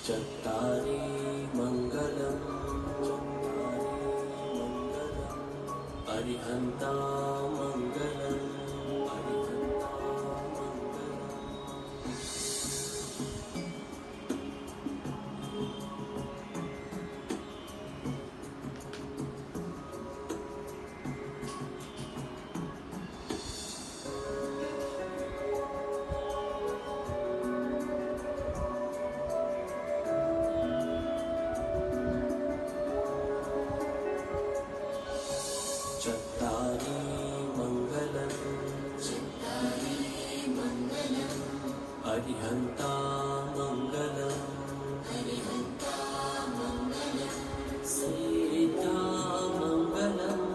चत्तारि मङ्गलम् अरिहन्ता मङ्गलम् अरिहन्ता मङ्गलम् सीता मङ्गलम्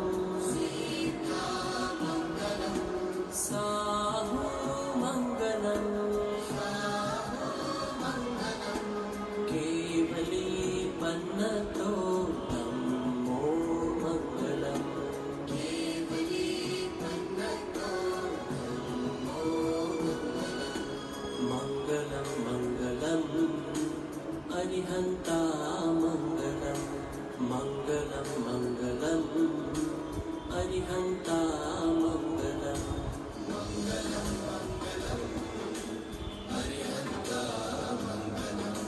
साहु मङ्गलम् केवली पन्नतो नमो मङ्गलम् मङ्गलं मङ्गलम् अरिहन्ता मङ्गलम् मङ्गलं मङ्गलम् अरिहन्ता मङ्गलम् मङ्गलं मङ्गलम् अरिहन्ता मङ्गलम्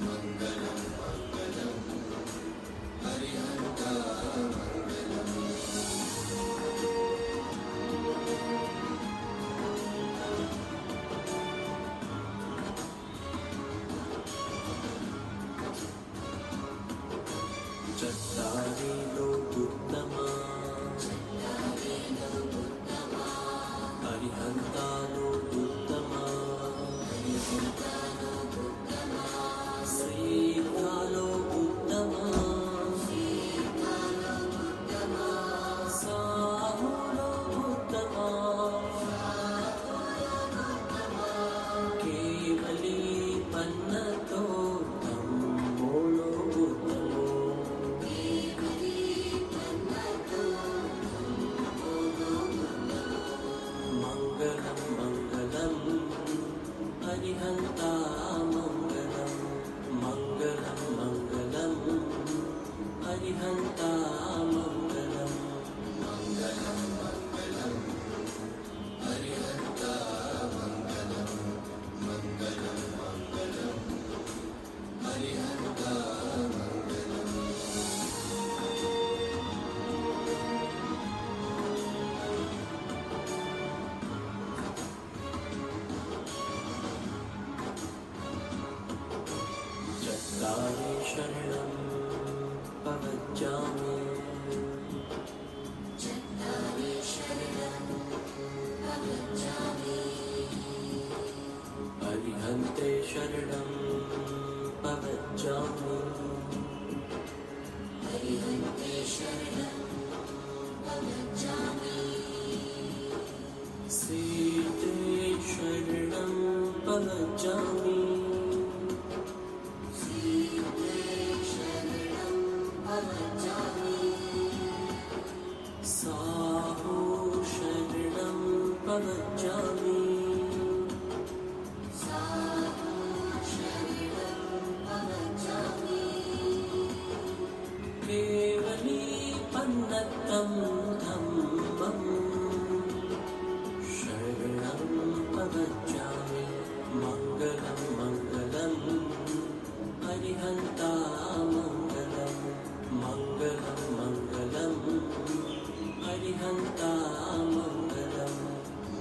मङ्गलं मङ्गलम् अरिहन्ता चत्तारि लोकोत्तमा अरिहन्ता लोकोत्तमा सीता लोकोत्तमा साहु लोकोत्तमा केवली पन्नतो नमो लोकोत्तमो मङ्गलं मङ्गलम् अरिहन्ता मङ्गलम् मङ्गलं मङ्गलम् अरिहन्ता मङ्गलम् मङ्गलं मङ्गलम् अरिहन्ता मङ्गलम् मङ्गलं मङ्गलम् अरिहन्ता चत्तारि शरणं प्रवज्जामि अरिहन्ते शरणं प्रवज्जामि सीते शरणं प्रवज्जामि साहु शरणं प्रवज्जामि केवली पन्नतं धम्मं शरणं प्रवज्जामि मङ्गलं मङ्गलम् अरिहन्ता मङ्गलम् मङ्गलं मङ्गलम् अरिहन्ता मङ्गलम्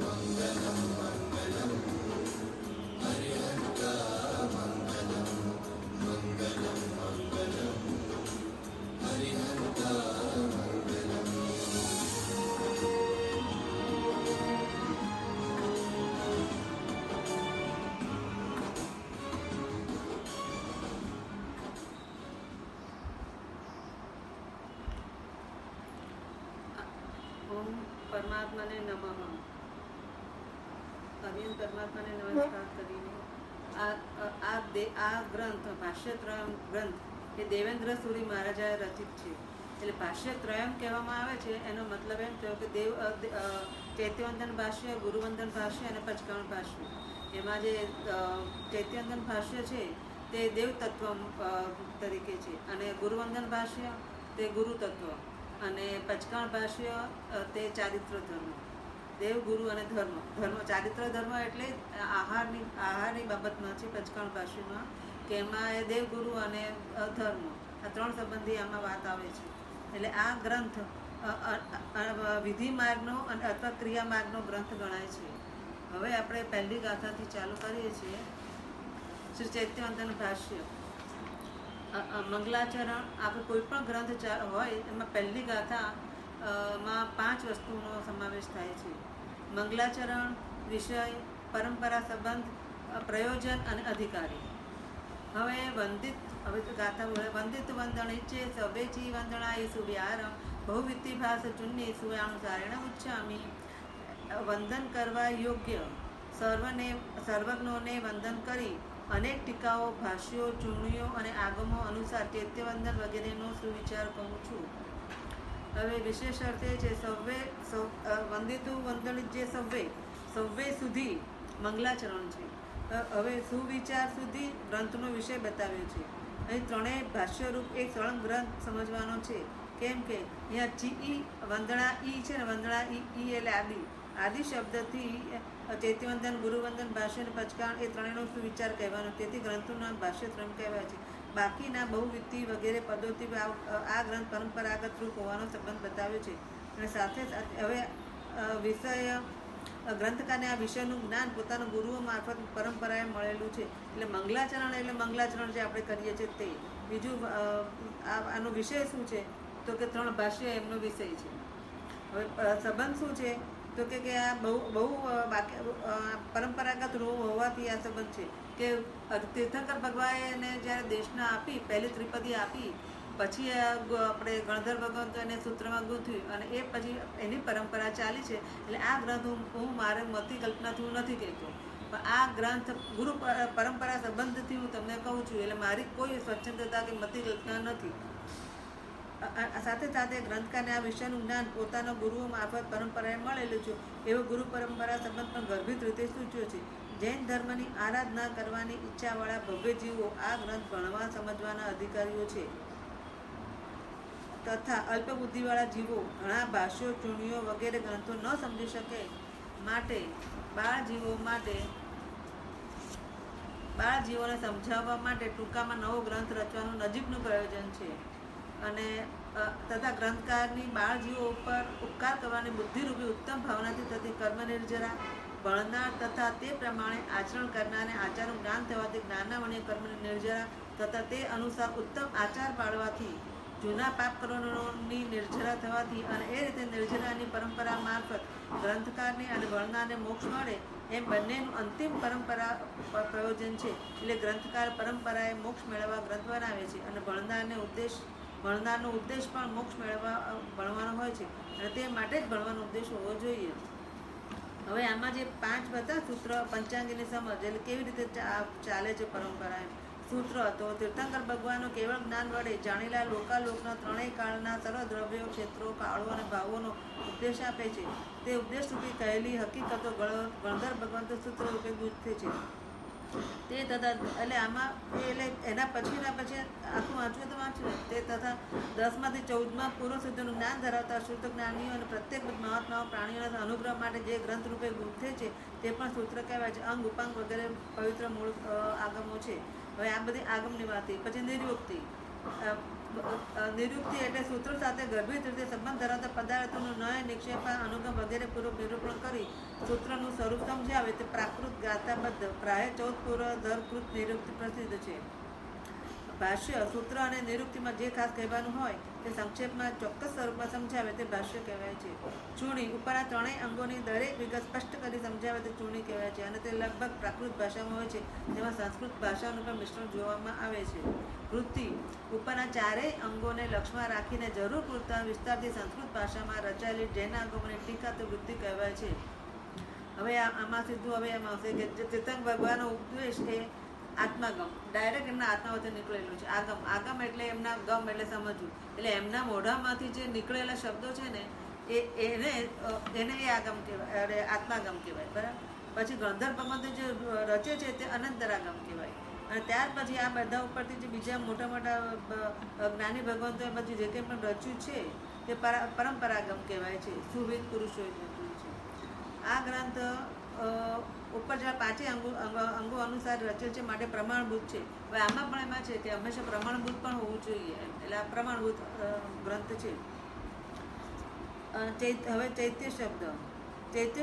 मङ्गलं मङ्गलम् अरिहन्ता मङ्गलम् मङ्गलं मङ्गलम् अरिहन्ता मङ्गलम् ओम परमात्मा ने नमः। હરિયન પરમાત્માને નમસ્કાર કરીને આ ગ્રંથ ભાષ્યત્રયમ ગ્રંથ એ દેવેન્દ્ર સુરી મહારાજાએ રચિત છે. એટલે ભાષ્યત્રયમ કહેવામાં આવે છે એનો મતલબ એમ થયો કે ચૈત્યવંદન ભાષ્ય, ગુરુવંદન ભાષ્ય અને પંચકર્ણ ભાષ્ય. એમાં જે ચૈત્યવંદન ભાષ્ય છે તે દેવ તત્વ તરીકે છે, અને ગુરુવંદન ભાષ્ય તે ગુરુ તત્વ, અને પચકાણ ભાષ્ય તે ચારિત્ર ધર્મ. દેવ, ગુરુ અને ધર્મ. ચારિત્ર ધર્મ એટલે આહારની બાબતમાં છે પચકાણ ભાષ્યમાં, કે એમાં એ દેવ, ગુરુ અને ધર્મ આ 3 સંબંધી આમાં વાત આવે છે. એટલે આ ગ્રંથ વિધિ માર્ગનો અને અથવા ક્રિયા માર્ગનો ગ્રંથ ગણાય છે. હવે આપણે પહેલી ગાથાથી ચાલુ કરીએ છીએ. શ્રી ચૈત્યવંદન ભાષ્ય. મંગલાચરણ. આપણે કોઈ પણ ગ્રંથ હોય એમાં પહેલી ગાથા માં 5 વસ્તુનો સમાવેશ થાય છે: મંગલાચરણ, વિષય, પરંપરા સંબંધ, પ્રયોજન અને અધિકારી. હવે ગાથા વંદિત વંદણીચે સવેચી વંદણાઈ સુવ્યારમ બહુવિધિ ભાસ ચુન્ની સુયાનુસારેણ ઉચ્ચામી. વંદન કરવા યોગ્ય સર્વજ્ઞોને વંદન કરી અનેક ટીકાઓ, ભાષ્યો, ચૂર્ણીઓ અને આગમો અનુસાર ચૈત્યવંદન વગેરેનો સુવિચાર કહું છું. હવે વિશેષ અર્થ એ છે વંદિતુ વંદનિત જે સવ્વે સુધી મંગલાચરણ છે. હવે સુવિચાર સુધી ગ્રંથનો વિષય બતાવ્યો છે. અહીં 3 ભાષ્યરૂપ એક સળંગ ગ્રંથ સમજવાનો છે. કેમ કે અહીંયા ચી વંદના ઈ છે ને, વંદના ઈ એટલે આદિ શબ્દથી ચૈત્યવંદન, ગુરુવંદન, ભાષ્ય અને પચકાણ એ 3નો સુવિચાર કહેવાનો. તેથી ગ્રંથોના ભાષ્ય 3 કહેવાય છે. બાકીના બહુવિધિ વગેરે પદોથી આ ગ્રંથ પરંપરાગત રૂપ હોવાનો સંબંધ બતાવ્યો છે. અને સાથે હવે વિષય ગ્રંથકારને આ વિષયનું જ્ઞાન પોતાના ગુરુઓ મારફત પરંપરાએ મળેલું છે. એટલે મંગલાચરણ જે આપણે કરીએ છીએ તે. બીજું આનો વિષય શું છે? તો કે 3 ભાષ્ય એમનો વિષય છે. હવે સંબંધ શું છે? તો કે આ બહુ પરંપરાગત રૂપ હોવાથી આ સંબંધ છે. કે તીર્થંકર ભગવાને જ્યારે દેશના આપી, પહેલી ત્રિપદી આપી, પછી આપણે ગણધર ભગવંતો એને સૂત્રમાં ગૂંથ્યું, અને એ પછી એની પરંપરા ચાલી છે. એટલે આ ગ્રંથ હું મારે મતી કલ્પનાથી હું નથી કહેતો, પણ આ ગ્રંથ ગુરુ પરંપરા સંબંધથી હું તમને કહું છું. એટલે મારી કોઈ સ્વચ્છંદતા કે મતી કલ્પના નથી. સાથે સાથે ગ્રંથકારને આ વિષયનું જ્ઞાન પોતાના ગુરુઓ મારફત પરંપરાએ મળેલું છે. એવો ગુરુ પરંપરા સંબંધ પણ ગર્ભિત રીતે સૂચ્યો છે. જૈન ધર્મની આરાધના કરવાની ઈચ્છાવાળા ભવ્ય જીવો આ ગ્રંથ ભણવા સમજવાના અધિકારીઓ છે. તથા અલ્પબુદ્ધિવાળા જીવો ઘણા ભાષ્યો, ચૂર્ણીઓ વગેરે ગ્રંથો ન સમજી શકે માટે બાળ જીવોને સમજાવવા માટે ટૂંકામાં નવો ગ્રંથ રચવાનું નજીકનું પ્રયોજન છે. અને તથા ગ્રંથકારની બાળ જીવો ઉપર ઉપકાર કરવાની બુદ્ધિરૂપી ઉત્તમ ભાવનાથી થતી કર્મ નિર્જરા, ભણનાર તથા તે પ્રમાણે આચરણ કરનારને આચારનું જ્ઞાન થવાથી જ્ઞાનાવણીય કર્મ નિર્જરા તથા તે અનુસાર ઉત્તમ આચાર પાડવાથી જૂના પાપ કર્મોની નિર્જરા થવાથી અને એ રીતે નિર્જરાની પરંપરા મારફત ગ્રંથકારને અને ભણનારને મોક્ષ મળે એમ બંનેનું અંતિમ પરંપરા પ્રયોજન છે. એટલે ગ્રંથકાર પરંપરાએ મોક્ષ મેળવવા ગ્રંથ બનાવે છે, અને ભણનારનો ઉદ્દેશ પણ મોક્ષ મેળવવા ભણવાનો હોય છે, અને તે માટે જ ભણવાનો ઉદ્દેશ હોવો જોઈએ. હવે આમાં જે 5 બધા સૂત્ર પંચાંગીની સમજ, એટલે કેવી રીતે ચાલે છે પરંપરા. સૂત્ર તો તીર્થંકર ભગવાનનું કેવળ જ્ઞાન વડે જાણેલા લોકાલોકના 3 કાળના સર્વ દ્રવ્યો, ક્ષેત્રો, કાળો અને ભાવોનો ઉપદેશ આપે છે. તે ઉપદેશ રૂપી કહેલી હકીકતો ગણધર ભગવંત સૂત્ર રૂપે ગૂંથે છે. તે તથા એટલે આમાં એના પછી આખું વાંચ્યું તે તથા 10માંથી 14માં પૂર્વ સુધીનું જ્ઞાન ધરાવતા શુદ્ધ જ્ઞાનીઓ અને પ્રત્યેક મહાત્માઓ પ્રાણીઓના અનુગ્રહ માટે જે ગ્રંથ રૂપે ગૂંથે છે તે પણ સૂત્ર કહેવાય છે. અંગ, ઉપાંગ વગેરે પવિત્ર મૂળ આગમો છે. હવે આ બધી આગમની વાત. પછી નિરુક્તિ એટલે સૂત્રો સાથે ગર્ભિત રીતે સંબંધ ધરાવતા પદાર્થોનું નય, નિક્ષેપ, અનુગમ વગેરે પૂર્વક નિરૂપણ કરી સૂત્રનું સ્વરૂપ સમજાવે તે પ્રાકૃત ગાથાબદ્ધ પ્રાય 14 પૂર્વધરકૃત નિરુક્તિ પ્રસિદ્ધ છે. ભાષ્ય સૂત્ર અને નિરુક્તિમાં જે ખાસ કહેવાનું હોય તે સંક્ષેપમાં ચોક્કસ સ્વરૂપમાં સમજાવે તે ભાષ્ય કહેવાય છે. ચૂણી ઉપરના 3 અંગોની દરેક વિગત સ્પષ્ટ કરી સમજાવે તે ચૂણી કહેવાય છે, અને તે લગભગ પ્રાકૃત ભાષામાં હોય છે. તેમાં સંસ્કૃત ભાષાનું પણ મિશ્રણ જોવામાં આવે છે. વૃત્તિ ઉપરના 4 અંગોને લક્ષમાં રાખીને જરૂર પૂરતા વિસ્તારથી સંસ્કૃત ભાષામાં રચાયેલી જૈન આગમોની ટીકા તો વૃત્તિ કહેવાય છે. હવે આમાં સીધું હવે એમ આવશે કે તીર્થંકર ભગવાનનો ઉપદેશ એ આત્માગમ, ડાયરેક્ટ એમના આત્મામાંથી નીકળેલું છે. આગમ એટલે એમના ગમ એટલે સમજવું, એટલે એમના મોઢામાંથી જે નીકળેલા શબ્દો છે ને એને એ આગમ કહેવાય, આત્માગમ કહેવાય. બરાબર. પછી ગણધર ભગવંતે જે રચે છે તે અનંતરાગમ કહેવાય, અને ત્યાર પછી આ બધા ઉપરથી જે બીજા મોટા મોટા જ્ઞાની ભગવંતોએ પછી જે કંઈ પણ રચ્યું છે તે પરંપરાગમ કહેવાય છે, સુવિદ પુરુષોએ રચ્યું છે. આ ગ્રંથ ઉપર જે 5 અંગો અનુસાર રચેલ છે, માટે પ્રમાણભૂત છે. હવે આમાં પણ એમાં છે કે હંમેશા પ્રમાણભૂત પણ હોવું જોઈએ એમ, એટલે આ પ્રમાણભૂત ગ્રંથ છે. હવે ચૈત્ય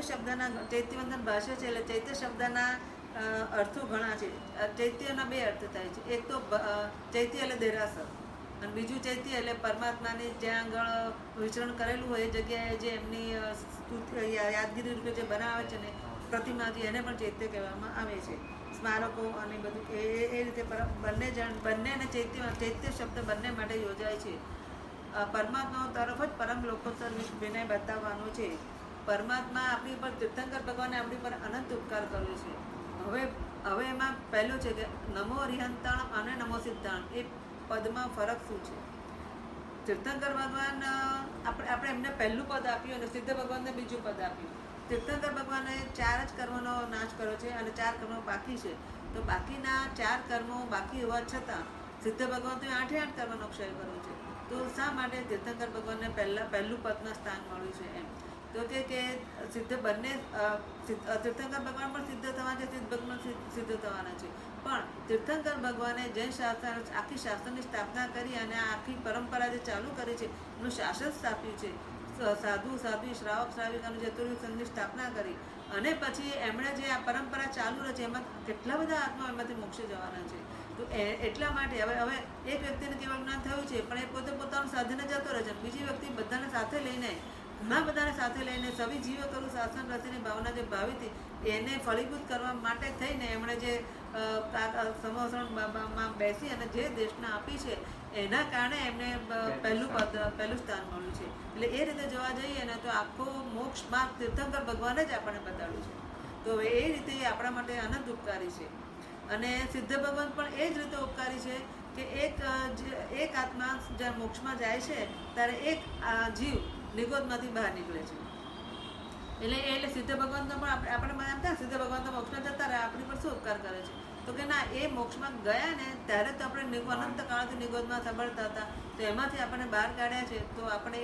શબ્દના ચૈત્યવંદન ભાષ્ય છે, એટલે ચૈત્ય શબ્દના અર્થો ઘણા છે. ચૈત્યના 2 અર્થ થાય છે. એક તો ચૈત્ય એટલે દેરાસર, અને બીજું ચૈત્ય એટલે પરમાત્માની જ્યાં આગળ વિચરણ કરેલું હોય એ જગ્યાએ જે એમની યાદગીરી રૂપે જે બનાવે છે ને પ્રતિમાથી, એને પણ ચૈત્ય કહેવામાં આવે છે. સ્મારકો અને બધું એ રીતે બંનેને ચૈત્ય શબ્દ બંને માટે યોજાય છે. પરમાત્મા તરફ જ પરમ લોકોત્તર વિનય બતાવવાનો છે. પરમાત્મા આપણી પર તીર્થંકર ભગવાને આપણી પર અનંત ઉપકાર કર્યો છે. હવે એમાં પહેલું છે કે નમો અરિહંતાણમ અને નમો સિદ્ધાણમ, એ પદમાં ફરક શું છે? તીર્થંકર ભગવાન આપણે એમને પહેલું પદ આપ્યું અને સિદ્ધ ભગવાનને બીજું પદ આપ્યું. તીર્થંકર ભગવાને 4 જ કર્મોનો નાશ કર્યો છે અને 4 કર્મો બાકી છે. તો બાકીના 4 કર્મો બાકી હોવા છતાં સિદ્ધ ભગવાન તો 8 કર્મનો ક્ષય કર્યો છે. તો શા માટે તીર્થંકર ભગવાનને પહેલું પદના સ્થાન મળ્યું છે એમ? તો કે સિદ્ધ બંને તીર્થંકર ભગવાન પણ સિદ્ધ થવાના છે, સિદ્ધ ભગવાન સિદ્ધ થવાના છે. પણ તીર્થંકર ભગવાને જૈન શાસ્ત્ર આખી શાસ્ત્રની સ્થાપના કરી અને આખી પરંપરા જે ચાલુ કરી છે એનું શાસન સ્થાપ્યું છે. સાધુ સાધ્વી શ્રાવક શ્રાવિકાનું ચતુર્યુગ સંઘની સ્થાપના કરી અને પછી એમણે જે આ પરંપરા ચાલુ રહે છે એમાં કેટલા બધા આત્મા એમાંથી મોક્ષે જવાના છે. તો એટલા માટે હવે એક વ્યક્તિને કેવળ જ્ઞાન થયું છે, પણ એ પોતે પોતાનું સાધને જતો રહે છે. બીજી વ્યક્તિ બધાને સાથે લઈને, ઘણા બધાને સાથે લઈને સવી જીવો કરું શાસન રસીની ભાવના જે ભાવી હતી એને ફળીભૂત કરવા માટે થઈને એમણે જે સમોસણમાં બેસી અને જે દેશના આપી છે એના કારણે એમને પહેલું સ્થાન મળ્યું છે. એટલે એ રીતે જોવા જઈએ ને તો આખો મોક્ષ માર્ગ તીર્થંકર ભગવાને જ આપણને બતાડ્યું છે. તો એ રીતે એ આપણા માટે અનંત ઉપકારી છે. અને સિદ્ધ ભગવાન પણ એ જ રીતે ઉપકારી છે કે એક આત્મા જ્યારે મોક્ષમાં જાય છે ત્યારે એક જીવ નિગોદમાંથી બહાર નીકળે છે. એટલે સિદ્ધ ભગવાન તો પણ આપણે એમ થાય સિદ્ધ ભગવાન તો મોક્ષમાં જતા રહે, આપણી પર શું ઉપકાર કરે છે? તો કે ના, એ મોક્ષમાં ગયા ને ત્યારે તો આપણે અનંત કાળથી નિગોદમાં સાંભળતા હતા, તો એમાંથી આપણને બહાર કાઢ્યા છે. તો આપણે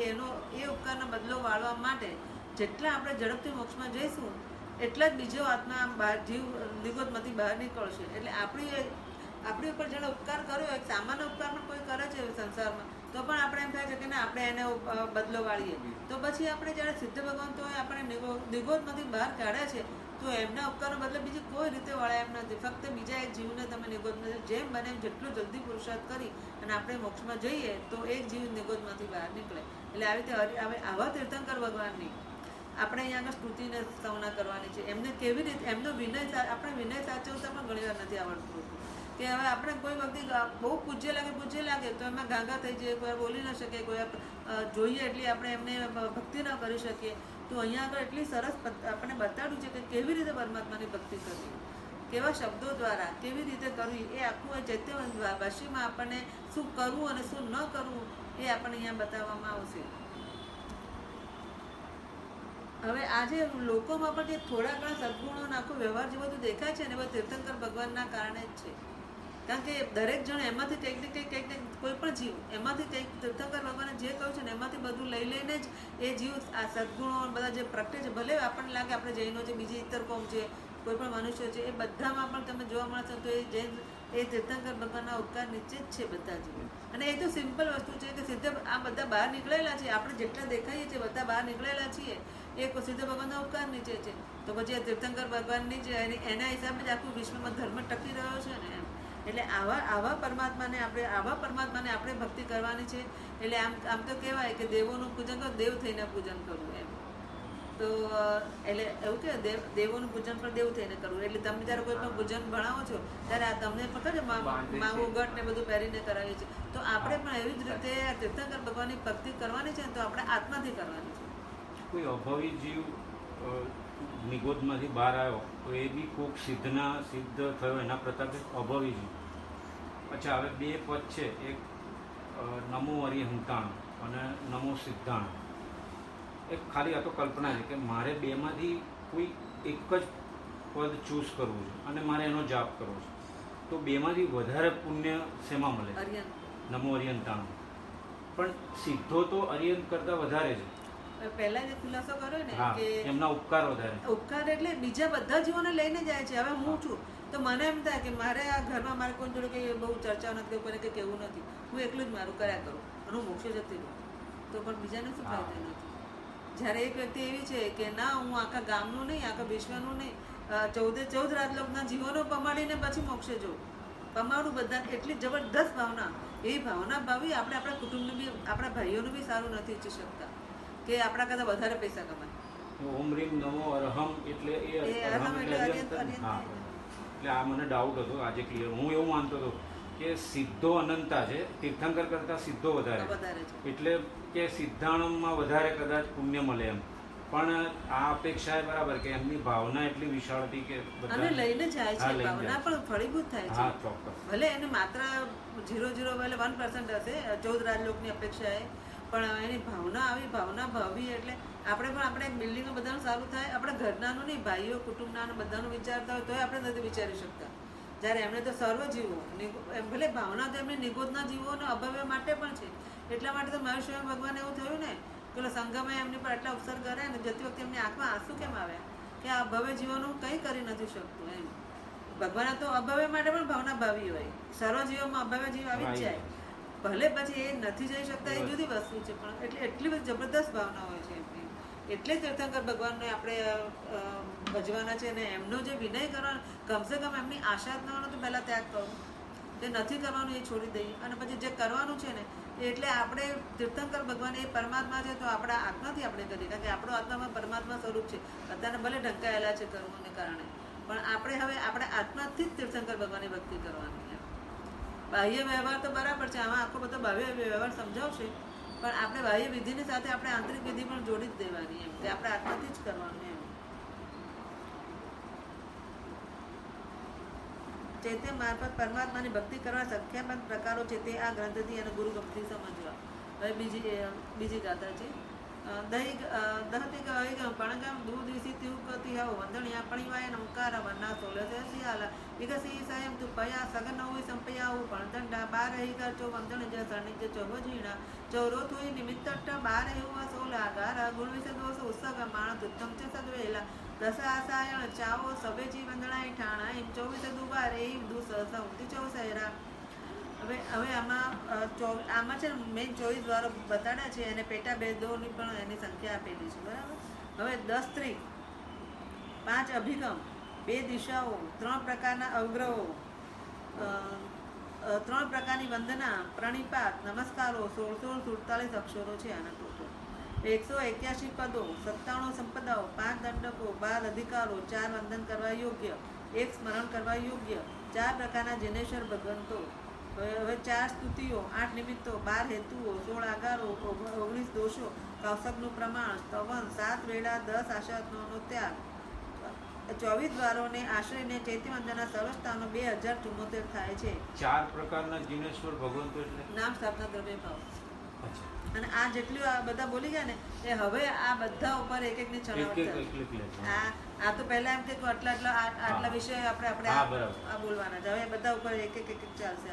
એ ઉપકારનો બદલો વાળવા માટે જેટલા આપણે ઝડપથી મોક્ષમાં જઈશું એટલા જ બીજો આત્મા જીવ નિગોદમાંથી બહાર નીકળશે. એટલે આપણી ઉપર જેને ઉપકાર કર્યો, એક સામાન્ય ઉપકાર પણ કોઈ કરે છે સંસારમાં, તો પણ આપણે એમ થાય છે કે ના, આપણે એને બદલો વાળીએ. તો પછી આપણે જ્યારે સિદ્ધ ભગવાન તો આપણે નિગોદમાંથી બહાર કાઢ્યા છે, તો એમના ઉપકારનો બદલે બીજી કોઈ રીતે વળાય એમ નથી. ફક્ત બીજા એક જીવને તમે નિગોદમાંથી જેમ બને જેટલું જલ્દી પુરુષાર્થ કરી અને આપણે મોક્ષમાં જઈએ તો એક જીવ નિગોદમાંથી બહાર નીકળે. એટલે આવી રીતે આવા તીર્થંકર ભગવાનની આપણે અહીંયા આગળ સ્તુતિને સ્તવના કરવાની છે. એમને કેવી રીતે એમનો આપણે વિનય સાચવતા પણ ઘણી વાર નથી આવડતું કે હવે આપણે કોઈ વખતે બહુ પૂજ્ય લાગે તો એમાં ગાંગા થઈ જાય, કોઈ બોલી ન શકે, કોઈ જોઈએ એટલી આપણે એમને ભક્તિ ન કરી શકીએ. તો અહીંયા આગળ એટલી સરસ આપણને બતાડ્યું છે કે કેવી રીતે પરમાત્માની ભક્તિ કરવી, કેવા શબ્દો દ્વારા કેવી રીતે કરવી, એ આખું ચૈત્યવંત ભાષ્યમાં આપણને શું કરવું અને શું ન કરવું એ આપણને અહીંયા બતાવવામાં આવશે. હવે આજે લોકોમાં પણ જે થોડા ઘણા સદગુણો આખો વ્યવહાર જે બધું દેખાય છે ને એ બધું તીર્થંકર ભગવાનના કારણે જ છે. કારણ કે દરેક જણ એમાંથી કંઈક ને કંઈક કોઈ પણ જીવ એમાંથી કંઈક તીર્થંકર ભગવાને જે કહ્યું છે ને એમાંથી બધું લઈને જ એ જીવ આ સદગુણો બધા જે પ્રગટે છે. ભલે આપણને લાગે આપણે જૈનો છે, બીજી ઇતર કોમ છે, કોઈ પણ મનુષ્ય છે, એ બધામાં પણ તમે જોવા મળશે તો એ તીર્થંકર ભગવાનના ઉપકાર નીચે જ છે બધા જીવો. અને એ તો સિમ્પલ વસ્તુ છે કે સિદ્ધ આ બધા બહાર નીકળેલા છે, આપણે જેટલા દેખાઈએ છીએ બધા બહાર નીકળેલા છીએ, એ સિદ્ધ ભગવાનના ઉપકાર નીચે છે. તો પછી આ તીર્થંકર ભગવાનની જ એના હિસાબે જ આખું વિશ્વમાં ધર્મ ટકી રહ્યો છે ને એમ. એટલે આવા પરમાત્માને આપણે ભક્તિ કરવાની છે. એટલે આમ તો કહેવાય કે દેવોનું પૂજન કરો, દેવ થઈને પૂજન કરવું એમ. તો એટલે એવું કે દેવોનું પૂજન પણ દેવ થઈને કરવું. એટલે તમે જ્યારે કોઈ પણ પૂજન ભણાવો છો ત્યારે આ તમને પણ ખરે માગું ગઢ ને બધું પહેરીને કરાવીએ છીએ. તો આપણે પણ એવી જ રીતે તીર્થંકર ભગવાનની ભક્તિ કરવાની છે, તો આપણે આત્માથી કરવાની છે. કોઈ અભાવી જીવ નિગોદમાંથી બહાર આવ્યો તો એ બી કોઈક સિદ્ધ થયો એના પ્રતાપે અભાવી જીવ. અચ્છા, હવે 2 પદ છે, એક નમો અરિહંતાણ અને નમો સિદ્ધાણ. એક ખાલી આ તો કલ્પના છે કે મારે 2માંથી કોઈ એક જ પદ ચૂઝ કરવું છે અને મારે એનો જાપ કરવો છે. તો બેમાંથી વધારે પુણ્ય શેમાં મળે? અર્યન નમો અરિયંતાણું. પણ સિદ્ધો તો અરિયંત કરતાં વધારે છે. પહેલા જે ખુલાસો કર્યો ને હા, કે એમના ઉપકાર વધારે. ઉપકાર એટલે બીજા બધા જીવોને લઈને જાય છે. હવે હું છું તો મને એમ થાય કે મારે આ ઘરમાં મારે કોઈ જોડે કંઈ બહુ ચર્ચા નથી, કોઈને કંઈ કહેવું નથી, હું એકલું જ મારું કર્યા કરું અને હું મોક્ષે જતી રહું, તો પણ બીજાને શું ફાયદો નથી. જ્યારે એક વ્યક્તિ એવી છે કે ના, હું આખા ગામનું નહીં, આખા વિશ્વનું નહીં, 14 રાજલોકના જીવોનો પમાડીને પછી મોક્ષે જવું, પમાડું બધા, એટલી જબરદસ્ત ભાવના. એ ભાવના ભાવી આપણે આપણા કુટુંબનું બી, આપણા ભાઈઓનું બી સારું નથી ઈચ્છી શકતા કે આપણા કરતાં વધારે પૈસા કમાય. ઓમ રીમ નમો અરહમ એટલે એ અરહમ એટલે અરિયંત. હા, એટલે આ મને ડાઉટ હતો, આજે ક્લિયર. હું એવું માનતો હતો કે સિદ્ધો અનંતા છે, તીર્થંકર કરતાં સિદ્ધો વધારે, એટલે કે સિદ્ધાણમાં વધારે કદાચ પુણ્ય મળે એમ. પણ આ અપેક્ષા બરાબર કે એમની ભાવના એટલી વિશાળ હતી કે અને લઈને જાય છે, ભાવના પણ ફળીભૂત થાય છે. હા, ચોક્કસ. ભલે એને માત્ર 0.0 ભલે 1% હશે 14 રાજલોકની અપેક્ષાએ, પણ એની ભાવના આવી, ભાવના ભાવી એટલે આપણે પણ આપણે બિલ્ડિંગમાં બધાનું સારું થાય, આપણે ઘરનાનું નહીં, ભાઈઓ કુટુંબનાનું બધાનું વિચારતા હોય તોય આપણે નથી વિચારી શકતા. જ્યારે એમને તો સર્વ જીવો, ભલે ભાવના તો એમની નિગોદના જીવોને અભવ્ય માટે પણ છે. એટલા માટે તો મહેશ ભગવાન એવું થયું ને, પેલો સંગમે એમની પર આટલા ઉપસર્ગ કરે ને, જતી વખતે એમની આંખમાં આંસુ કેમ આવ્યા કે આ અભવ્ય જીવોનું કંઈ કરી નથી શકતું એમ. ભગવાન તો અભવ્ય માટે પણ ભાવના ભાવી હોય, સર્વ જીવોમાં અભવ્ય જીવ આવી જ જાય. ભલે પછી એ નથી જઈ શકતા એ જુદી વસ્તુ છે, પણ એટલી બધી જબરદસ્ત ભાવના હોય છે એમની. એટલે તીર્થંકર ભગવાનને આપણે ભજવાના છે ને એમનો જે વિનય કરવાનો, કમસે કમ એમની આશા જ નવાનો તો પહેલાં ત્યાગ કરો, જે નથી કરવાનું એ છોડી દઈએ, અને પછી જે કરવાનું છે ને એટલે આપણે તીર્થંકર ભગવાન એ પરમાત્મા છે, તો આપણા આત્માથી આપણે કરીએ, કારણ કે આપણો આત્મામાં પરમાત્મા સ્વરૂપ છે. અત્યારે ભલે ઢંકાયેલા છે કર્મોને કારણે, પણ આપણે હવે આપણા આત્માથી જ તીર્થંકર ભગવાનની ભક્તિ કરવાની. બાહ્ય વ્યવહાર તો બરાબર છે, આમાં આખો બધો બાહ્ય વ્યવહાર સમજાવશે, પણ આપણે બાહ્ય વિધિની સાથે આપણે આંતરિક વિધિ પણ જોડી જ દેવાની એમ, કે આપણે આત્માથી જ કરવાનું એમ. ચૈત્ય મારફત પરમાત્માની ભક્તિ કરવા સંખ્યાબંધ પ્રકારો છે, તે આ ગ્રંથથી અને ગુરુ ભક્તિ સમજવા. હવે બીજી ગાથા છે. દહતી ગમ પણગમ દૂધીસી તિરુકતી હવ વંદણિયા પણિવાય નમકાર વરના સોલસે સિયાલા વિગસી સાયમ તુ પયા સગન હોય સંપયાઉ પણદંડા બાર હી કર ચો વંદણ જ સણિજ ચો વજીણા ચોરો તુઈ નિમિત્તટ બાર હેવા સોલા ગારા ગુણ વિશે દોષ ઉત્સગ માણ ઉત્તમ છે સદવેલા દસ આસાયણ ચાવો સભે જી વંદણાઈ ઠાણા એમ 24 દુબાર એ દુસ સૌથી ચૌસેરા. હવે આમાં છે ને મેઇન 24 દ્વારો બતાડ્યા છે, અને પેટા ભેદોની પણ એની સંખ્યા આપેલી છે, બરાબર. હવે 10 સ્ત્રી, 5 અભિગમ, 2 દિશાઓ, 3 પ્રકારના અવગ્રહો, 3 પ્રકારની વંદના, પ્રણિપાત, નમસ્કારો, 1647 અક્ષરો છે આના ટોટલ, 181 પદો, 97 સંપદાઓ, 5 દંડકો, 12 અધિકારો, 4 વંદન કરવા યોગ્ય, 1 સ્મરણ કરવા યોગ્ય, 4 પ્રકારના જિનેશ્વર ભગવંતો, હવે 4 સ્તુતિઓ, 8 નિમિત્તો, 12 હેતુઓ, 16 આગારો, 19 દોષો, કૌશકનું પ્રમાણ, સ્તવન, 7 વેળા, 10 આશાનો ત્યાગ, 24 દ્વારોને આશ્રયને ચૈત્યવંદનના સર્વસ્થાનો 2074 થાય છે. 4 પ્રકારના જિનેશ્વર ભગવંતો એટલે નામ, સ્થાપના, દ્રવ્ય, ભાવ. અને આ જેટલું આ બધા બોલી ગયા ને એ હવે આ બધા ઉપર એક એકની છણાવટ. આ તો પહેલા એમ કે આટલા વિષય આપણે આ બોલવાના છે, હવે બધા ઉપર એક એક ચાલશે.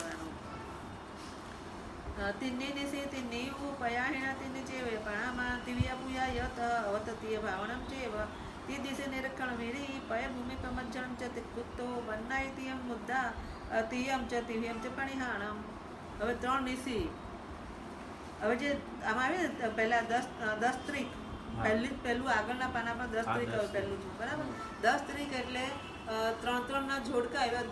તિન્ની નિશી તિન્ની પયાહિણા તિન્ની ચેવે પણામાં તિવ્યા પુયા યત અવતતીય ભાવનમ ચેવ તી દિશે નિરક્ષણ વીરી પય ભૂમિ પમજ્જણમ ચ તિકુત્તો વન્નાય તિયમ મુદ્દા તિયમ ચ તિવ્યમ ચ પણિહાણમ. હવે 3 નિશી. હવે જે આમાં આવે ને પહેલા 10 સ્ત્રીક, પહેલું આગળના પાના પર 10 સ્ત્રીક પહેલું છે, બરાબર. 10 સ્ત્રીક એટલે 3 જોડકા, એવા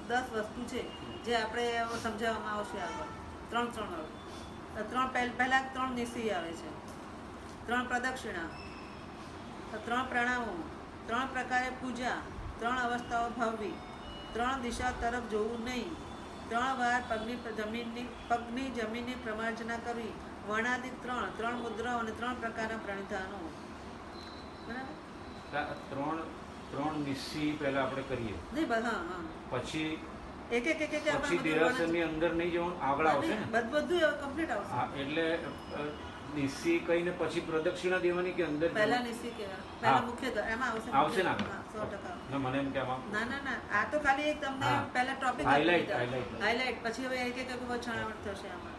10 વસ્તુ છે જે આપણે સમજાવવામાં આવશે આગળ. 3 પહેલા 3 નિશી આવે છે, 3 પ્રદક્ષિણા, 3 પ્રણામો, 3 પ્રકારે પૂજા, 3 અવસ્થાઓ ભાવવી, 3 દિશા તરફ જોવું નહીં, 3 વાર પગની જમીનની પ્રમાર્જના કરવી, વર્ણાદિક 3 મુદ્રાઓ અને 3 પ્રકારના પ્રણિધાનો. બરાબર. 3 નિશી પહેલા આપણે કરીએ નહીં, બધા. પછી એક પછી દેરાસરની અંદર નહીં જવાનું, આગળ આવશે ને બધું કમ્પ્લીટ આવશે. હા, એટલે નિસ્સી કહીને પછી પ્રદક્ષિણા દેવાની કે અંદર પહેલા નિશ્ચિત કહેવાય, પહેલા હા. મુખ્ય દ્વાર એમાં આવશે. આવશે ને આગળ? હા, 100%. ના, મને એમ કે આમાં ના આ તો ખાલી એક તમને હા. પહેલા ટોપિક Highlight. હાઇલાઇટ, પછી હવે એક એક બહુ છણાવટ થશે આમાં.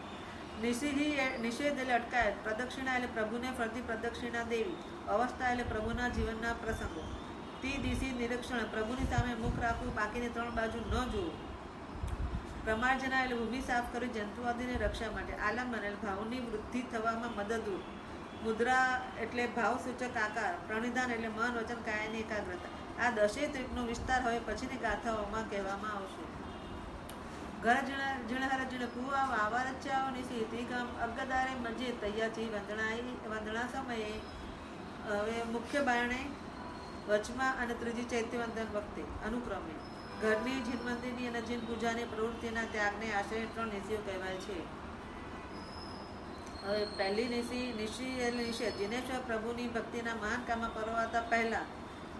નિષેધ એટલે અટકાયત, પ્રદક્ષિણા એટલે પ્રભુને ફરતી પ્રદક્ષિણા દેવી, અવસ્થા એટલે પ્રભુના જીવનના પ્રસંગો, દિશી નિરીક્ષણ પ્રભુની સામે મુખ રાખવું, બાકીની 3 બાજુ ન જોવું, પ્રમાર્જના એટલે ભૂમિ સાફ કરી જંતુઆદિની રક્ષા માટે, આલંબન એટલે ભાવની વૃદ્ધિ થવામાં મદદરૂપ, મુદ્રા એટલે ભાવસૂચક આકાર, પ્રણિધાન એટલે મન વચન કાયાની એકાગ્રતા. આ 10 ત્રિકનો વિસ્તાર હવે પછીની ગાથાઓમાં કહેવામાં આવશે. ઘર જીણહર જીણ કુવા વાવા રચ્યાઓ નિશી તીગમ અગદારે મજે તૈયાચી વંદણા સમયે. હવે મુખ્ય બારણે વચમાં અને ત્રીજી ચૈત્યવંદન વખતે અનુક્રમે ઘરની જીન મંદિરની અને જીન પૂજાની પ્રવૃત્તિના ત્યાગને આશરે 3 નિશીઓ કહેવાય છે. હવે પહેલી નિશી જીનેશ્વર પ્રભુની ભક્તિના મહાન કામમાં પરવાતા પહેલા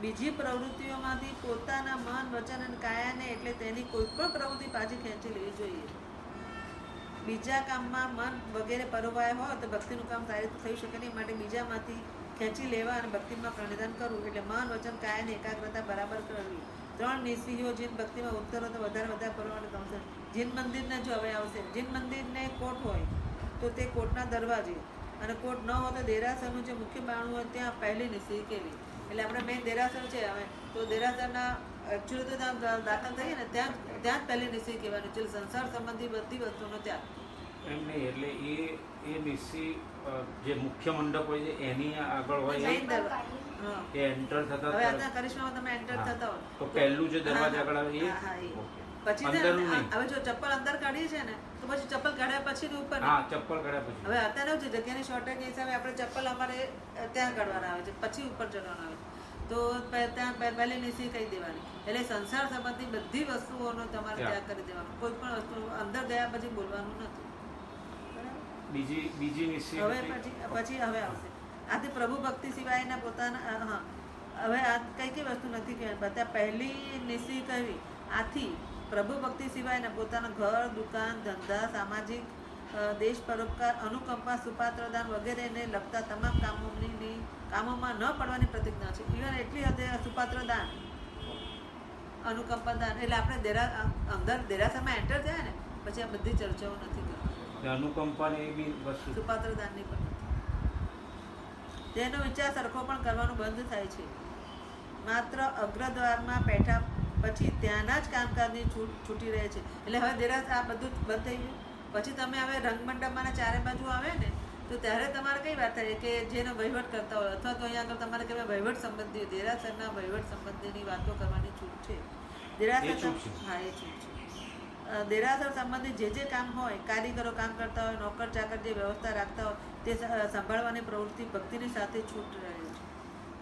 બીજી પ્રવૃત્તિઓમાંથી પોતાના મન વચન અને કાયાને એટલે તેની કોઈ પણ પ્રવૃત્તિ પાછી ખેંચી લેવી જોઈએ. બીજા કામમાં મન વગેરે પરોવાયા હોય તો ભક્તિનું કામ સારી રીતે થઈ શકે નહીં, માટે બીજામાંથી ખેંચી લેવા અને ભક્તિમાં પ્રણિધાન કરવું એટલે મન વચન કાયાની એકાગ્રતા બરાબર કરવી. 3 નિશીઓ જીન ભક્તિમાં ઉત્તરો તો વધારે પરવાનું કામ છે. જીન મંદિરને જો હવે આવશે, જીન મંદિરને કોટ હોય તો તે કોટના દરવાજે, અને કોટ ન હોય તો દેરાસરનું જે મુખ્ય બારણું હોય ત્યાં પહેલી નિશી કેવી. એટલે આપણે મેઇન દેરાસર છે હવે, તો દેરાસરના એકચ્યુઅલી તો ત્યાં દાખલ થઈએ ને ત્યાં જ પહેલી નિશી કહેવાની છે. સંસાર સંબંધી બધી વસ્તુનો ત્યાગ. એમ નહીં, એટલે એ નિસ્સી જે મુખ્ય મંડપ હોય છે એની આગળ હોય જૈન દરવાજા. હા. એ એન્ટર થતા હવે અત્યારે કરિશ્મામાં તમે એન્ટર હા. થતા હો તો પહેલું જે દરવાજા આગળ આવે એ હા, એ. ઓકે. પછી છે અંદરનું ને, નહીં. હવે જો ચપ્પલ અંદર કાઢીએ છે ને તો પછી ચપ્પલ કાઢ્યા પછી ને ઉપર હા, ચપ્પલ કાઢ્યા પછી હવે અત્યારે એવું છે જગ્યાની શોર્ટેજ હિસાબે આપણે ચપ્પલ અમારે ત્યાં કાઢવાના આવે છે, પછી ઉપર ચડવાના આવે છે. તો ત્યાં પહેલી નિશી કહી દેવાની. એટલે સંસાર સંબંધી બધી વસ્તુઓનો તમારે ત્યાગ કરી દેવાનો. કોઈ પણ વસ્તુ અંદર ગયા પછી બોલવાનું નથી. બીજી નિસ્સી હવે પછી હવે આવશે. આથી પ્રભુ ભક્તિ સિવાયના પોતાના હા હવે આ કઈ વસ્તુ નથી કે બધા પહેલી નિશી કહી. આથી પ્રભુ ભક્તિ સિવાયના પોતાના ઘર, દુકાન, ધંધા, સામાજિક, દેશ પરોપકાર, અનુકંપા, સુપાત્રદાન વગેરેને લગતા તમામ કામોમાં ન પડવાની પ્રતિજ્ઞા છે. ઇવન એટલી હદે સુપાત્રદાન, અનુકંપા દાન, એટલે આપણે અંદર દેરાસરમાં એન્ટર થયા ને પછી આ બધી ચર્ચાઓ નથી કરવાની. અનુકંપાને એ બી વસ્તુ સુપાત્રદાનની પણ નથી. તેનો વિચાર સરખો પણ કરવાનું બંધ થાય છે. માત્ર અગ્રદ્વારમાં બેઠા પછી ત્યાંના જ કામકાજની છૂટી રહે છે. એટલે હવે દેરાસ આ બધું બંધ થઈ ગયું. પછી તમે હવે રંગમંડપમાં ચારે બાજુ આવે ને તો ત્યારે તમારે કઈ વાત થાય કે જેનો વહીવટ કરતા હોય અથવા તો અહીંયા આગળ તમારે કહેવાય વહીવટ સંબંધી દેરાસરના વહીવટ સંબંધીની વાતો કરવાની છૂટ છે. દેરાસર હા એ છૂટ છે. દેરાસર સંબંધી જે કામ હોય, કારીગરો કામ કરતા હોય, નોકર ચાકર જે વ્યવસ્થા રાખતા હોય તે સંભાળવાની પ્રવૃત્તિ ભક્તિની સાથે છૂટ રહે છે.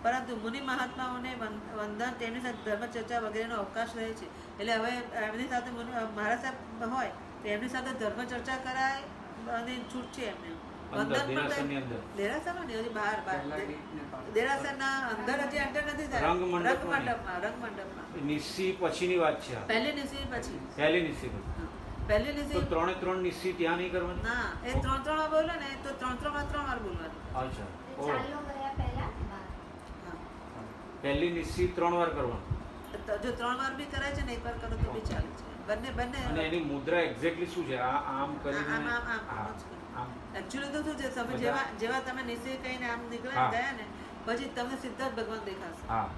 પરંતુ મુનિ મહાત્માઓને વંદન, તેમની સાથે ધર્મચર્ચા વગેરેનો અવકાશ રહે છે. એટલે હવે એમની સાથે મહારાજ સાહેબ હોય તો એમની સાથે ધર્મચર્ચા કરાય અને છૂટ છે એમને. દેરાસરમાં નહીં, હજી બહાર દેરાસરના અંદર હજી એન્ટર નથી થાય. રંગમંડપમાં નિસ્સી પછીની વાત છે. પહેલી નિશી પછી પહેલી નિસ્સી પછી. પહેલી તો નિશી 3 નિસ્સી ત્યાં નહીં કરવાની. ના એ 3 વાર બોલે ને તો 3 વાર બોલવાનું. અચ્છા, ચાલો ગયા પહેલા હા. પહેલી નિસ્સી 3 વાર કરવાની. જો 3 વાર બી કરાય છે ને 1 વાર કરો તો બી ચાલે છે. બંને અને એની મુદ્રા એક્ઝેક્ટલી શું છે? આમ કરીને આમ એકચ્યુઅલી તો શું છે તમે જેવા તમે નિશ્ચય કહીને આમ નીકળ્યા ગયા ને પછી તમને સીધા જ ભગવાન દેખાશે. હા,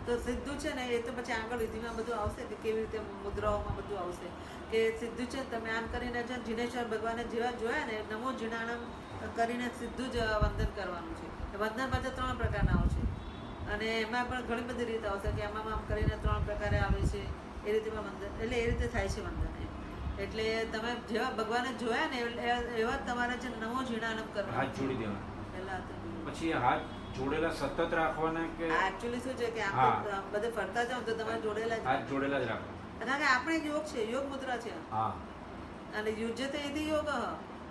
તો સીધું છે ને એ તો પછી આગળ વિધિમાં બધું આવશે કે કેવી રીતે મુદ્રાઓમાં બધું આવશે કે સીધું છે તમે આમ કરીને છે જીનેશ્વર ભગવાને જેવા જોયા ને નમો જીણાણમ કરીને સીધું જ વંદન કરવાનું છે. વંદન પાછા 3 પ્રકારના આવશે અને એમાં પણ ઘણી બધી રીતે આવશે કે આમાં આમ કરીને 3 પ્રકારે આવે છે. એ રીતે વંદન એટલે એ રીતે થાય છે વંદન. એટલે તમે જેવા ભગવાને જોયા ને એવા જ તમારે છે નમો જીણાણમ કરવાનું. હાથ જોડી દેવાના. પહેલા પછી હાથ જોડેલા સતત રાખવાના કે એકચ્યુઅલી શું છે કે આમ બધે ફરતા જાવ તો તમારે જોડેલા જ હાથ જોડેલા જ રાખવાના. કારણ કે આપણે યોગ છે, યોગ મુદ્રા છે. હા, અને યુજ્યતે એથી યોગ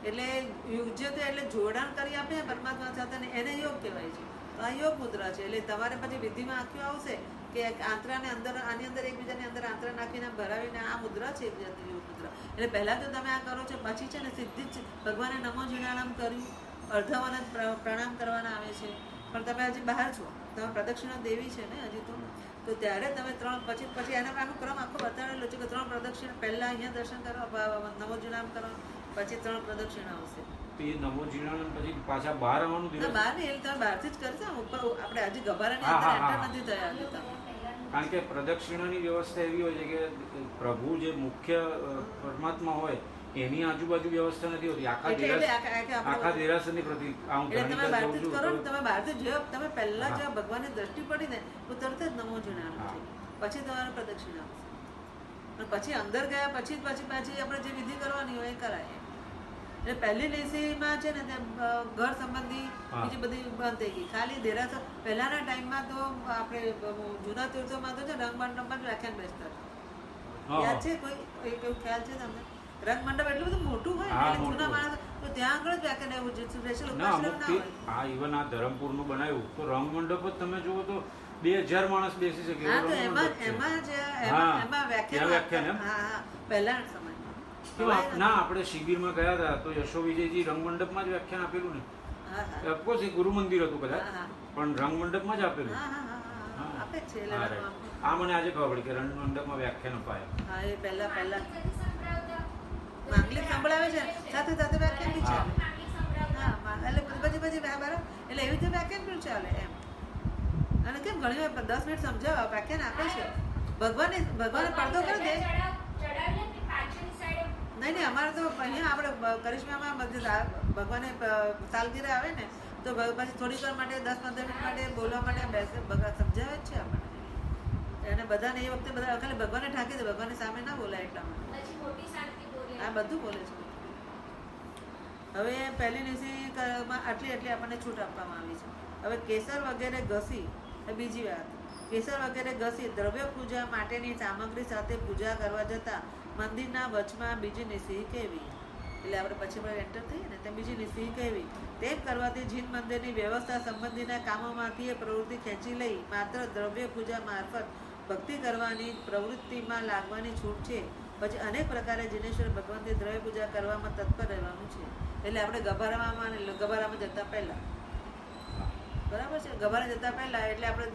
એટલે યુજ્યતે એટલે જોડાણ કરી આપે પરમાત્મા સાથે ને એને યોગ કહેવાય છે. તો આ યોગ મુદ્રા છે. એટલે તમારે પછી વિધિમાં આખ્યું આવશે કે આંતરાને અંદર આની અંદર એકબીજાની અંદર આંતરા નાખીને ભરાવીને આ મુદ્રા છે એકબીજાની યોગ મુદ્રા. એટલે પહેલાં તો તમે આ કરો છો પછી છે ને સીધી જ ભગવાને નમો જીણાણમ કર્યું અર્ધવન જ પ્રણામ કરવાના આવે છે. પણ તમે હજી બહાર છો, તમે પ્રદક્ષિણા દેવી છે ને હજી તો ત્યારે તમે 3 પછી એના આનો ક્રમ આખો બતાવેલો છે કે 3 પ્રદક્ષિણા પહેલા અહીંયા દર્શન કરવા, નમોજીનામ કરવા, પછી 3 પ્રદક્ષિણા આવશે. તો એ નમોજીનામ પછી પાછા બહાર આવવાનું ના દિવસ? બહાર નહીં, એટલે તમે બહારથી જ કરશો. ઉપર આપણે હજી ગભારાની હા, અંદર હા, એન્ટર હા. નથી થયા હજી તમે. કારણ કે પ્રદક્ષિણાની વ્યવસ્થા એવી હોય છે કે પ્રભુ જે મુખ્ય પરમાત્મા હોય એની આજુબાજુ વ્યવસ્થા નથી હોતી. આખા દેરાસરની પ્રતિ એટલે તમે બહારથી જ કરો ને, તમે બહારથી જો તમે પહેલા જો ભગવાનની દ્રષ્ટિ પડી ને તો તરત જ નમો જીણામ છે, પછી તમારે પ્રદક્ષિણા આવશે. અને પછી અંદર ગયા પછી આપણે જે વિધિ કરવાની હોય એ કરાય. એટલે પહેલી નીસીમાં છે ને ત્યાં ઘર સંબંધી બીજી બધી બંધ થઈ ગઈ. ખાલી દેરાસર પહેલાના ટાઈમમાં તો આપણે જૂના તીર્થોમાં તો છે રંગમંડપમાં જ વ્યાખ્યાન બેસતા હતા. યાદ છે કોઈ એવું ખ્યાલ છે તમને? રંગમંડપ એટલું બધું મોટું હોય ને એટલે જૂના માણસ તો ત્યાં આગળ જ વ્યાખ્યાન એવું છે, સ્પેશિયલ ઉપાસના ના હોય. હા, ઇવન આ ધરમપુરનું બનાવ્યું તો રંગમંડપ જ તમે જુઓ તો 2000 માણસ બેસી શકે. હા, તો એમાં વ્યાખ્યાન. હા, પહેલાના સમયમાં. ના, આપણે શિબિરમાં ગયા હતા તો યશો વિજયજી રંગમંડપમાં જ વ્યાખ્યાન આપેલું ને. ઓફકોર્સ એ ગુરુ મંદિર હતું કદાચ, પણ રંગમંડપમાં જ આપેલું. આપે છે. આ મને આજે ખબર પડી કે રંગમંડપમાં વ્યાખ્યાન અપાયા. હા, એ પહેલા માંગલિક સંભળાવે છે, સાથે સાથે વ્યાખ્યાન બી ચાલે. હા, એટલે પછી બરાબર, એટલે એવી રીતે વ્યાખ્યાન પણ ચાલે એમ. અને કેમ ઘણી વાર 10 મિનિટ સમજાવવા વ્યાખ્યાન આપે છે. ભગવાને પડદો કરી દે. નહીં, અમારે તો અહીંયા આપણે કરિશ્મામાં ભગવાને સાલગીરા આવે ને તો પછી થોડીક વાર માટે 10-15 મિનિટ માટે બોલવા માટે બેસે, સમજાવે જ છે આપણને. અને બધાને એ વખતે બધા ખાલી ભગવાને ઠાકી દે, ભગવાનની સામે ના બોલાય એટલા માટે. આ બધું બોલે છે. હવે પહેલી નીસીમાં આટલી આપણને છૂટ આપવામાં આવી છે. હવે કેસર વગેરે ઘસી, બીજી વાત, કેસર વગેરે ઘસી દ્રવ્ય પૂજા માટેની સામગ્રી સાથે પૂજા કરવા જતા મંદિરના વચમાં બીજી નિસી કહેવી. એટલે આપણે પછી એન્ટર થઈએ ને ત્યાં બીજી નિસી કહેવી. તેમ કરવાથી જીન મંદિરની વ્યવસ્થા સંબંધીના કામોમાંથી એ પ્રવૃત્તિ ખેંચી લઈ માત્ર દ્રવ્ય પૂજા મારફત ભક્તિ કરવાની પ્રવૃત્તિમાં લાગવાની છૂટ છે. પછી અનેક પ્રકારે જીનેશ્વર ભગવાનથી દ્રવ્ય પૂજા કરવામાં તત્પર રહેવાનું છે. એટલે આપણે ગભારામાં જતા પહેલા, બરાબર છે, ગભારા જતા પહેલા એટલે આપણે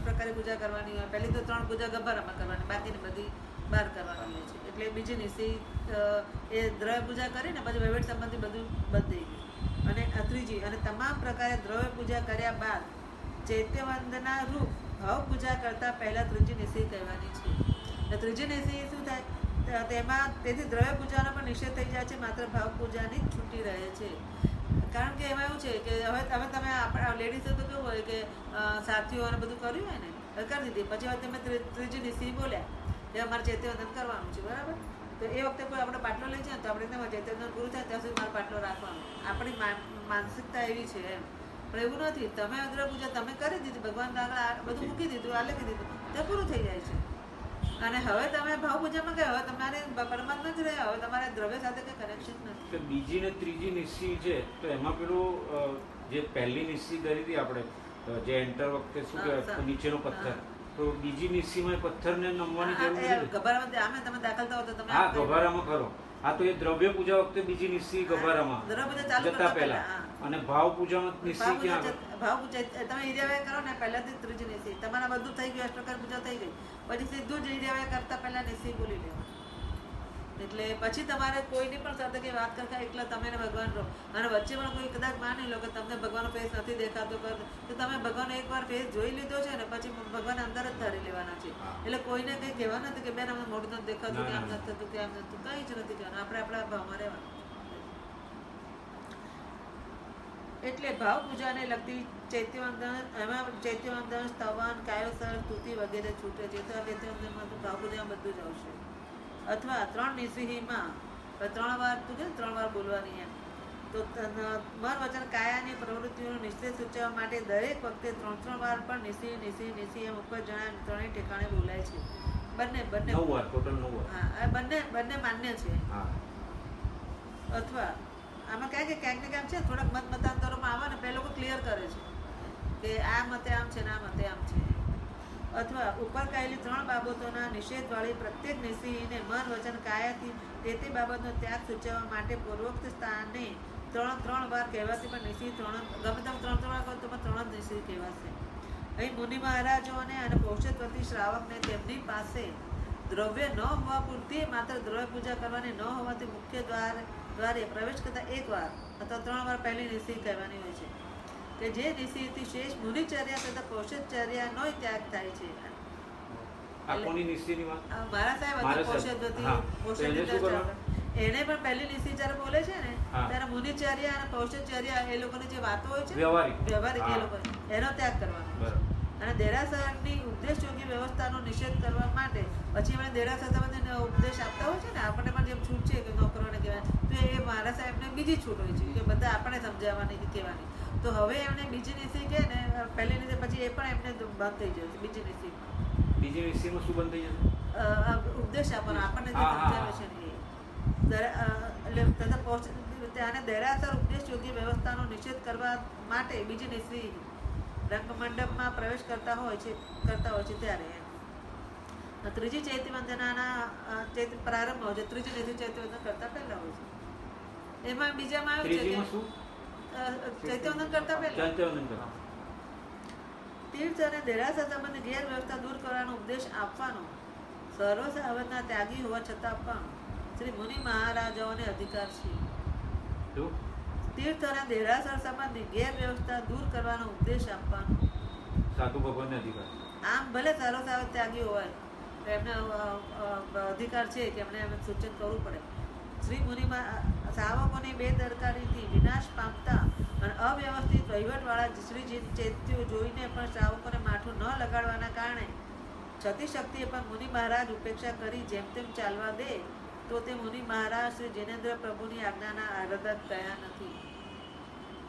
પ્રકારે પૂજા કરવાની હોય. પહેલી તો 3 પૂજા ગભારામાં કરવાની, બાકીની બધી બહાર કરવાની હોય છે. એટલે બીજી નિસી એ દ્રવ્ય પૂજા કરીને પછી વહીવટ સંબંધી બધું બંધ થઈ ગયું. અને ત્રીજી, અને તમામ પ્રકારે દ્રવ્ય પૂજા કર્યા બાદ ચૈત્યવંદના રૂપ ભાવ પૂજા કરતા પહેલા ત્રીજી નિસી કહેવાની છે. ત્રીજી નિસી શું થાય? તેથી દ્રવ્ય પૂજાનો પણ નિષેધ થઈ જાય છે, માત્ર ભાવ પૂજાની જ છૂટી રહે છે. કારણ કે એમાં એવું છે કે હવે તમે આપણા લેડીઝો તો કેવું હોય કે સાથીઓ અને બધું કર્યું હોય ને કરી દીધી, પછી હવે તમે ત્રીજી નિસી બોલ્યા કે અમારે ચૈત્યવંદન કરવાનું છે, બરાબર? તો એ વખતે કોઈ આપણે પાટલો લઈ જાય તો આપણે તમે ચૈત્યવંદન પૂરું થાય ત્યાં સુધી મારો પાટલો રાખવાનો. આપણી માનસિકતા એવી છે એમ. પણ એવું નથી. તમે અગ્ર પૂજા તમે કરી દીધી, ભગવાન આગળ બધું મૂકી દીધું, આ લખી દીધું, ત્યાં પૂરું થઈ જાય છે. અને હવે તમે ભાવ પૂજામાં ગયા, હવે તમારે પરમાત્મા જ રહ્યા, હવે તમારે દ્રવ્ય સાથે કંઈ કનેક્શન નથી. બીજી ને ત્રીજી નિસી છે તો એમાં પેલું જે પહેલી નિસી કરી હતી આપણે જે એન્ટર વખતે શું કહેવાય નીચેનો પથ્થર, તો બીજી નિસીમાં પથ્થરને નમવાની જરૂર નથી. ગભારામાં આમે તમે દાખલ થાવ તો તમે હા, ગભારામાં કરો. હા, તો એ દ્રવ્ય પૂજા વખતે બીજી નિસી ગભારામાં જતા પહેલા, અને ભાવ પૂજામાં નિસી ક્યાં? ભાવ પૂજા તમે ઈર્યાવ્ય કરો ને પહેલાથી ત્રીજી નિસી, તમારા બધું થઈ ગયું, અષ્ટપ્રકાર પૂજા થઈ ગઈ, પછી સીધું જ ઈર્યાવ્ય કરતા પહેલા નિસી બોલી લેવા. એટલે પછી તમારે કોઈની પણ સાથે કંઈ વાત કરતા એકલા તમે ને ભગવાન રહો. અને વચ્ચે પણ કોઈ કદાચ માની લો કે તમને ભગવાનનો ફેસ નથી દેખાતો તો તમે ભગવાનનો એકવાર ફેસ જોઈ લીધો છે ને પછી ભગવાન અંદર જ ધારી લેવાના છે. એટલે કોઈને કંઈ કહેવા નથી કે બેન અમને મોઢું નથી દેખાતું, કે આમ નથી થતું, કે આમ નથી, કંઈ જ નથી કહેવાનું. આપણે આપણા ભાવમાં રહેવાનું. એટલે ભાવ પૂજાને લગતી ચૈત્યવંદન, એમાં ચૈત્યવંદન, સ્તવન, કાયોસર, સ્તુતિ વગેરે છૂટે છે. તો ચૈત્યવંદનમાં તો ભાવ પૂજામાં બધું જ આવશે. અથવા 3 નિસીમાં 3 વાર તું કે 3 વાર બોલવાની એમ. તો મન વચન કાયાની પ્રવૃત્તિઓનો નિશ્ચય સૂચવવા માટે દરેક વખતે 3 વાર પણ નિસી નિસી નિસી એમ ઉપર જણાય 3 ઠેકાણે બોલાય છે. બંને 9 વાર, ટોટલ 9 વાર. હા, બંને માન્ય છે. અથવા આમાં ક્યાંક ને ક્યાંક છે થોડાક મતાંતરોમાં આવે ને પહેલા લોકો ક્લિયર કરે છે કે આ મતે આમ છે ને આ મતે આમ છે. અથવા ઉપર કહેલી 3 બાબતોના નિષેધવાળી પ્રત્યેક નિસીને મન વચન કાયાથી તે બાબતનો ત્યાગ સૂચવવા માટે પૂર્વોક્ત સ્થાને ત્રણ વાર કહેવાતી પણ નિશી ગમે તમે ત્રણ વાર કહો તો પણ 3 જ નિશી કહેવાશે. અહીં મુનિ મહારાજોને અને પૌષત્વતી શ્રાવકને તેમની પાસે દ્રવ્ય ન હોવા પૂરતી માત્ર દ્રવ્ય પૂજા કરવાની ન હોવાથી મુખ્ય દ્વારે પ્રવેશ કરતા 1 વાર અથવા 3 વાર પહેલી નિશી કહેવાની હોય છે કે જે નિશીથી શેષ મુનિચર્યા તથા પૌષચર્યાનો ત્યાગ થાય છે. આ કોની નિશ્ચયની વાત? મારા સાહેબ મારા હતા સાહેબ. પૌષત્વતી એને શું કરવાનું? એને પણ પહેલી નિશી જ્યારે બોલે છે ને હા. ત્યારે મુનિચર્યા અને પૌષચર્યા એ લોકોની જે વાતો હોય છે વ્યવહારિક. એ હા. લોકો એનો ત્યાગ કરવાનો છે. બરાબર. અને દેરાસરની ઉપદેશયોગી વ્યવસ્થાનો નિષેધ કરવા માટે પછી એમણે દેરાસર સંબંધીને ઉપદેશ આપતા હોય છે ને, આપણને પણ જેમ છૂટ છે કે નોકરોને કહેવાય, તો એ મારા સાહેબને બીજી છૂટ હોય છે કે બધા આપણને સમજાવવાની કે કહેવાની. તો હવે એમને બીજી નિશી કહે ને પહેલી નિશી પછી એ પણ એમને બંધ થઈ જાય છે બીજી નિશીમાં. બીજી નિશ્ચયમાં શું બંધ થઈ જશે? ઉપદેશ આપવાનો આપણને જે હા, હા, સમજાવે છે ને એ તથા ત્યાંને દેરાસર ઉપદેશ યોગી વ્યવસ્થાનો નિષેધ કરવા માટે બીજી નિશી રંગમંડપમાં પ્રવેશ કરતા હોય છે ત્યારે ત્રીજી ચૈત્ય વંદનાના પ્રારંભ હોય છે. ત્રીજી નિશી ચૈત્ય વંદન કરતા પહેલા હોય છે. એમાં બીજામાં આવ્યું છે ત્રીજીમાં શું? કે ચૈત્ય વંદન કરતા પહેલા ચૈત્યવંદન કરો. તીર્થ અને દેરાસર સંબંધી ગેરવ્યવસ્થા દૂર કરવાનો ઉપદેશ આપવાનો સર્વસાવધના ત્યાગી હોવા છતાં પણ શ્રી મુનિ મહારાજાઓને અધિકાર છે. શું? તીર્થ અને દેરાસર સંબંધી ગેરવ્યવસ્થા દૂર કરવાનો ઉપદેશ આપવાનો. સાધુ ભગવાનને અધિકાર. આમ ભલે સર્વસાવધ ત્યાગી હોય તો એમને અધિકાર છે કે એમને એમ સૂચન કરવું પડે. શ્રી મુનિ શ્રાવકોની બેદરકારીથી વિનાશ પામતા અને અવ્યવસ્થિત વહીવટવાળા શ્રી ચૈત્યો જોઈને પણ શ્રાવકોને માઠું ન લગાડવાના કારણે છતિશક્તિએ પણ મુનિ મહારાજ ઉપેક્ષા કરી જેમ તેમ ચાલવા દે તો તે મુનિ મહારાજ શ્રી જિનેન્દ્ર પ્રભુની આજ્ઞાના આરાધક થયા નથી.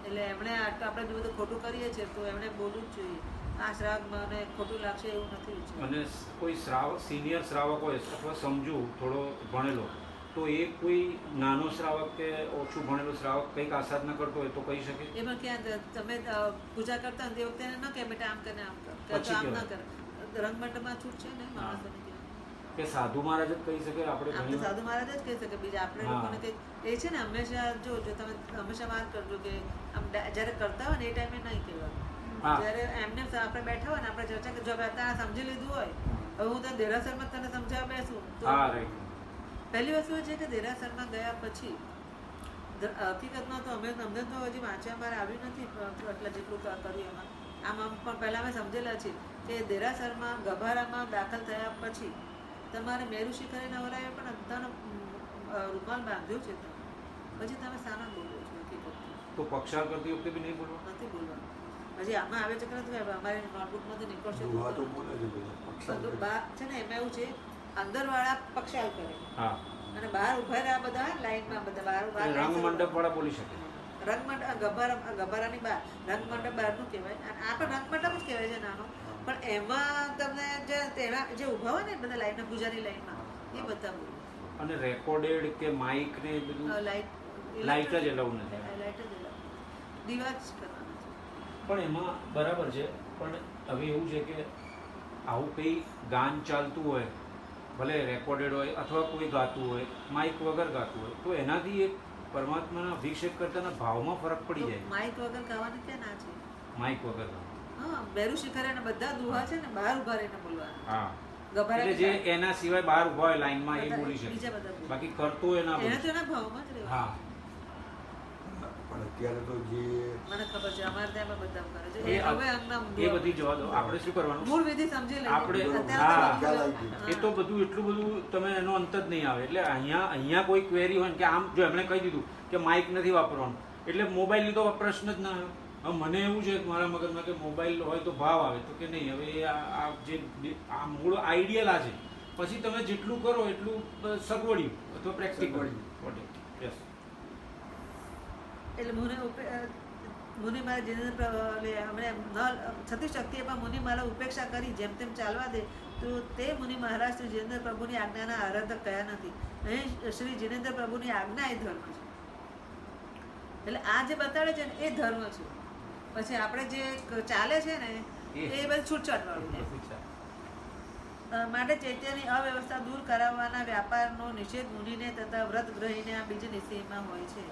એટલે એમણે આપણે જો બધું ખોટું કરીએ છીએ તો એમણે બોલવું જ જોઈએ. આ શ્રાવક મને ખોટું લાગશે એવું નથી વિચાર્યું. અને કોઈ સિનિયર શ્રાવક હોય અથવા સમજુ થોડો ભણેલો, તો એ કોઈ નાનો શ્રાવક કે ઓછું ભણેલો શ્રાવક કંઈક આસાધના કરતો હોય તો કહી શકે? એમાં ક્યાં તમે પૂજા કરતા હોય તે વખતે એને ન કે બેટા આમ કરીને આમ કર, પછી આમ ન કહેવાય. કર. રંગમંડપમાં છૂટ છે ને માણસોને કહેવાય. કે સાધુ મહારાજ જ કહી શકે? આપણે આમ તો ઘણી વાર- સાધુ મહારાજ જ કહી શકે. બીજા આપણે હા. લોકોને કંઈક એ છે ને હંમેશા જો તમે હંમેશા વાત કરજો કે આમ જ્યારે કરતા હોય ને એ ટાઈમે નહીં કહેવાનું. હા. જ્યારે એમને આપણે બેઠા હોય ને આપણે ચર્ચા કે જો અત્યારે સમજી લીધું હોય, હવે હું તને દેરાસરમાં તને સમજાવવા બેસું તો હા, રાઈટ. પહેલી વસ્તુ એ છે કે દેરાસરમાં ગયા પછી હકીકતમાં તો અમને તો હજી વાંચવા મારે આવ્યું નથી એટલે જેટલું કર્યું એમાં. આમ પણ પહેલાં અમે સમજેલા છીએ કે દેરાસરમાં ગભારામાં દાખલ થયા પછી તમારે મેરુ શિખરે નવરાએ પણ અંતાનો રૂમાલ બાંધ્યો છે તમે, પછી તમે સાના બોલો છો હકીકતમાં. તો પક્ષાર કરતી વખતે બી નહીં બોલવાનું? નથી બોલવાનું. પછી આમાં આવે છે કે અમારી નોટબુકમાંથી નીકળશે દુહા તો બોલે છે બધા, પક્ષાલ કરે. બહાર છે ને એમાં એવું છે અંદરવાળા પક્ષાલ કરે હા. અને બહાર ઉભા રહ્યા બધા લાઈનમાં બધા બહાર એ રંગમંડપ વાળા બોલી શકે. રંગમંડપ ગભારાની બહાર રંગમંડપ બહારનું કહેવાય અને આ પણ રંગમંડપ જ કહેવાય છે નાનો. પણ એમાં તમને જે ઊભા હોય ને બધા લાઈનમાં પૂજાની લાઈનમાં એ બધા બોલે. અને રેકોર્ડેડ કે માઇક ને એ બધું લાઇટ જ એલાઉ નથી. લાઈટ જ allow. દીવા જ કરવાના છે. પણ એમાં બરાબર છે, પણ હવે એવું છે કે આવું કંઈ ગાન ચાલતું હોય, ભલે રેકોર્ડેડ હોય અથવા કોઈ ગાતું હોય, માઇક વગર ગાતું હોય, તો એનાથી એક પરમાત્માના અભિષેક કરતાના ભાવમાં ફરક પડી જાય. માઇક વગર ગાવાની ક્યાં ના છે? માઇક વગર ગાવું. હા, બેરુ શિખરે ને બધા દુહા છે ને બહાર ઉભા રહીને બોલવાના. હા. ગભારા એટલે જે એના સિવાય બહાર ઉભા હોય લાઈનમાં એ બધા બોલી શકે. બીજા બધા બોલે. બાકી કરતો હોય ના એને બોલી તો શકે. એના ભાવમાં જ રહેવું. હા. પણ અત્યારે તો જે મને ખબર છે અમારે ત્યાં પણ બધા કરે છે. એ એ હવે આમના એ બધી જવા દો. આપણે શું કરવાનું? મૂળ વિધિ સમજી લઈએ. આપણે અત્યારે હા. તો ખ્યાલ આવી ગયો. હા. એ તો બધું એટલું બધું તમે એનો અંત જ નહીં આવે. એટલે અહીંયા કોઈ ક્વેરી હોય ને કે આમ જો એમણે કહી દીધું કે માઇક નથી વાપરવાનું, એટલે મોબાઈલની તો પ્રશ્ન જ ના આવ્યો. હવે મને એવું છે કે મારા મગજમાં કે મોબાઈલ હોય તો ભાવ આવે, તો કે નહીં. હવે આ જે આ મૂળ આઈડિયલ આ છે, પછી તમે જેટલું કરો એટલું સગવડ્યું અથવા પ્રેક્ટિકલ. યસ. એટલે મુનિ મારા જિનેન્દ્ર હમણે છતી શક્તિએ પણ મુનિ મારા ઉપેક્ષા કરી જેમ તેમ ચાલવા દે તો તે મુનિ મહારાજ શ્રી જિનેન્દ્ર પ્રભુની આજ્ઞાના આરાધક કયા નથી. અહીં શ્રી જિનેન્દ્ર પ્રભુની આજ્ઞા એ ધર્મ છે. એટલે આ જે બતાડે છે ને એ ધર્મ છે. પછી આપણે જે ચાલે છે ને એ બધું છૂટછાટ વાળું છે. માટે ચૈત્યની અવ્યવસ્થા દૂર કરાવવાના વ્યાપારનો નિષેધ મુનિને તથા વ્રત ગ્રહીને આ બીજી નિશ્ચયમાં હોય છે.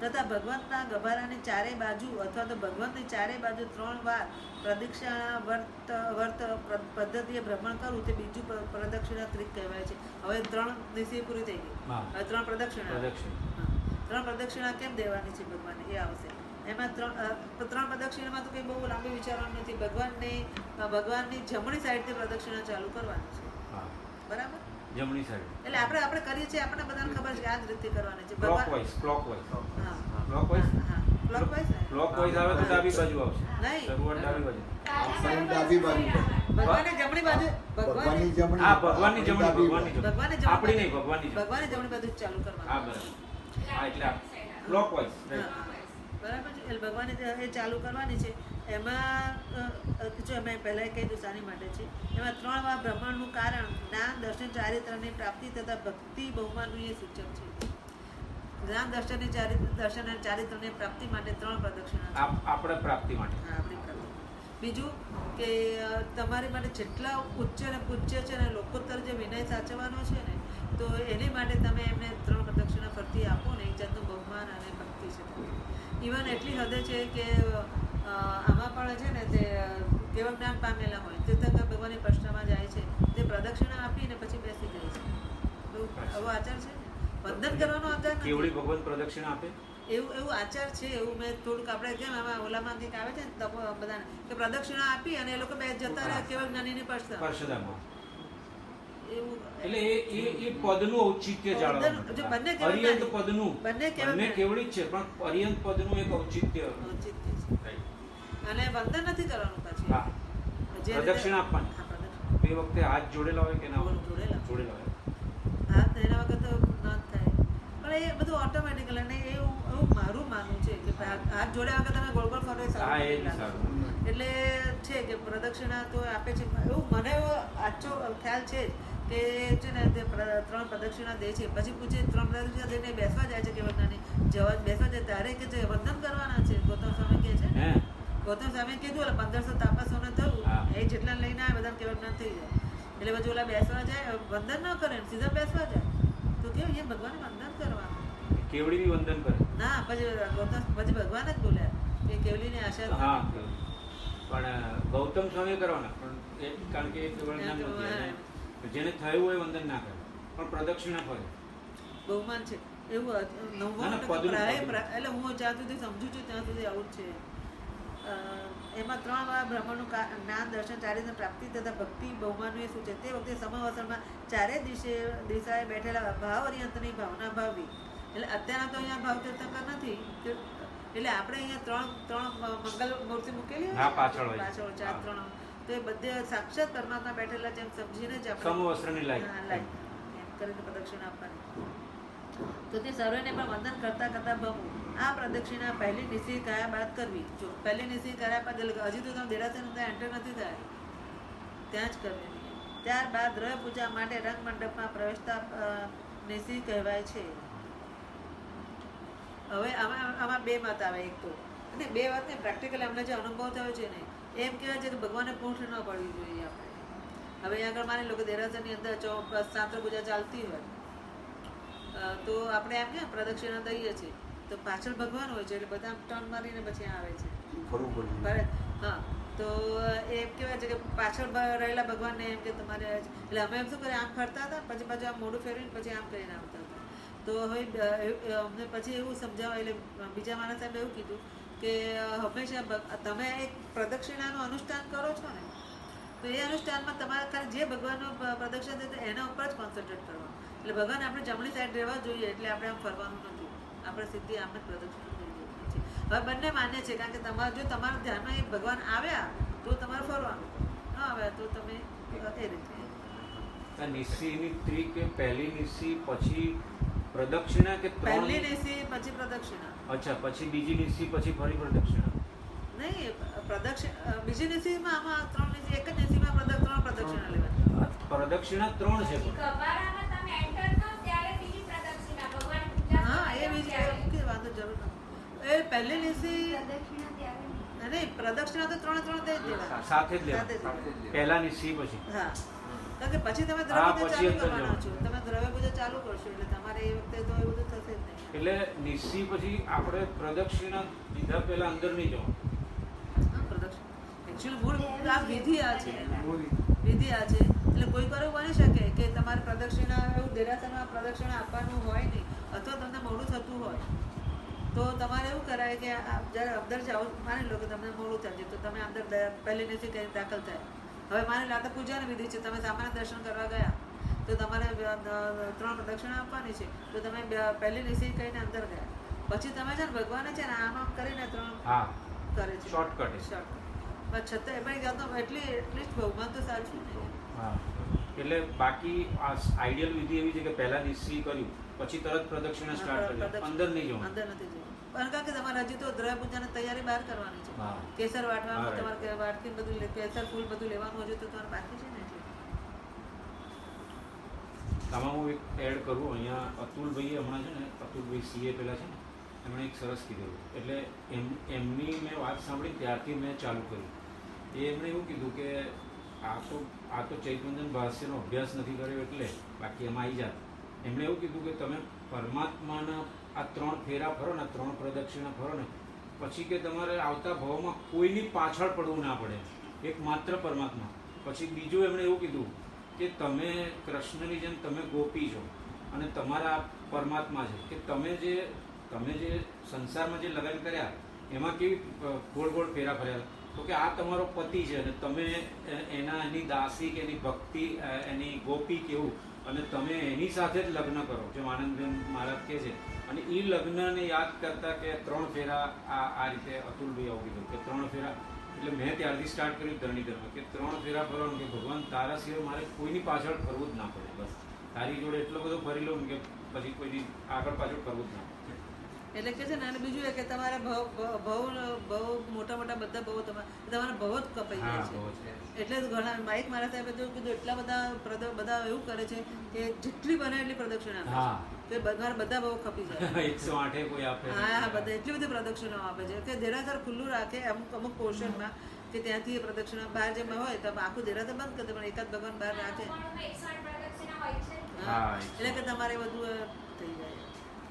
તથા ભગવંતના ગભારાની ચારે બાજુ અથવા તો ભગવંતની ચારે બાજુ 3 વાર પ્રદક્ષિણા વર્ત પદ્ધતિએ ભ્રમણ કરવું તે બીજું પ્રદક્ષિણા ત્રિક કહેવાય છે. હવે 3 નિશી પૂરી થઈ ગઈ. હવે 3 પ્રદક્ષિણા કેમ દેવાની છે ભગવાનને એ આવશે. એમાં 3 પ્રદક્ષિણામાં તો કંઈ બહુ લાંબી વિચારવાનું નથી. ભગવાનની જમણી સાઈડથી પ્રદક્ષિણા ચાલુ કરવાની છે. બરાબર, જમણી સાઈડ. એટલે આપણે કરીએ છીએ, આપણને બધાને ખબર છે કે આ જ રીતે કરવાની છે. ક્લોકવાઇઝ હા, ક્લોકવાઇઝ આવે તો ડાબી બાજુ આવશે. નહીં, શરૂઆત ડાબી બાજુ. ડાબી બાજુ ભગવાનની જમણી બાજુ, ભગવાનની જમણી હા, ભગવાનની જમણી, ભગવાનની જમણી. ભગવાનની આપણી જમણી નહીં, ભગવાનની જમણી. ભગવાનની જમણી બાજુ જ ચાલુ હા, કરવાનું. બરાબર. હા, એટલે ક્લોકવાઇઝ. બરાબર છે. એટલે ભગવાનની એ ચાલુ કરવાની છે. એમાં જો મેં પહેલાં કહી દીધું શાની માટે છે. એમાં 3 વાર ભ્રમણનું કારણ જ્ઞાન દર્શન ચારિત્રની પ્રાપ્તિ તથા ભક્તિ બહુમાનનું એ સૂચક છે. જ્ઞાન દર્શન અને ચારિત્રની પ્રાપ્તિ માટે 3 પ્રદક્ષિણા છે. આપણે પ્રાપ્તિ માટે. હા, આપણી પ્રાપ્તિ. બીજું કે તમારી માટે જેટલા ઉચ્ચ અને પૂજ્ય છે ને લોકોત્તર જે વિનય સાચવવાનો છે ને, તો એની માટે તમે એમને 3 પ્રદક્ષિણા ફરતી આપો ને, એક જાતનું બહુમાન અને ભક્તિ છે. ઇવન એટલી હદે છે કે આમાં પણ છે ને તે કેવળ જ્ઞાન પામેલા હોય તે તક ભગવાનની પ્રશ્નમાં જાય છે, તે પ્રદક્ષિણા આપીને પછી બેસી જાય છે. આવો આચાર છે ને, વંદન કરવાનો આચાર નથી. કેવડી ભગવાન પ્રદક્ષિણા આપે એવું આચાર છે. એવું મેં થોડુંક આપણે કેમ આમાં ઓલામાં કંઈક આવે છે ને તપો બધાને કે પ્રદક્ષિણા આપી અને એ લોકો બે જતા રહે કેવળ જ્ઞાનીની પરસદામાં. એવું એટલે એ પદનું ઔચિત્ય જાળવવાનું. જો બંને અરિયંત પદનું બંને કેવડી જ છે, પણ અરિયંત પદનું એક ઔચિત્ય. અને વંદન નથી કરવાનું પછી. હા, પ્રદક્ષિણા આપવાની. હા, પ્રદક્ષિણા. એ વખતે હાથ જોડેલા હોય કે ના હોય? જોડેલા હોય. હાથ એના વગર તો ન થાય. પણ એ બધું ઓટોમેટિકલ, અને એવું મારું માનવું છે કે હાથ જોડ્યા વગર તમે ગોળ ગોળ ફરો એ હા, એ સારું. સારું. એટલે છે કે પ્રદક્ષિણા તો આપે છે. એવું મને એવો આછો ખ્યાલ છે કે છે ને તે 3 પ્રદક્ષિણા દે છે, પછી પૂછે 3 પ્રદક્ષિણા દઈને બેસવા જાય છે કે વગરની બેસવા જાય ત્યારે કે છે વંદન કરવાના છે. ગૌતમ સ્વામી કહે છે ને, ગૌતમ સ્વામી કીધું એટલે 1500 તાપસોને થયું એ જેટલા લઈને આવે બધા કેવળ જ્ઞાન થઈ જાય. એટલે પછી ઓલા બેસવા જાય, વંદન ન કરે, સીધા બેસવા જાય તો કેવું એ ભગવાનને વંદન કરવાનું. કેવડી બી વંદન કરે ના, પછી ભગવાન જ બોલ્યા કે કેવલીની આશા. હા, પણ ગૌતમ સ્વામી કરવાના, પણ કારણ કે એ કેવળ જ્ઞાન નથી. જેને થયું હોય વંદન ના કરે, પણ પ્રદક્ષિણા ફરે. બહુમાન છે એવું 99% એટલે હું જ્યાં સુધી સમજુ છું ત્યાં સુધી આવું જ છે. એમાં 3 વાર બ્રહ્મનું જ્ઞાન દર્શન ચારિત્ર પ્રાપ્તિ તથા ભક્તિ બહુમાનનું એ શું છે. તે વખતે સમવસરમાં ચારે દિશાએ બેઠેલા ભાવ અરિયંતની ભાવના ભાવવી. એટલે અત્યારના તો અહીંયા ભાવ તીર્થંકર નથી, એટલે આપણે અહીંયા 3 મંગલ મૂર્તિ મૂકેલી હોય પાછળ 4 3, તો એ બધે સાક્ષાત પરમાત્મા બેઠેલા જેમ સમજીને જ આપણે સમવસ્ત્રની લાઈન એમ કરીને પ્રદક્ષિણા આપવાની. તો તે સર્વેને પણ વંદન કરતા ભમવું. આ પ્રદક્ષિણા પહેલી નિશી કર્યા બાદ કરવી. જો પહેલી નિશી કર્યા બાદ હજી તો તમે દેરાસર એન્ટર નથી થાય ત્યાં જ કરવી. ત્યારબાદ ગ્રહ પૂજા માટે રંગ મંડપમાં પ્રવેશતા નિશી કહેવાય છે. હવે આમાં 2 મત આવે. એક તો અને 2 વાત ને પ્રેક્ટિકલી અમને જે અનુભવ થયો છે ને એમ કહેવાય છે કે ભગવાનને પૂંઠ ન પડવી જોઈએ આપણે. હવે અહીંયા આગળ માની લો કે દેરાસરની અંદર સાંત્ર પૂજા ચાલતી હોય તો આપણે એમ કે પ્રદક્ષિણા દઈએ છીએ તો પાછળ ભગવાન હોય છે એટલે બધા ટર્ન મારીને પછી આવે છે. હા, તો એમ કહેવાય છે કે પાછળ રહેલા ભગવાનને એમ કે તમારે, એટલે અમે એમ શું કરીએ આમ ફરતા હતા પછી પાછું આમ મોઢું ફેરવીને પછી આમ કરીને આવતા હતા. તો હવે અમને પછી એવું સમજાવવા, એટલે બીજા માણસ સાહેબ એવું કીધું કે હંમેશા તમે એક પ્રદક્ષિણાનું અનુષ્ઠાન કરો છો ને, તો એ અનુષ્ઠાનમાં તમારે ખાલી જે ભગવાનનું પ્રદક્ષિણ થાય એના ઉપર જ કોન્સન્ટ્રેટ કરવાનું. એટલે ભગવાન આપણે જમણી સાઈડ રહેવા જોઈએ, એટલે આપણે આમ ફરવાનું નથી, આપણે સીધી આમ જ પ્રદક્ષિણ થઈ જઈએ છીએ. હવે બંને માન્ય છે, કારણ કે જો તમારા ધ્યાનમાં એક ભગવાન આવ્યા તો તમારે ફરવાનું, ન આવ્યા તો તમે એ રીતે. નિશીની ત્રિક પહેલી નિશી પછી પ્રદક્ષિણા કે પહેલી નિશી પછી પ્રદક્ષિણા? અચ્છા, પછી બીજી નિશી પછી ફરી પ્રદક્ષિણા? નહીં, બીજી નિશીમાં આમાં 3 નિશી, એક જ નિશીમાં 3 પ્રદક્ષિણા લેવાની. પ્રદક્ષિણા 3 છે. હા, એ બીજી વાંધો જરૂર નથી. એ પહેલી નિશી નહીં, પ્રદક્ષિણા તો 3 દઈ દેવા, સાથે જ લેવા. પહેલા નિશી પછી. હા, કારણ કે પછી તમે હા, દ્રવ્ય પછી પૂજા ચાલુ અંદર કરવાના છો, જવાનું. તમે દ્રવ્ય પૂજા ચાલુ કરશો એટલે તમારે એ વખતે તો એવું બધું થશે જ નહીં. એટલે નિસ્સી પછી આપણે પ્રદક્ષિણા દીધા પહેલા અંદર નહીં જવાનું. હા, પ્રદક્ષિણ એકચ્યુઅલી મૂળ આ વિધિ આ છે, મૂળ વિધિ આ છે. એટલે કોઈ વાર એવું બની શકે કે તમારે પ્રદક્ષિણા એવું દેરાસરમાં પ્રદક્ષિણા આપવાનું હોય નહીં, અથવા તમને મોડું થતું હોય તો તમારે એવું કરાય કે જ્યારે અંદર જાઓ, માની લો કે તમને મોડું થાય છે તો તમે અંદર પહેલી નથી કંઈ દાખલ થાય. હવે માની લો આ તો પૂજાની વિધિ છે, તમે સામાન્ય દર્શન કરવા ગયા તો તમારે 3 પ્રદક્ષિણા આપવાની છે, તો તમે પહેલી નિશી કહીને અંદર ગયા, પછી તમે છે ને ભગવાને છે ને આમ આમ કરીને 3 હા, કરે છે શોર્ટકટ. પણ છતાં એમાં જાતો એટલીસ્ટ ભગવાન તો સાચું નહીં. હા, એટલે બાકી આ આઈડિયલ વિધિ એવી છે કે પહેલા નિસ્સી કર્યું પછી તરત પ્રદક્ષિણા સ્ટાર્ટ કરી, અંદર નહીં જવાનું. અંદર નથી જવું. પણ કારણ કે તમારે હજી તો દ્રવ્ય પૂજાની તૈયારી બહાર કરવાની છે. હા. કેસર વાટવાનું, હા, તમારે વાટકી બધું કેસર ફૂલ બધું લેવાનું હજુ તો તમારે બાકી છે ને એટલે. આમાં હું એક એડ કરું, અહીંયા અતુલભાઈએ હમણાં છે ને, અતુલભાઈ સીએ પેલા છે ને, એમણે એક સરસ કીધેલું. એટલે એમની મેં વાત સાંભળી ત્યારથી મેં ચાલુ કર્યું. એમણે એવું કીધું કે આ તો ચૈતવંદન ભાષ્યનો અભ્યાસ નથી કર્યો એટલે, બાકી એમાં આવી જાત. એમણે એવું કીધું કે તમે પરમાત્માના આ 3 ફેરા ફરો ને, 3 પ્રદક્ષિણા ફરો ને, પછી કે તમારે આવતા ભાવમાં કોઈની પાછળ પડવું ના પડે, એક માત્ર પરમાત્મા. પછી બીજું એમણે એવું કીધું કે તમે કૃષ્ણની જેમ તમે ગોપી છો અને તમારા પરમાત્મા છે, કે તમે જે સંસારમાં જે લગ્ન કર્યા એમાં કેવી ગોળ ગોળ ફેરા ફર્યા, તો કે આ તમારો પતિ છે અને તમે એની દાસી કે એની ભક્તિ, એની ગોપી કેવું, અને તમે એની સાથે જ લગ્ન કરો, જેમ આનંદબેન મહારાજ કહે છે. અને એ લગ્નને યાદ કરતા કે 3 ફેરા આ રીતે અતુલભાઈ આવું કીધું કે 3 ફેરા. એટલે મેં ત્યારથી સ્ટાર્ટ કર્યું ધરણીધરમાં કે 3 ફેરા ફરવાનું, કે ભગવાન તારા સિવાય મારે કોઈની પાછળ ફરવું જ ના પડે, બસ તારી જોડે એટલો બધો ફરી લઉં કે પછી કોઈની આગળ પાછળ ફરવું જ ના પડે. એટલે કે છે ને, અને બીજું એ કે તમારે બહુ મોટા મોટા બધા બહુ તમારા બહુ જ કપાઈ જાય હા, છે. બહુ છે. એટલે જ ઘણા માઇક મારા સાહેબે તો કીધું એટલા બધા એવું કરે છે કે જેટલી બને એટલી પ્રદક્ષિણા આપે હા. છે, કે બધા બહુ ખપી જાય. 108 કોઈ આપે. હા, બધા એટલી બધી પ્રદક્ષિણાઓ આપે છે કે દેરાસર ખુલ્લું રાખે અમુક પોર્શનમાં, કે ત્યાંથી પ્રદક્ષિણા બહાર જેમાં હોય તો આખું દેરાસર બંધ કરી દે, પણ એકાદ ભગવાન બહાર રાખે. હા, એટલે કે તમારે બધું થઈ જાય.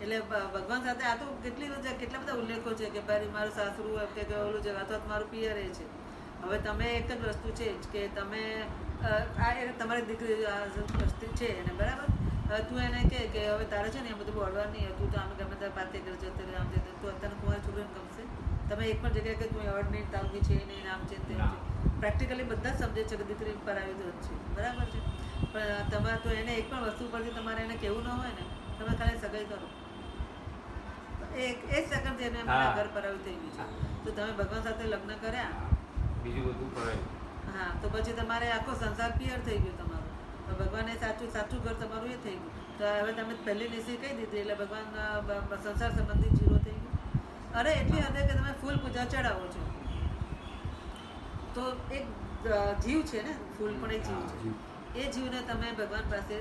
એટલે ભગવાન સાથે આ તો કેટલા બધા ઉલ્લેખો છે કે ભાઈ મારું સાસરું એમ કે ઓલું છે, અથવા મારું પિયર એ છે. હવે તમે એક જ વસ્તુ છે જ કે તમે તમારી દીકરી છે એને બરાબર, તું એને કે હવે તારે છે ને એ બધું બોલવા નહીં, તું તો આમ ગમે તારે પાતે કરે છે, અત્યારે આમ છે, તું અત્યારે કુંવારી છોકરીને ગમશે તમે એક પણ જગ્યાએ કે તું એવોર્ડ નહીં, તાલગી છે નહીં, આમ છે તેમ છે. પ્રેક્ટિકલી બધા જ સમજે છે કે દીકરી પરાવી દો છે, બરાબર છે. પણ તમારે તો એને એક પણ વસ્તુ પરથી તમારે એને કહેવું ન હોય ને, તમે ખાલી સગાઈ કરો, એક સેકન્ડથી એને મને ઘર પરાવી થઈ ગયું છે, તો તમે ભગવાન સાથે લગ્ન કર્યા, બીજું બધું કરાય. હા, તો પછી તમારે આખો સંસાર ક્લિયર થઈ ગયો તમારો. ભગવાને સાચું ઘર તમારું એ થઈ ગયું. તો હવે તમે પહેલી નિશી કહી દીધી એટલે ભગવાન સંસાર સંબંધી જીરો થઈ ગયો. અરે એટલી હદે કે તમે ફૂલ પૂજા ચડાવો છો તો એક જીવ છે ને, ફૂલ પણ એક જીવ છે, એ જીવને તમે ભગવાન પાસે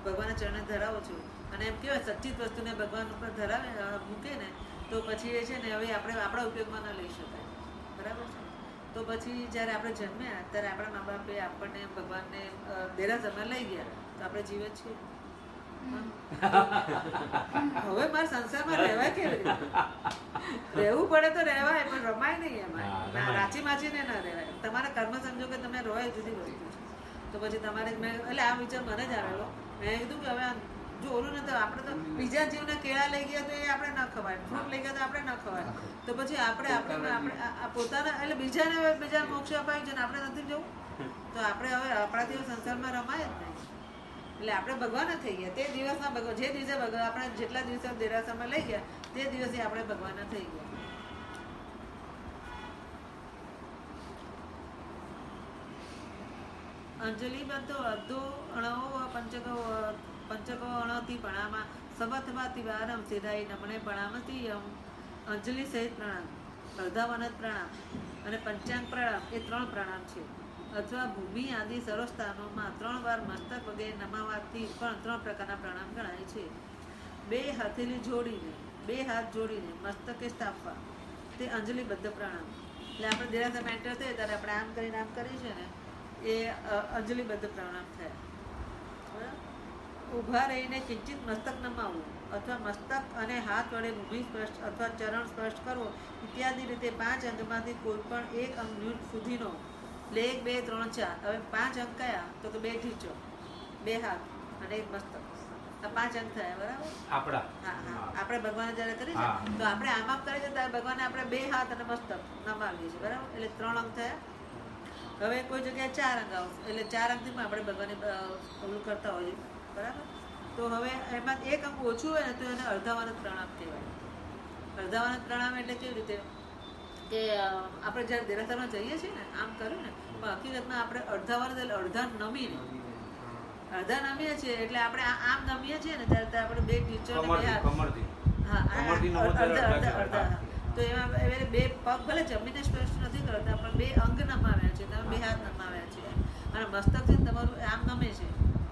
ભગવાનના ચરણે ધરાવો છો. અને એમ કહેવાય સચ્ચિત વસ્તુને ભગવાન ઉપર મૂકે ને તો પછી એ છે ને હવે આપણે આપણા ઉપયોગમાં ન લઈ શકાય, બરાબર છે. તો પછી જ્યારે આપણે જન્મ્યા ત્યારે આપણા મા બાપે આપણને ભગવાનને દેરાસરમાં લઈ ગયા તો આપણે જીવે જ છીએ. હવે મારા સંસારમાં રહેવાય કેવી રીતે? રહેવું પડે તો રહેવાય, પણ રમાય નહીં એમાં. રાચી માચીને ન રહેવાય. તમારા કર્મ સમજો કે તમે રોય જુદી વસ્તુ છે. તો પછી તમારે એટલે આ વિચાર મને જ આવેલો. મેં કીધું કે હવે જો ઓલું નથી, આપણે તો બીજા જીવને કેળા લઈ ગયા તો એ આપણે ન ખવાય, ફ્રૂટ લઈ ગયા તો આપણે ન ખવાય. તો પછી આપણે પોતાના એટલે બીજા મોક્ષ અપાયું છે ને આપણે નથી જવું, તો આપણે હવે આપણાથી સંસારમાં રમાય જ નહીં. એટલે આપણે ભગવાન જ થઈ ગયા તે દિવસમાં. ભગવાન જે દિવસે આપણે જેટલા દિવસે દેરાસરમાં લઈ ગયા તે દિવસે આપણે ભગવાન થઈ ગયા. અંજલિ બંધો અર્ધો અણવો પંચકો અણથી પ્રણામા સવથવાથી વારમ સિધાઈ નમણે પ્રણામથી અંજલિ સહિત પ્રણામ, અર્ધાવનત પ્રણામ અને પંચાંગ પ્રણામ એ 3 પ્રણામ છે. અથવા ભૂમિ આદિ સર્વ સ્થાનોમાં 3 વાર મસ્તક વગેરે નમાવાથી પણ 3 પ્રકારના પ્રણામ ગણાય છે. 2 હથેળી જોડીને 2 હાથ જોડીને મસ્તકે સ્થાપવા તે અંજલિબદ્ધ પ્રણામ. એટલે આપણે દેરાસરમાં એન્ટર થઈએ ત્યારે આપણે આમ કરીને આમ કરીએ છીએ ને એ અંજલિબદ્ધ પ્રણામ થયા. ઊભા રહીને કિંચિત મસ્તક નમાવવું અથવા મસ્તક અને હાથ વડે ભૂમિ સ્પર્શ અથવા ચરણ સ્પર્શ કરવો ઇત્યાદિ રીતે 5 અંગમાંથી કોઈ પણ એક અંગ સુધીનો એટલે 1 2 3 4 હવે 5 અંગ કયા તો કે 2 ઢીંચો 2 હાથ અને 1 મસ્તક આ 5 અંગ થયા બરાબર આપણા હા આપણે ભગવાને જ્યારે કરીએ છીએ તો આપણે આમ કરીએ છીએ ત્યારે ભગવાને આપણે 2 હાથ અને મસ્તક નમાવીએ છીએ બરાબર એટલે 3 અંગ થયા હવે કોઈ જગ્યાએ 4 અંગ આવશે એટલે 4 અંગથી પણ આપણે ભગવાનને ઓલું કરતા હોઈએ બરાબર તો હવે એમાં એક અંગ ઓછું હોય ને તો એને અર્ધાવાનત પ્રણામ કહેવાય અર્ધાવાનત પ્રણામ એટલે કેવી રીતે કે આપણે જ્યારે દેરાસરમાં જઈએ છીએ ને આમ કર્યું ને પણ હકીકતમાં આપણે અડધાવાનત એટલે અડધા નમીને અડધા નમીએ છીએ એટલે આપણે આમ નમીએ છીએ ને ત્યારે આપણે 2 ટીચર અડધા તો એમાં એ 2 પગ ભલે જમીને સ્પર્શ નથી કરતા પણ 2 અંગ નમાવ્યા છે તમે 2 હાથ નમાવ્યા છે અને મસ્તક છે તમારું આમ નમે છે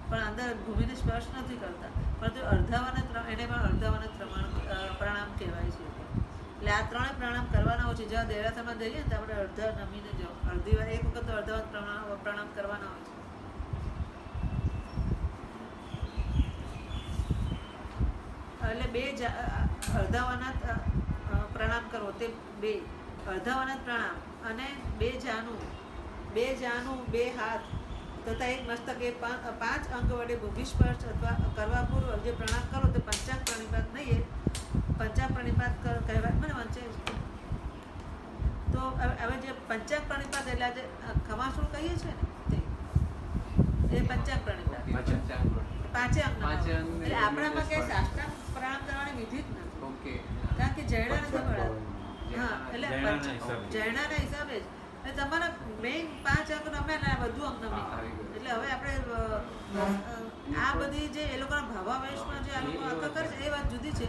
પણ અંદર ભૂમિને સ્પર્શ નથી કરતા પરંતુ અર્ધાવાનત એને પણ અર્ધાવાનત પ્રણામ કહેવાય છે એટલે આ 3 પ્રણામ કરવાના હોય છે જ્યાં દેરાસરમાં જઈએ ને તો આપણે અડધા નમીને જાઓ અડધી વાર એક વખત તો અર્ધાવાનત પ્રણામ કરવાના હોય છે એટલે 2 અર્ધાવાનત પ્રણામ કરવો તે 2 અર્ધાવાનત પ્રણામ અને 2 જાનું 2 હાથ તથા 1 મસ્તક એ 5 અંગ વડે ભૂમિ સ્પર્શ અથવા કરવા પૂર્વક જે પ્રણામ કરો તે પંચાંગ પ્રણિપાત નહીં પંચાંગ પ્રણિપાત કહેવાય મને વંચે તો હવે જે પંચાંગ પ્રણિપાત એટલે આજે ખમાસુર કહીએ છીએ ને તે એ પંચાંગ પ્રણિપાત 5 અંગ એટલે આપણામાં કઈ સાષ્ટાંગ પ્રણામ કરવાની વિધિ જ નથી કારણ કે જૈના નથી મળ્યા હા એટલે જૈનાના હિસાબે જ એટલે તમારા મેઇન 5 અંગ નમે ને બધું અંગ નમે એટલે હવે આપણે આ બધી જે એ લોકોના ભાવાવેશમાં જે આ લોકો અક્કર કરે છે એ વાત જુદી છે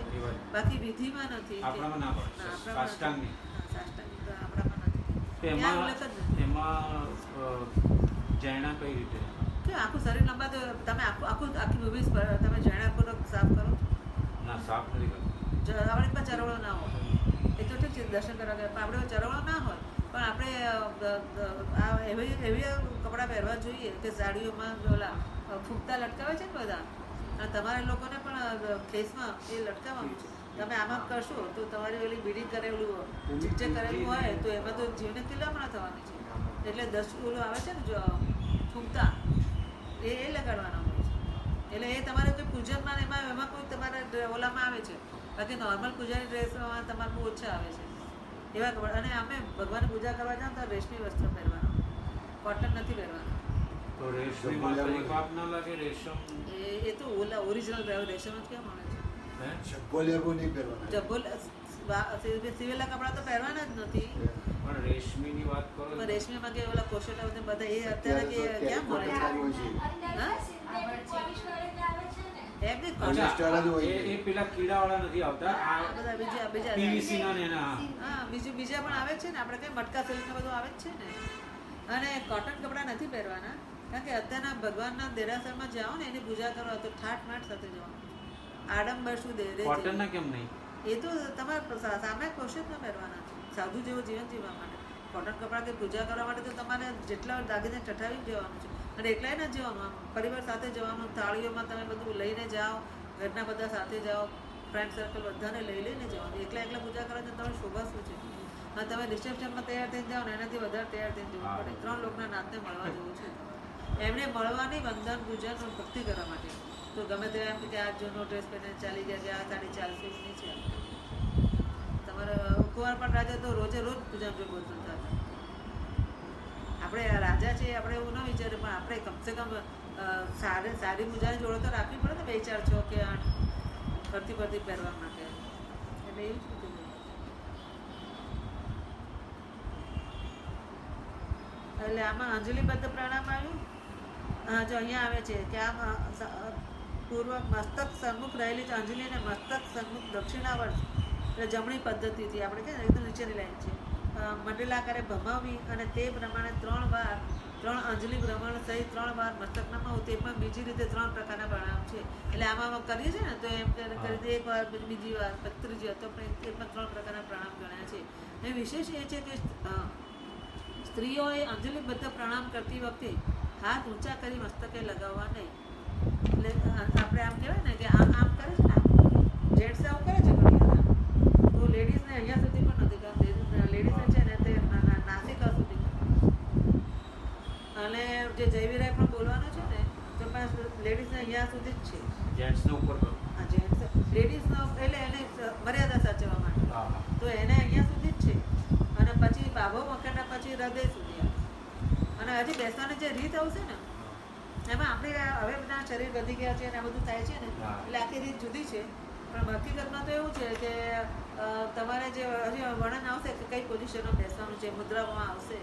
બાકી વિધિમાં નથી આપણામાં નથી એમાં જૈના કઈ રીતે કે આખું શરીર લંબા તો તમે આખી મૂવીઝ તમે જૈનાપૂર્વક સાફ કરો ના સાફ નથી કરતો આપણી પાસે ચરવડો ના હોય એ તો ઠીક છે દર્શન કરવા ગયા પણ આપણે ચરવડો ના હોય પણ આપણે એવી કપડાં પહેરવા જોઈએ કે સાડીઓમાં ઓલા ફૂગતા લટકાવે છે ને બધા અને તમારા લોકોને પણ ફેસમાં એ લટકાવવાનું છે તમે આમાં કરશો તો તમારી ઓલી બીડી કરેલું ચીચે કરેલું હોય તો એમાં તો જીવને કિલ્લામણા થવાની છે એટલે 10 ઓલું આવે છે ને જો ફૂગતા એ લગાડવાના હોય છે એટલે એ તમારે કોઈ પૂજનમાં એમાં કોઈ તમારે ઓલામાં આવે છે બાકી નોર્મલ પૂજાની ડ્રેસમાં તમારે બહુ ઓછા આવે છે એવા કપડાં અને અમે ભગવાનની પૂજા કરવા જાઓ તો રેશમી વસ્ત્ર પહેરવાના કોટન નથી પહેરવાના તો રેશમીમાં કઈ પાપ ના લાગે રેશમ એ તો ઓલા ઓરિજિનલ રેશમ જ કેમ મળે છે સિવેલા કપડાં તો પહેરવાના જ નથી પણ રેશમીની વાત કરો પણ રેશમીમાં કે ઓલા કોશેટા બધા એ અત્યારે કે ક્યાં મળે છે એ પેલા કીડાવાળા નથી આવતા આ બધા બીજા પીવીસી ના ને એના હા બીજા પણ આવે છે ને આપણે કઈ મટકા સિલ્ક ને બધું આવે જ છે ને અને કોટન કપડાં નથી પહેરવાના કારણ કે અત્યારના ભગવાનના દેરાસરમાં જાઓ ને એની પૂજા કરવા તો ઠાઠ સાથે જવાનું આડંબર શું દે કોટનના કેમ નહીં એ તો તમારે સામે કોશિશમાં પહેરવાના છે સાધુ જેવું જીવન જીવવા માટે કોટન કપડાં કે પૂજા કરવા માટે તો તમારે જેટલા દાગીને ચઠાવી જવાનું છે અને એકલાય ના જવાનું આમ પરિવાર સાથે જવાનું થાળીઓમાં તમે બધું લઈને જાઓ ઘરના બધા સાથે જાઓ ફ્રેન્ડ સર્કલ બધાને લઈને જવાનું એકલા પૂજા કરવા તમારી શોભા શું છે અને તમે રિસેપ્શનમાં તૈયાર થઈને જાઓ ને એનાથી વધારે તૈયાર થઈને જવું પડે 3 લોકના નાથને મળવા જવું છે એમને મળવાની વંદન પૂજન ભક્તિ કરવા માટે તો ગમે તે એમ કે આ જૂનો ડ્રેસ પહેરીને ચાલી ગયા કે આ સાડી ચાલશે નહીં છે તમારે કુંવર પણ રાજા તો રોજે રોજ પૂજા જો બોલતા હતા આપણે રાજા છે આપણે એવું ન વિચાર્યું પણ આપણે કમસે કમ સારી પૂજાની જોડે તો રાખવી પડે ને 2 4 6 કે 8 ફરતી પહેરવા માટે એટલે એવું જ કીધું એટલે આમાં અંજલિબદ્ધ પ્રણામ આવ્યું હા જો અહીંયા આવે છે કે આમ પૂર્વક મસ્તક સન્મુખ રહેલી અંજલિ અને મસ્તક સન્મુખ દક્ષિણાવર્ત એટલે જમણી પદ્ધતિથી આપણે કે એકદમ નીચેની લાઈન છે મંડલાકારે ભમાવવી અને તે પ્રમાણે 3 વાર 3 અંજલિ ભ્રમણ સહિત 3 વાર મસ્તક નમાવું તે પણ બીજી રીતે 3 પ્રકારના પ્રણામ છે એટલે આમાં કરીએ છીએ ને તો એમ કરી દે 1 વાર બીજી વાર ત્રીજી વાર તો આપણે એ પણ 3 પ્રકારના પ્રણામ ગણ્યા છે એ વિશેષ એ છે કે સ્ત્રીઓએ અંજલિબદ્ધ પ્રણામ કરતી વખતે હાથ ઊંચા કરી મસ્તકે લગાવવા નહીં એટલે આપણે આમ કહેવાય ને કે આમ આમ કરે છે ને, જેન્ટ્સ આવું કરે છે ઘણી વાર આમ. તો લેડીઝને અહીંયા સુધી પણ નથી કરતા. લેડીઝને છે ને તે નાસિકા સુધી કરે. અને જે જયવીરાય પણ બોલવાનું છે ને તો લેડીઝને અહીંયા સુધી જ છે. જેન્ટ્સને ઉપર કરો. હા, જેન્ટ્સ લેડીઝનો એટલે એને મર્યાદા સાચવવા માટે. હા હા. તો એને અહીંયા સુધી જ છે. અને પછી બાબો મકરના પછી હૃદય સુધી આવે. અને હજી બેસવાની જે રીત આવશે ને એમાં આપણે હવે બધા શરીર વધી ગયા છે અને આ બધું થાય છે ને હા. એટલે આખી રીત જુદી છે. પણ હકીકતમાં તો એવું છે કે તમારે જે હજી વર્ણન આવશે કે કઈ પોઝિશનમાં બેસવાનું છે, મુદ્રામાં આવશે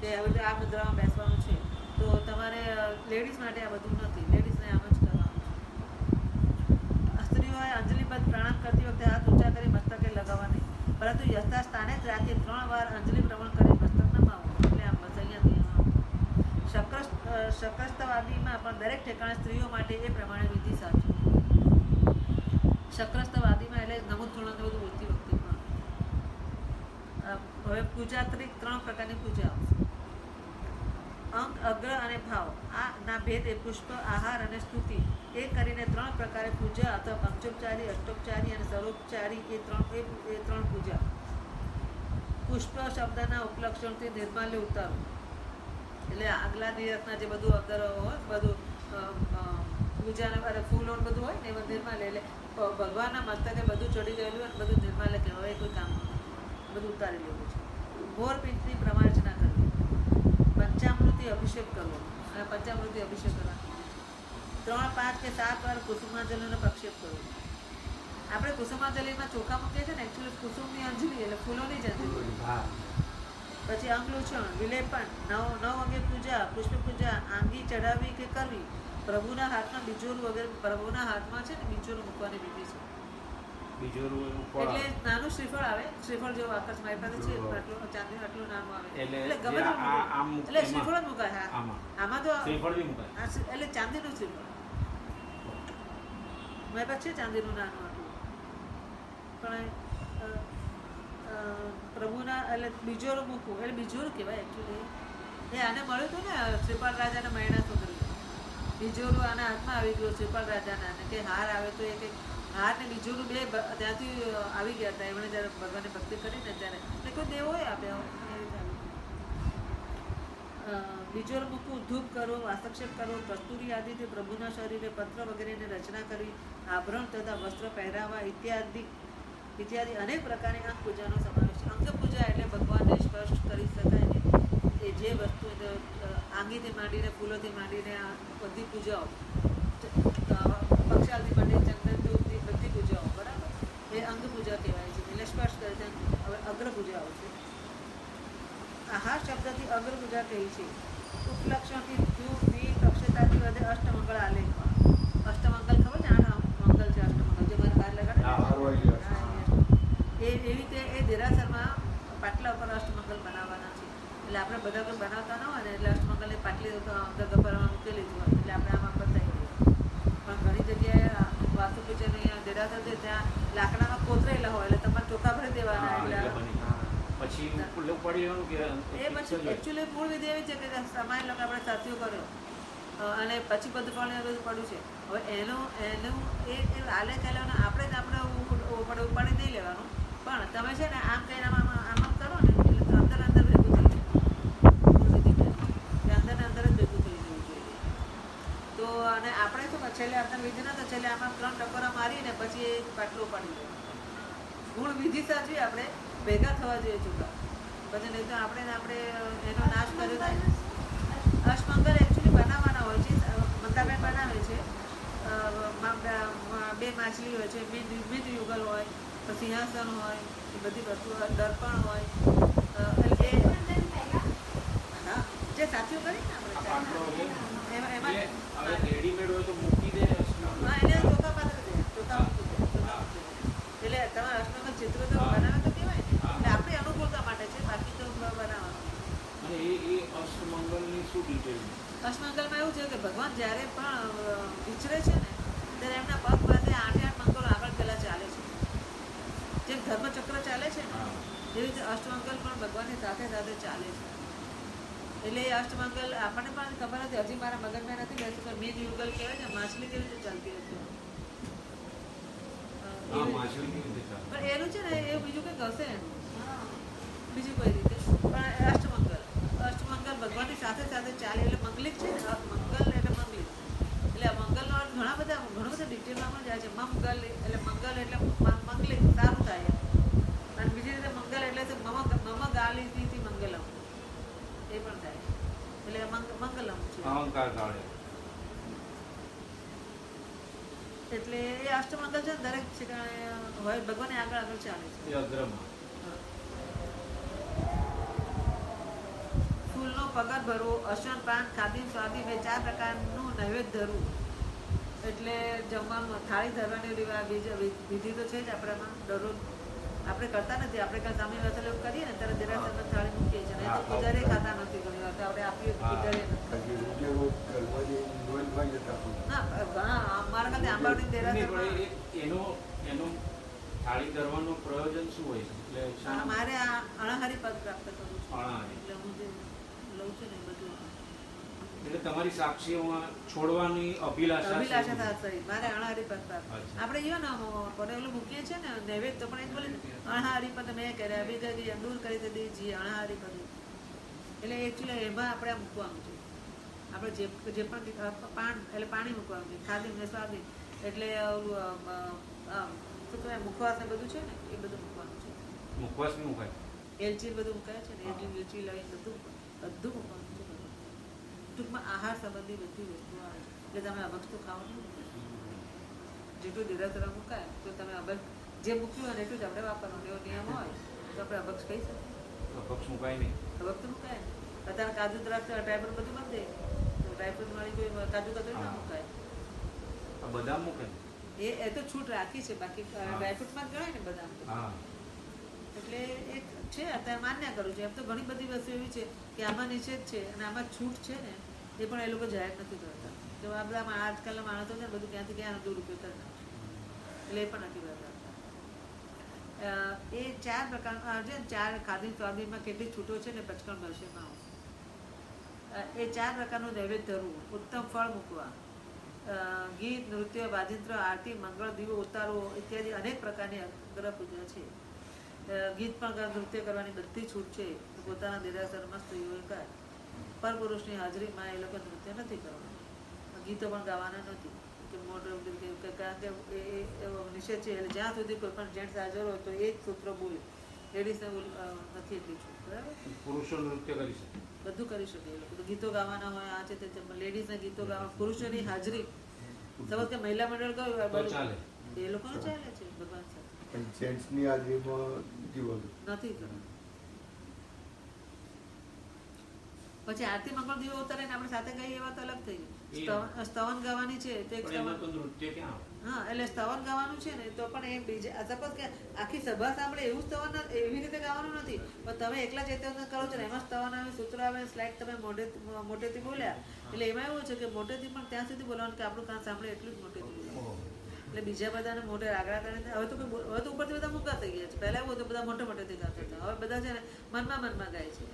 કે હવે આ મુદ્રામાં બેસવાનું છે. તો તમારે લેડીઝ માટે આ બધું નથી. લેડીઝને આમ જ કરવાનું છે. સ્ત્રીઓએ અંજલિબદ્ધ પ્રણામ કરતી વખતે હાથ ઊંચા કરી મસ્તકે લગાવવા નહીં, પરંતુ યથાસ્થાને જ રાખી 3 વાર અંજલિ પ્રવણ કરી મસ્તક નમાવવું. એટલે આમ બસ અહીંયાથી શક્રસ્તવાદીમાં પણ દરેક ઠેકાણે સ્ત્રીઓ માટે એ પ્રમાણે વિધિ સાચી. શક્રસ્તવાદીમાં એટલે નમૂદ થોડું બધું બોલતી વખતે પણ. હવે પૂજા 3 પ્રકારની પૂજા આવશે. અંક, અગ્ર અને ભાવ આ ના ભેદ એ પુષ્પ, આહાર અને સ્તુતિ એ કરીને 3 પ્રકારે પૂજા અથવા પંચોપચારી, અષ્ટોપચારી અને સર્વોપચારી એ ત્રણ પૂજા. પુષ્પ શબ્દના ઉપલક્ષણથી નિર્માલ્ય ઉતારવું. એટલે આગલા દિવસના જે બધું અંદર હોય બધું પૂજાના ફૂલો બધું હોય ને એ બધું નિર્માલ્ય. એટલે ભગવાનના મસ્તકે બધું ચડી ગયેલું અને બધું નિર્માલ્ય કહેવાય. કોઈ કામ બધું ઉતારી લેવું છે. ઘોર પિંચની પ્રમાર્ચના કરવી. પંચામૃતિ અભિષેક કરવો. અને પંચામૃતિ અભિષેક કરવા 3, 5 કે 7 વાર કુસુમાંજલિનો પ્રક્ષેપ કરવો. આપણે કુસુમાંજલિમાં ચોખા મૂકીએ છીએ ને એકચ્યુઅલી કુસુમની અંજલિ એટલે ફૂલોની જ અંજલિ. પછી અંગલુછણ, વિલેપન, 9 અંગે પૂજા, પુષ્પ પૂજા, આંગી ચઢાવી કે કરવી, પ્રભુના હાથમાં બીજોરું વગેરે. પ્રભુના હાથમાં છે ને બીજોરું મૂકવાની વિધિ છે. એટલે નાનું શ્રીફળ આવે, શ્રીફળ જેવો આકાશ મારી પાસે છે, આટલું ચાંદી આટલું નાનું આવે એટલે ગમે એટલે શ્રીફળ જ મુકાય. હા, આમાં તો શ્રીફળ બી મુકાય. એટલે ચાંદીનું શ્રીફળ મારી પાસે છે, ચાંદીનું નાનું આટલું. પણ પ્રભુના એટલે બીજોરું મૂકવું એટલે બીજોરું કહેવાય એકચ્યુઅલી. એ આને મળ્યું હતું ને શ્રીપાલ રાજાના મહિના સુધરી બીજોરું આના હાથમાં આવી ગયું શ્રીપાલ રાજાના. અને કે હાર આવે તો એ કંઈક હાર ને બીજોરું બે ત્યાંથી આવી ગયા હતા. એમણે જ્યારે ભગવાનની ભક્તિ કરીને ત્યારે એટલે કોઈ દેવો હોય આપ્યા હોય એવી રીતે બીજોરું મૂકવું, ધૂપ કરવો, વાસક્ષેપ કરવો, કસ્તુરી આદિથી પ્રભુના શરીરે પત્ર વગેરેની રચના કરવી, આભરણ તથા વસ્ત્ર પહેરાવા ઇત્યાદિ અનેક પ્રકારની અંગ પૂજાનો સમાવેશ છે. અંગ પૂજા એટલે ભગવાનને સ્પર્શ કરી શકાય ને એ જે વસ્તુ આંગીથી માંડીને ફૂલોથી માંડીને આ બધી પૂજાઓ, પક્ષાલથી માંડીને ચંદન ધૂપથી બધી પૂજાઓ બરાબર એ અંગ પૂજા કહેવાય છે. એટલે સ્પર્શ કરે છે. હવે અગ્ર પૂજા આવશે. આહાર શબ્દથી અગ્ર પૂજા કહી છે. ઉપલક્ષણથી ધૂપ, દીપ, અક્ષતાથી વધે અષ્ટમંગળ આલેખવા. અષ્ટમંગલ ખબર છે? 8 મંગલ છે. અષ્ટમંગલ જે મારે બહાર લગાડે એવી રીતે એ દેરાસરમાં પાટલા ઉપર અષ્ટમંગલ બનાવવાના છે. એટલે આપણે બધા કોઈ બનાવતા ન હોય ને એટલે અષ્ટમંગલની પાટલી અંદર ગબ્બરમાં મૂકેલી જ હોય એટલે આપણે આમાં બતાવી દઈએ. પણ ઘણી જગ્યાએ વાસ્તુ પૂજન અહીંયા દેરાસર છે ત્યાં લાકડામાં કોતરેલા હોય એટલે તમારે ચોખા ભરી દેવાના. એટલે પછી પડી કે એ પછી એકચ્યુઅલી મૂળ વિધિ એવી છે કે સમાજ લોકો આપણે સાથીઓ કર્યો અને પછી બધું પણ બધું પડ્યું છે. હવે એનું એ આલેખ આપણે જ આપણે ઉપાડી નહીં લેવાનું. પણ તમે છે ને આમ કહીને આમ કરો ને એટલે અંદર ભેગું થઈ જાય. અંદર જ ભેગું થઈ જવું જોઈએ. તો અને આપણે શું છેલ્લે અંદર વિધિ ના તો છેલ્લે આમાં 3 ટકોરા મારીને પછી એ પાટલું ઉપાડી દેવાનું. મૂળ વિધિ સાચવી આપણે ભેગા થવા જોઈએ ચોખા. પછી નહીં તો આપણે એનો નાશ કર્યો થાય. અષ્ટમંગલ એકચ્યુઅલી બનાવવાના હોય છે. મંદાબેન બનાવે છે. 2 માછલી હોય છે, મિત યુગલ હોય, સિંહાસન હોય, એ બધી વસ્તુઓ, દર્પણ હોય. હા, જે સાચું કરી ને આપણે એમાં રેડીમેડ હોય તો મૂકી દે. હા, એને ચોખા પાત્ર દે, ચોખા મૂકી દે. એટલે તમારે અષ્ટમંગલ ચિત્ર તો બનાવે તો કહેવાય ને. એટલે આપણી અનુકૂળતા માટે છે, બાકી તો બનાવવાનું. અને એ અષ્ટમંગલની શું ડિટેલ? અષ્ટમંગલમાં એવું છે કે ભગવાન જ્યારે પણ વિચરે છે ને ત્યારે એમના પગ પાસે 8 મંગળો આગળ પહેલાં ચાલે છે. જેમ ધર્મચક્ર ચાલે છે ને એવી રીતે અષ્ટમંગલ પણ ભગવાનની સાથે સાથે ચાલે છે. એટલે એ અષ્ટમંગલ આપણને પણ ખબર નથી, હજી મારા મગજમાં નથી બેસતું કે મીન યુગલ કહેવાય ને, માછલી કેવી રીતે ચાલતી હશે. હા, માછલી કેવી રીતે ચાલે? પણ એનું છે ને એ બીજું કંઈક હશે એનું, બીજી કોઈ રીતે. પણ અષ્ટમંગલ ભગવાનની સાથે સાથે ચાલે એટલે મંગલિક છે ને, મંગલ એટલે મંગલિક. એટલે મંગલનો અર્થ ઘણું બધા ડિટેલમાં પણ જાય છે. મંગલ એટલે મંગલ એટલે મંગલિક, સારું થાય. અને બીજી રીતે મંગલ એટલે મમ ગાલિથી મંગલમ, એ પણ થાય. એટલે મંગલમ છે, અહંકાર ગાળે. એટલે એ અષ્ટમંગલ છે દરેક ઠેકાણે હોય, ભગવાનને આગળ આગળ ચાલે છે. એ અગ્રમાં. ફૂલનો પગર ભરવો, અશ્વન પાન, ખાદી સ્વાદી, એ 4 પ્રકારનું નૈવેદ્ય ધરવું. એટલે જમવાનું થાળી ધરવાની વિધિ તો છે જ આપણામાં. દરરોજ આપણે કરતા નથી, આપણે કાંઈ સામે વસલ એવું કરીએ ને ત્યારે દેરાસરમાં થાળી મૂકીએ છીએ, ને તો પૂજારી ખાતા નથી ઘણી વાર, તો આપણે આપીએ પૂજારી મારા ખાતે આંબાવડી દેરાસરમાં એનું થાળી ધરવાનું પ્રયોજન શું હોય છે? એટલે મારે આ અણહારી પદ પ્રાપ્ત કરવું છે, અણાહારી. એટલે હું જે લઉં છું ને એ બધું એટલે તમારી સાક્ષીઓમાં છોડવાની અભિલાષા સહિત મારે અણહારી પદ પ્રાપ્ત. આપણે જો ને પટેલું મૂકીએ છીએ ને નૈવેદ્ય, તો પણ એ બોલે અણહારી પદ મેં કર્યા બીજા દૂર કરી દીધી જી અણહારી પદ. એટલે એકચ્યુઅલી એમાં આપણે મૂકવાનું છે. આપણે જે પણ પાણી મૂકવાનું છે, ખાદી ને સ્વાદી, એટલે શું કહેવાય મુખવાસ ને બધું છે ને એ બધું મૂકવાનું છે. મુખવાસ બી મુકાય, એલચી બધું મુકાય છે ને, એલચી લઈને બધું મૂકવાનું છે. ટૂંકમાં આહાર સંબંધી બધી વસ્તુઓ આવે, એટલે તમે અભક્ષ તો ખાઓ નહીં. જેટલું દેરાસરા મુકાય તો તમે અભક્ષ જે મૂક્યું હોય એટલું જ આપણે વાપરવાનું, એવો નિયમ હોય તો આપણે અભક્ષ કહી શકીએ. અભક્ષ મુકાય નહીં, અભક્ષ તો મુકાય. અત્યારે કાજુ દ્રાક્ષ ડ્રાયફ્રૂટ બધું બંધ દે, તો ડ્રાયફ્રૂટ વાળી કોઈ કાજુ કતરી ના મુકાય. આ બદામ મૂકે એ તો છૂટ રાખી છે, બાકી ડ્રાયફ્રૂટમાં જ ગણાય ને બદામ તો. એટલે એક છે અત્યારે માન્ય કરું છું. એમ તો ઘણી બધી વસ્તુ એવી છે કે આમાં નિષેધ છે અને આમાં છૂટ છે ને, એ પણ એ લોકો જાહેર નથી કરતા. તો આ બધા આજકાલના માણસો છે ને બધું ક્યાંથી ક્યાં દુરુપયોગ કરે, એટલે એ પણ નથી કરતા. એ 4 પ્રકારના છે, 4 ખાદી સ્વાદીમાં કેટલી છૂટો છે ને પચકણ મળશે માં. એ 4 પ્રકારનું નૈવેદ્ય ધરવું, ઉત્તમ ફળ મૂકવા, ગીત, નૃત્ય, વાજિંત્ર, આરતી, મંગળ દીવો ઉતારવો ઇત્યાદિ અનેક પ્રકારની અગ્ર પૂજા છે. ગીત પણ નૃત્ય કરવાની બધી છૂટ છે, પોતાના દેરાસરમાં સ્ત્રીઓએ કરે. પરપુરુષની હાજરીમાં એ લોકો નૃત્ય નથી કરવાનું, ગીતો પણ ગાવાના નથી કે મોટું, કારણ કે એ નિષેધ છે. એટલે જ્યાં સુધી કોઈ પણ જેન્ટ્સ હાજર હોય તો એ જ સૂત્ર બોલે, લેડીઝને નથી એટલી છૂટ. બરાબર, પુરુષો નૃત્ય કરી શકે, બધું કરી શકે. એ લોકો ગીતો ગાવાના હોય, આ છે તે લેડીઝને ગીતો ગાવા, પુરુષોની હાજરી સમજ કે મહિલા મંડળ ગયું ચાલે, એ લોકોને ચાલે છે ભગવાન સાથે. જેન્ટ્સની હાજરીમાં નથી કરવાનું. પછી આરતી મંગળ દીવો ઉતારે ને આપણે સાથે ગઈએ એવા તો અલગ થઈ ગયું. સ્તવન ગાવાની છે તો એક હા, એટલે સ્તવન ગાવાનું છે ને તો પણ એ બીજા સપોઝ કે આખી સભા સાંભળે એવું સ્તવન એવી રીતે ગાવાનું નથી, પણ તમે એકલા ચેતન કરો છો ને એમાં સ્તવન આવે, સૂત્ર આવે, સ્લાઇડ તમે મોટેથી બોલ્યા, એટલે એમાં એવું છે કે મોટેથી પણ ત્યાં સુધી બોલવાનું કે આપણું કાન સાંભળે એટલું જ મોટેથી બોલવાનું. એટલે બીજા બધાને મોટે આગળ કરીને હવે તો ઉપરથી બધા મૂકા થઈ ગયા છે. પહેલા એવું હતું બધા મોટેથી ગાતા હતા, હવે બધા છે ને મનમાં ગાય છે.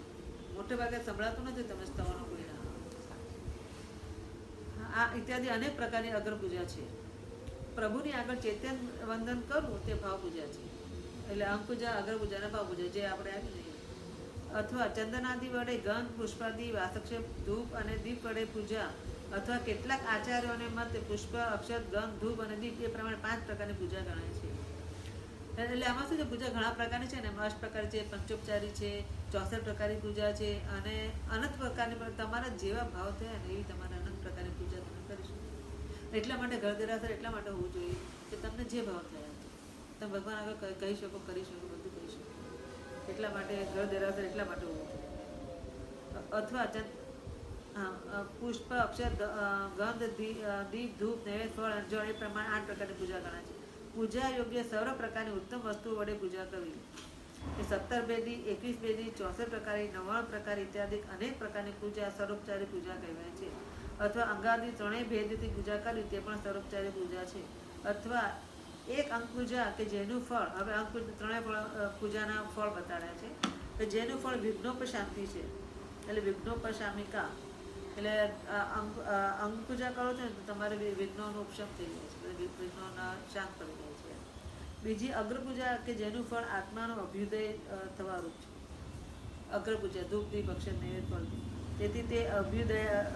મોટે ભાગે સંભળાતું નથી તમે સ્તવનો કોઈ ના. આ ઇત્યાદિ અનેક પ્રકારની અગ્ર પૂજા છે. પ્રભુની આગળ ચૈતન્ય વંદન કરવું તે ભાવ પૂજા છે. એટલે અંગ પૂજા, અગ્ર પૂજા અને ભાવ પૂજા જે આપણે આવી જઈએ. અથવા ચંદનાદિ વડે ગંધ, પુષ્પાદિ, વાસક્ષેપ, ધૂપ અને દીપ વડે પૂજા, અથવા કેટલાક આચાર્યોને મતે પુષ્પ, અક્ષત, ગંધ, ધૂપ અને દીપ એ પ્રમાણે 5 પ્રકારની પૂજા ગણાય છે. એટલે આમાં શું છે, પૂજા ઘણા પ્રકારની છે ને, 8 પ્રકાર છે, પંચોપચારી છે, 64 પ્રકારની પૂજા છે, અને અનંત પ્રકારની તમારા જેવા ભાવ થયા ને એવી તમારે અનંત પ્રકારની પૂજા તમે કરી શકો. એટલા માટે ઘર દેરાસર એટલા માટે હોવું જોઈએ કે તમને જે ભાવ થયા તમે ભગવાન આગળ કહી શકો, કરી શકો, બધું કહી શકો. એટલા માટે ઘર દેરાસર એટલા માટે હોવું જોઈએ. અથવા પુષ્પ, અક્ષર, ગંધ, દીપ, ધૂપ, નૈવેદ્ય, ફળ, જળ એ પ્રમાણે 8 પ્રકારની પૂજા ગણાય છે. પૂજા યોગ્ય સર્વ પ્રકારની ઉત્તમ વસ્તુઓ વડે પૂજા કરવી. 17 ભેદી, 21 ભેદી, 64 પ્રકારની, 99 પ્રકાર ઇત્યાદિ અનેક પ્રકારની પૂજા સર્વોપચારી પૂજા કહેવાય છે. અથવા અંગાદી 3 ભેદથી પૂજા કરવી તે પણ સર્વોપચારી પૂજા છે. અથવા એક અંગ પૂજા કે જેનું ફળ, હવે અંગ 3 પૂજાના ફળ બતાડ્યા છે કે જેનું ફળ વિઘ્નો પર શાંતિ છે. એટલે વિઘ્નોપશામિકા એટલે અંગ પૂજા કરો છો ને તો તમારે વિઘ્નોનો ઉપશમ થઈ જાય છે, વિઘ્નોના શાંત પડી જાય છે. બીજી અગ્રપૂજા કે જેનું ફળ આત્માનો અભ્યુદય થવાનું છે. અગ્રપૂજા ધૂપ દીપ અક્ષર નૈવેદ્ય ફળથી, તેથી તે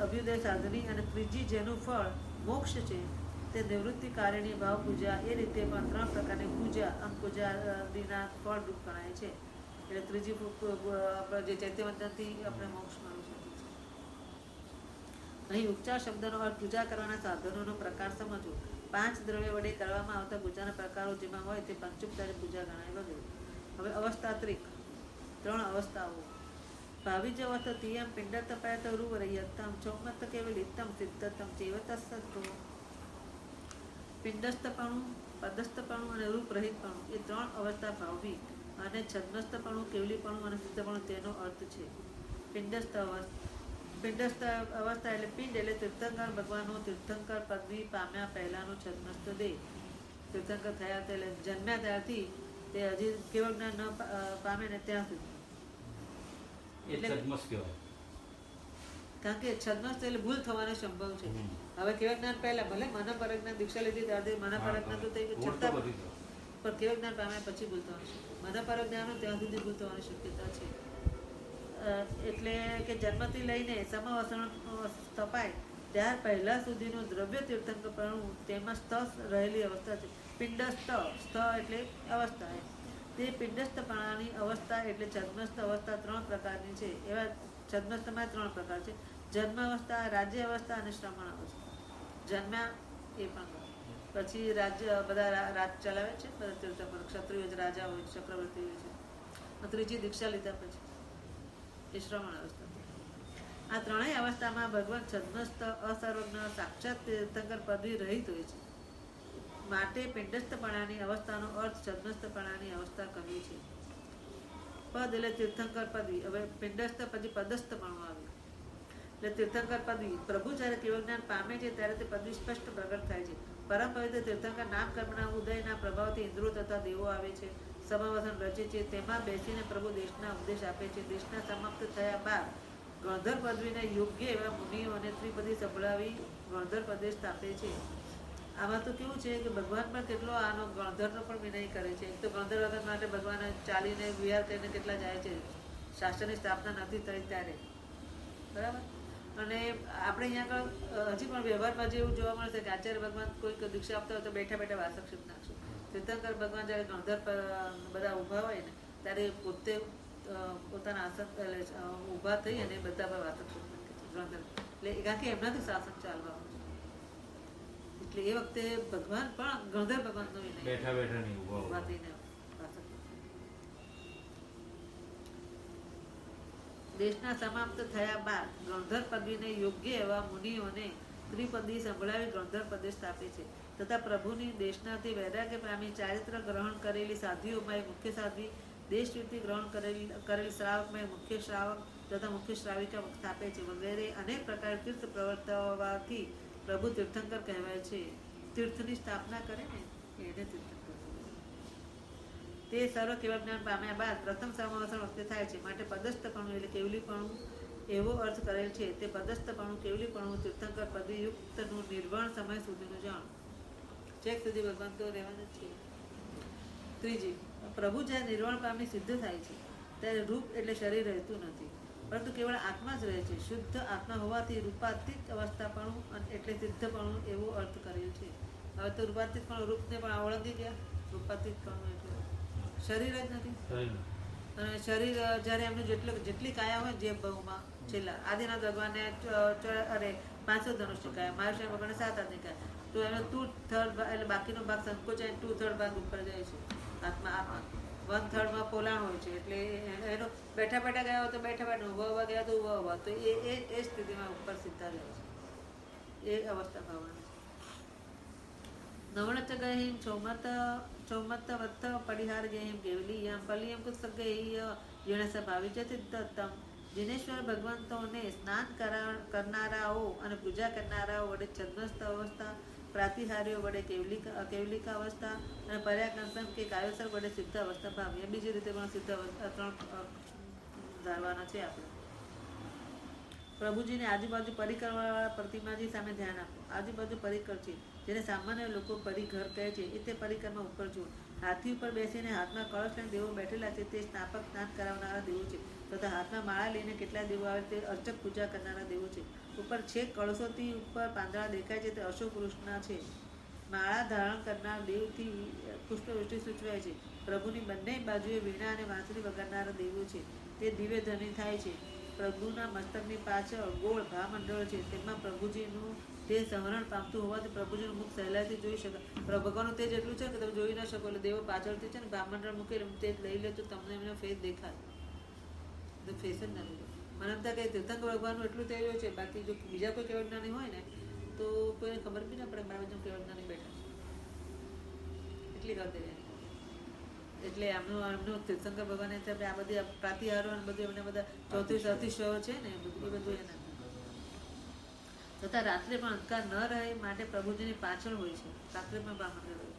અભ્યુદય સાધની. અને ત્રીજી જેનું ફળ મોક્ષ છે તે નિવૃત્તિકારિણી ભાવ પૂજા. એ રીતે પણ 3 પ્રકારની પૂજા અંગ પૂજા આદિના ફળરૂપ ગણાય છે. એટલે ત્રીજી જે ચૈત્યવંદનથી આપણે મોક્ષ મળી શકે છે. અહીં ઉપચાર શબ્દનો અર્થ પૂજા કરવાના સાધનોનો પ્રકાર સમજવો. 5 દ્રવ્ય વડે કરવામાં આવતા પૂજાના પ્રકારો જેમાં હોય તે પંચોપચારિક પૂજા ગણાય વગેરે. હવે અવસ્થાત્રિક 3 અવસ્થાઓ. ભાવિજવત તિયમ પિંડતપાયત રૂવરયત્તમ ચૌમત કેવલિત્તમ સિદ્ધતમ ચેવતસ્સત્તો. પિંડસ્થપણું, પદસ્થપણું અને રૂપરહિતપણું એ 3 અવસ્થા ભાવિક, અને છદ્મસ્થપણું, કેવલીપણું અને સિદ્ધપણું તેનો અર્થ છે. પિંડસ્થ અવસ્થા એટલે પિંડ એટલે તીર્થંકર ભગવાનનો તીર્થંકર પદવી પામ્યા પહેલાનો છદ્મસ્થ દેહ. તીર્થંકર થયા એટલે જન્મ્યા ત્યારથી તે હજી કેવળ જ્ઞાન ન પામે ને ત્યાં સુધી. કારણ કે છદ્મસ્થ એટલે ભૂલ થવાનો સંભવ છે. હવે કેવળ જ્ઞાન પહેલા ભલે મન પરજ્ઞાન દીક્ષા લીધી ત્યારથી મન પરજ્ઞાન તો થઈ ગયું, છતાં પણ કેવળ જ્ઞાન પામ્યા પછી ભૂલ થવાની છે. મન પરજ્ઞાન ત્યાં સુધી ભૂલ થવાની શક્યતા છે. એટલે કે જન્મથી લઈને સમવસણ તપાય ત્યાર પહેલા સુધીનું દ્રવ્ય તીર્થંકરપણું તેમાં સ્થ રહેલી અવસ્થા છે. પિંડસ્થ સ્થ એટલે અવસ્થા, તે પિંડસ્થપણાની અવસ્થા એટલે છદ્મસ્થ અવસ્થા 3 પ્રકારની છે. એવા છદ્મસ્થમાં 3 પ્રકાર છે: જન્મ અવસ્થા, રાજ્ય અવસ્થા અને શ્રમણ અવસ્થા. જન્મ્યા એ પણ પછી રાજ્ય બધા રાજ ચલાવે છે, બધા તીર્થંકર ક્ષત્રિય રાજા હોય, ચક્રવર્તી હોય છે. ત્રીજી દીક્ષા લીધા પછી એ શ્રમણ અવસ્થા. આ 3 અવસ્થામાં ભગવાન છદ્મસ્થ અસર્વજ્ઞ સાક્ષાત તીર્થંકર પદવી રહિત હોય છે. માટે પિંડસ્થપણાની અવસ્થાનો અર્થ છદ્મસ્થપણાની અવસ્થા કહ્યું છે. પદ એટલે તીર્થંકર પદવી. હવે પિંડસ્થ પછી પદસ્થપણું આવ્યું એટલે તીર્થંકર પદવી. પ્રભુ જ્યારે કેવળ જ્ઞાન પામે છે ત્યારે તે પદવી સ્પષ્ટ પ્રગટ થાય છે. પરમ પવિત્ર તીર્થંકર નામ કર્મના ઉદયના પ્રભાવથી ઇન્દ્રો તથા દેવો આવે છે, સમાવસન રચે છે. તેમાં બેસીને પ્રભુ દેશના ઉપદેશ આપે છે. દેશના સમાપ્ત થયા બાદ ગણધર પદવીને યોગ્ય એવા મુનિઓને ત્રિપદી સંભળાવી ગણધર પદે સ્થાપે છે. આમાં તો કેવું છે કે ભગવાન પણ કેટલો આનો ગણધરનો પણ વિનય કરે છે. એક તો ગણધર વખત માટે ભગવાન ચાલીને વિહાર કરીને કેટલા જાય છે, શાસ્ત્રની સ્થાપના નથી થઈ ત્યારે, બરાબર. અને આપણે અહીંયા આગળ હજી પણ વ્યવહારમાં જે એવું જોવા મળે છે કે આચાર્ય ભગવાન કોઈક દીક્ષા આપતા હોય તો બેઠા બેઠા વાસક્ષેપ નાખશું. તીર્થંકર ભગવાન જ્યારે ગણધર બધા ઊભા હોય ને ત્યારે પોતે પોતાના આસન ઊભા થઈ અને બધા પર વાસક્ષેપ નાખે છે ગણધર. એટલે કારણ કે એમનાથી શાસન ચાલવાનું છે. એટલે એ વખતે ભગવાન પણ ગણધર ભગવાનનો વિનય બેઠા બેઠા નહીં ઊભા થઈને દેશના સમાપ્ત થયા બાદ ગણધર પદવીને યોગ્ય એવા મુનિઓને ત્રિપદી સંભળાવી ગણધર પદે સ્થાપે છે. તથા પ્રભુની દેશનાથી વૈરાગ્ય પામી ચારિત્ર ગ્રહણ કરેલી સાધ્વીઓમાં મુખ્ય સાધ્વી, દેશવૃત્તિ ગ્રહણ કરેલ શ્રાવકમાં મુખ્ય શ્રાવક તથા મુખ્ય શ્રાવિકા સ્થાપે છે. વગેરે અનેક પ્રકારે તીર્થ પ્રવર્તવાથી પ્રભુ તીર્થંકર કહેવાય છે. તીર્થની સ્થાપના કરે ને એને તીર્થંકર. તે સર્વ કેવળ જ્ઞાન પામ્યા બાદ પ્રથમ સમાવસન વખતે થાય છે. માટે પદસ્થપણું એટલે કેવલીપણું એવો અર્થ કરેલ છે. તે પદસ્થપણું કેવલીપણું તીર્થંકર પદયુક્તનું નિર્વાણ સમય સુધીનું જાણ. છેક સુધી ભગવાન તો રહેવાનું જ છે. ત્રીજી, પ્રભુ જ્યારે નિર્વાણ પામી સિદ્ધ થાય છે ત્યારે રૂપ એટલે શરીર રહેતું નથી, પરંતુ કેવળ આત્મા જ રહે છે. શુદ્ધ આત્મા હોવાથી રૂપાતીત અવસ્થાપણું એટલે સિદ્ધપણું એવો અર્થ કરેલ છે. હવે તો રૂપાતીત પણ રૂપને પણ ઓળંગી ગયા. રૂપાતીત પણ એટલે શરીર જ નથી. અને શરીર જ્યારે એમનું જેટલી કાયા હોય જે ભાવમાં છેલ્લા આદિનાથ ભગવાનને 500 ધનુષની કાયા, મહાશય ભગવાનને 7 હાથની કાયા, તો એનો 2/3 એટલે બાકીનો ભાગ સંકોચાય 2/3 ભાગ ઉપર જાય છે. આત્મા 1/3 પોલાણ હોય છે. એટલે એનો બેઠા બેઠા ગયા હોય તો બેઠા બેઠા, ઉભા ગયા તો ઉભા. તો એ સ્થિતિમાં ઉપર સીધા રહે છે. એ અવસ્થા ભાવવાની. નવણચ ગહીમ ચૌમત વત્ત પડિહાર ગહીમ કેવલીયમ પલિયમ કુત્સગેય જેણે સ્વભાવી જતી દત્તમ. દિનેશ્વર ભગવંતોને સ્નાન કરનારાઓ અને પૂજા કરનારાઓ વડે છદ્મસ્થ અવસ્થા, પ્રાતિહાર્યો વડે કેવલિકા અવસ્થા અને પર્યાકંસમ કે કાયોસર વડે સિદ્ધ અવસ્થા ભાવી. બીજી રીતે પણ સિદ્ધ અવસ્થા 3 ધારવાના છે આપણે. પ્રભુજીની આજુબાજુ પરિકરવાળા પ્રતિમાજી સામે ધ્યાન આપો. આજુબાજુ પરિકર છે, જેને સામાન્ય લોકો પરિઘર કહે છે, એ તે પરિકરમાં ઉપર જુઓ. હાથી ઉપર બેસીને હાથમાં કળશ લઈને દેવો બેઠેલા છે, તે સ્નાપક સ્નાન કરાવનારા દેવો છે. તથા હાથમાં માળા લઈને કેટલા દેવો આવે તે અર્ચક પૂજા કરનારા દેવો છે. ઉપર છેક કળશોથી ઉપર પાંદડા દેખાય છે, તે અશોક વૃક્ષના છે. માળા ધારણ કરનાર દેવથી પુષ્પવૃષ્ટિ સૂચવાય છે. પ્રભુની બંને બાજુએ વીણા અને વાંસળી વગાડનારા દેવો છે, તે દિવ્ય ધ્વનિ થાય છે. પ્રભુના મસ્તકની પાછળ ગોળ ભામંડળ છે, તેમાં પ્રભુજીનું તે સંવરણ પામતું હોવાથી પ્રભુજીનું મુખ સહેલાઈથી જોઈ શકાય. ભગવાનનું તેજ એટલું છે કે તમે જોઈ ન શકો, એટલે દેવો પાછળથી છે ને ભામંડળ મૂકે તે લઈ લે તો તમને એમનો ફેસ દેખાય. તો ફેસ જ નથી. મને એમ થાય કે તીર્થંકર ભગવાનનું એટલું તેજ હોય છે, બાકી જો બીજા કોઈ કેવળ જ્ઞાની હોય ને તો કોઈને ખબર બી ના પડે મારા બાજુ કેવળ જ્ઞાની બેઠા છે એટલી કરતી રહે. એટલે એમનું તીર્થંકર ભગવાન આ બધી પ્રાતિહારો અને બધું એમને બધા 34 અતિશયો છે ને એ બધું એના. તથા રાત્રે પણ અંધકાર ન રહે માટે પ્રભુજીની પાછળ હોય છે. રાત્રે પણ ભામંડળ હોય.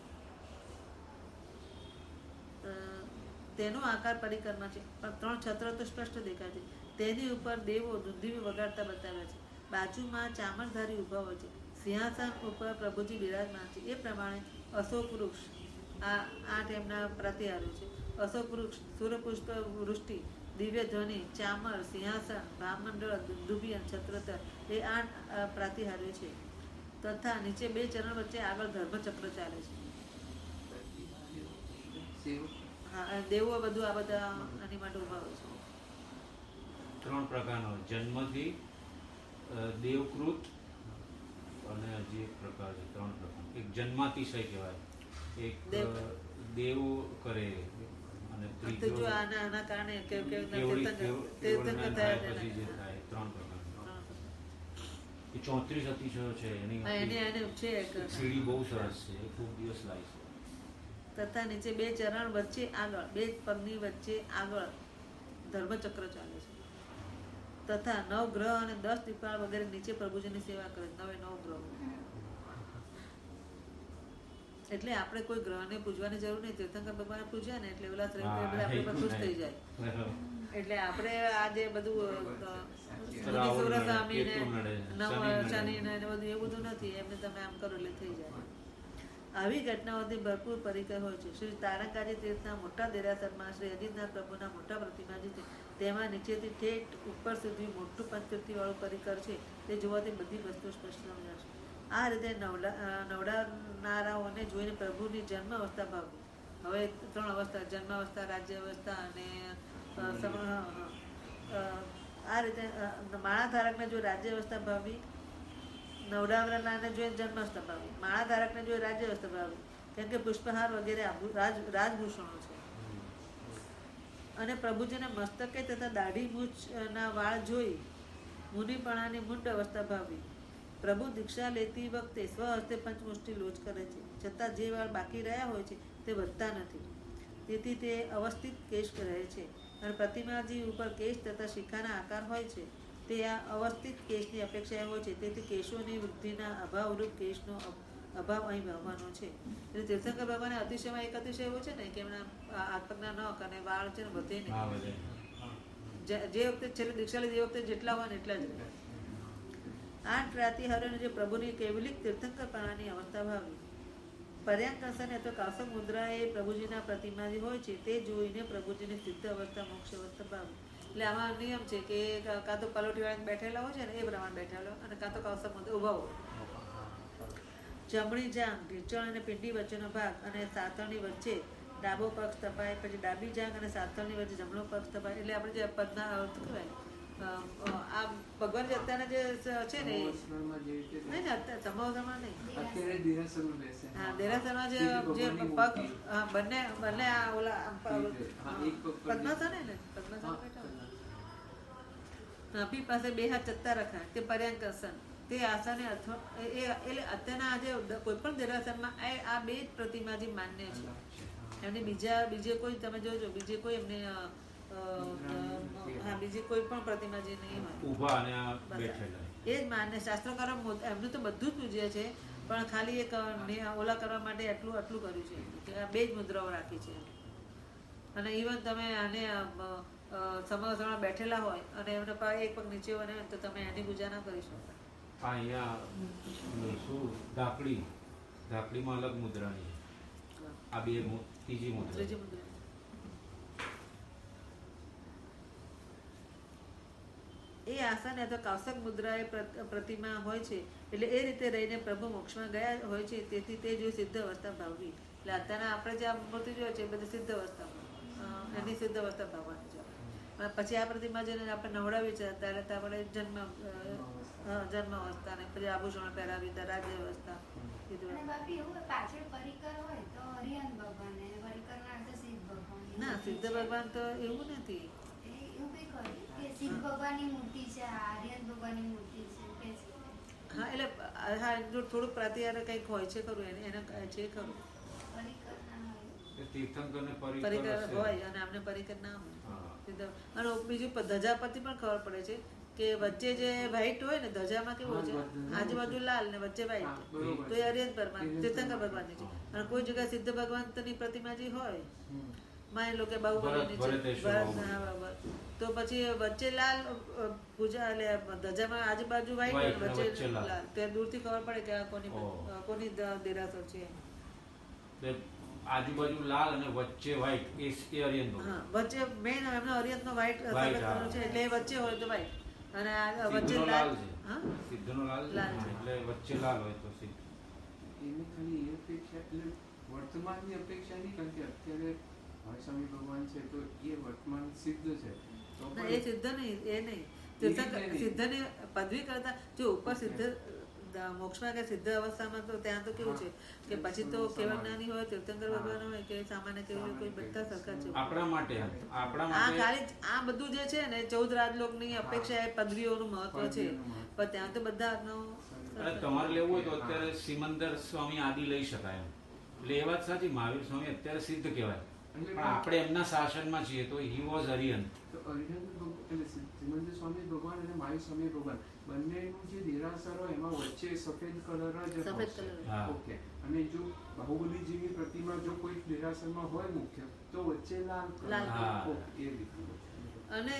તેનો આકાર પરિકરમાં છે, પણ 3 છત્ર તો સ્પષ્ટ દેખાય છે. તેની ઉપર દેવો દુંધીવી વગાડતા બતાવ્યા છે. બાજુમાં ચામરધારી ઊભા હોય છે. સિંહાસન ઉપર પ્રભુજી બિરાજમાન છે. એ પ્રમાણે અશોક વૃક્ષ, આ 8 એમના પ્રતિહારો છે. અશોક વૃક્ષ, સૂર્યપુષ્પ વૃષ્ટિ, દિવ્ય ધ્વનિ, ચામર, સિંહાસન, ભામંડળ, દુંદુભી અને છત્રધર એ 8 પ્રાતિહાર્યો છે. તથા નીચે 2 ચરણ વચ્ચે આગળ ધર્મચક્ર ચાલે છે. હા, દેવો બધું આ બધા આની માટે ઉભા હોય છે. 3 પ્રકારનો જન્મથી, દેવકૃત અને હજી એક પ્રકાર છે. 3 પ્રકાર. એક જન્માતિશય કહેવાય, એક દેવ કરે અને ત્રીજો આના કારણે તીર્થંકર થયા પછી જે થાય. 3 પ્રકાર. એ 34 અતિશયો છે. એની છે સીડી બહુ સરસ છે, એ ખૂબ દિવસ લાવી છે. તથા નીચે 2 ચરણ વચ્ચે આગળ, 2 પગની વચ્ચે આગળ ધર્મચક્ર ચાલે છે. તથા 9 ગ્રહ અને 10 દીપાળ વગેરે નીચે પ્રભુજીની સેવા કરે. 9 ગ્રહો. એટલે આપણે કોઈ ગ્રહને પૂજવાની જરૂર નહીં. તીર્થંકર ભગવાન પૂજ્યા ને એટલે ઓલા આપણે ખુશ થઈ જાય. એટલે આપણે આ જે બધું સૂર્યસ્વામી ને નવ શનિ ને બધું એવું બધું નથી. એમને તમે આમ કરો એટલે થઈ જાય. આવી ઘટનાઓથી ભરપૂર પરિકર હોય છે. શ્રી તારકાજી તીર્થના મોટા દેરાસરમાં શ્રી અજીતનાથ પ્રભુના મોટા પ્રતિમાજી છે. તેમાં નીચેથી ઠેઠ ઉપર સુધી મોટું પંચકીર્તિવાળું પરિકર છે. તે જોવાથી બધી વસ્તુ સ્પષ્ટ સમજાશે. આ રીતે નવડાવનારાઓને જોઈને પ્રભુની જન્મ અવસ્થા ભાવવી. હવે 3 અવસ્થા, જન્મ અવસ્થા, રાજ્ય અવસ્થા અને આ રીતે માળા ધારકને જો રાજ્ય અવસ્થા ભાવવી, નવડાવનારને જોઈને જન્મ અવસ્થા ભાવવી, માળા ધારકને જોઈ રાજ્ય અવસ્થા ભાવવી, કેમ કે પુષ્પહાર વગેરે રાજભૂષણો છે. અને પ્રભુજીના મસ્તકે તથા દાઢી મૂછના વાળ જોઈ મુનિપણાની મુંડ અવસ્થા ભાવવી. પ્રભુ દીક્ષા લેતી વખતે સ્વહસ્તે પંચમુષ્ટિ લોચ કરે છે, છતાં જે વાળ બાકી રહ્યા હોય છે તે વધતા નથી. તેથી તે અવસ્થિત કેશ રહે છે. અને પ્રતિમાજી ઉપર કેશ તથા શિખાના આકાર હોય છે, તે આ અવસ્થિત કેશની અપેક્ષા હોય છે. તેથી કેશોની વૃદ્ધિના અભાવરૂપ કેશનો અભાવ અહીં ભાવવાનો છે. એટલે તીર્થંકર ભગવાને અતિશયમાં એક અતિશય એવો છે ને કે એમના હાથ પગના નખ અને વાળ છે ને વધે નહીં. જે વખતે છેલ્લે દીક્ષા લીધી એ વખતે જેટલા હોય ને એટલા જ રહે. 8 પ્રાતિહાર્યોને જે પ્રભુની કેવલિક તીર્થંકરપણાની અવસ્થા ભાવી. પર્યાંકર્ષણ અથવા કૌશક મુદ્રા એ પ્રભુજીના પ્રતિમાજી હોય છે. તે જોઈને પ્રભુજીની સિદ્ધ અવસ્થા, મોક્ષ અવસ્થા ભાવી. એટલે આમાં નિયમ છે કે કાં તો પલોઠી વાળા બેઠેલા હોય છે ને એ પ્રમાણે બેઠેલો, અને કાં તો કૌશક મુદ્રા ઉભા હોય. જમણી જાંઘ, ઢીંચણ અને પીંડી વચ્ચેનો ભાગ અને સાથળની વચ્ચે ડાબો પક્ષ તપાય, પછી ડાબી જાંઘ અને સાથળની વચ્ચે જમણો પક્ષ તપાય. એટલે આપણે જે પદના અર્થ કહેવાય આ ભગવાન જે અત્યારના જે છે ને નહીં ને અત્યારે સમાવમાં નહીં, હા દેરાસરમાં જે પગ બંને આ ઓલા પદ્માસન ને પદ્માસન નાભી પાસે 2 હાથ ચત્તા રખાય તે પર્યાંકર્ષણ. તે આસને અથવા એટલે અત્યારના આજે કોઈ પણ દેરાસરમાં આ 2 જ પ્રતિમાજી માન્ય છે. એમને બીજે કોઈ તમે જોજો બીજે કોઈ એમને બીજી કોઈ પણ પ્રતિમાજી નહીં હોય. એ જ માન્ય શાસ્ત્રકારો એમનું તો બધું જ પૂજ્ય છે, પણ ખાલી એક ઓલા કરવા માટે આટલું કર્યું છે કે આ 2 જ મુદ્રાઓ રાખી છે. અને ઇવન તમે આને સમાસમાં બેઠેલા હોય અને એમનો એક પગ નીચે હોય ને તો તમે એની પૂજા ના કરી શકો. આ અહીંયા શું ધાકડીમાં અલગ મુદ્રાની આ બે ત્રીજી મુદ્રા. ત્રીજી મુદ્રા એ આસન અથવા કૌશક મુદ્રા એ પ્રતિમા હોય છે એટલે એ રીતે રહીને પ્રભુ મોક્ષમાં ગયા હોય છે. તેથી તે જો સિદ્ધ અવસ્થા ભાવવી. એટલે અત્યારના આપણે જે આ મૂર્તિ જોઈએ છે એ બધી સિદ્ધ અવસ્થામાં એની સિદ્ધ અવસ્થા ભાવવાની છે. પછી આ પ્રતિમા જેને આપણે નવડાવી છે ત્યારે આપણે જન્મ અવસ્થા ને પછી આભૂષણ પહેરાવી રાજ્ય અવસ્થા ના સિદ્ધ ભગવાન તો એવું નથી. હા એટલે હા જો થોડુંક પ્રત્યારે કંઈક હોય છે ખરું એને છે ખરું તીર્થંકરને પરિકર હોય અને આમને પરિકર ના હોય. અને બીજું ધજાપતિ પણ ખબર પડે છે કે વચ્ચે જે વ્હાઈટ હોય ને ધજામાં કેવું છે આજુબાજુ લાલ ને વચ્ચે વ્હાઈટ તો એ અરિયન પરમાન તીર્થંકર ભગવાન છે. અને કોઈ જગ્યાએ સિદ્ધ ભગવાનની પ્રતિમા જે હોય માની લો કે બાહુબલી તો પછી વચ્ચે લાલ પૂજા એટલે ધજામાં આજુબાજુ વ્હાઈટ વચ્ચે લાલ તો દૂરથી ખબર પડે કે આ કોની દેરાસર છે. આજુબાજુ લાલ અને વચ્ચે વ્હાઈટ એ અરિયન હા વચ્ચે મેઇન એમનો અરિયતનો વ્હાઈટ છે એટલે એ વચ્ચે હોય તો વ્હાઈટ અને વચ્ચે લાલ હા સિદ્ધનો લાલ એટલે વચ્ચે લાલ હોય તો સિદ્ધ. એને ખાલી એ અપેક્ષા એટલે વર્તમાનની અપેક્ષા નહીં કારણ કે અત્યારે સ્વામી ભગવાન છે તો એ વર્તમાન સિદ્ધ છે તો એ સિદ્ધ નહીં એ નહીં સિદ્ધની પદવી કરતા જો ઉપર સિદ્ધ મોક્ષમાં કે સિદ્ધ અવસ્થામાં તો ત્યાં તો કેવું છે કે પછી તો કેવા જ્ઞાની હોય તીર્થંકર ભગવાન હોય કે સામાન્ય કેવું કોઈ બધા સરખા છે. આપણા માટે આ ખાલી આ બધું જે છે ને 14 રાજલોકની અપેક્ષા એ પદવીઓનું મહત્વ છે પણ ત્યાં તો બધા તમારે લેવું હોય તો અત્યારે સિમંદર સ્વામી આદિ લઈ શકાય એટલે એ વાત સાચી મહાવીર સ્વામી અત્યારે સિદ્ધ કહેવાય પણ આપણે એમના શાસનમાં છીએ તો હી વોઝ અરિયન. તો અરિયન એટલે સિમંદર સ્વામી ભગવાન અને મહાવીર સ્વામી ભગવાન બંનેનું જે દેરાસર હોય એમાં વચ્ચે સફેદ કલર જ ઓકે. અને જો બાહુબલીજીની પ્રતિમા જો કોઈ દેરાસરમાં હોય મુખ્ય તો વચ્ચે લાલ એ રીતે. અને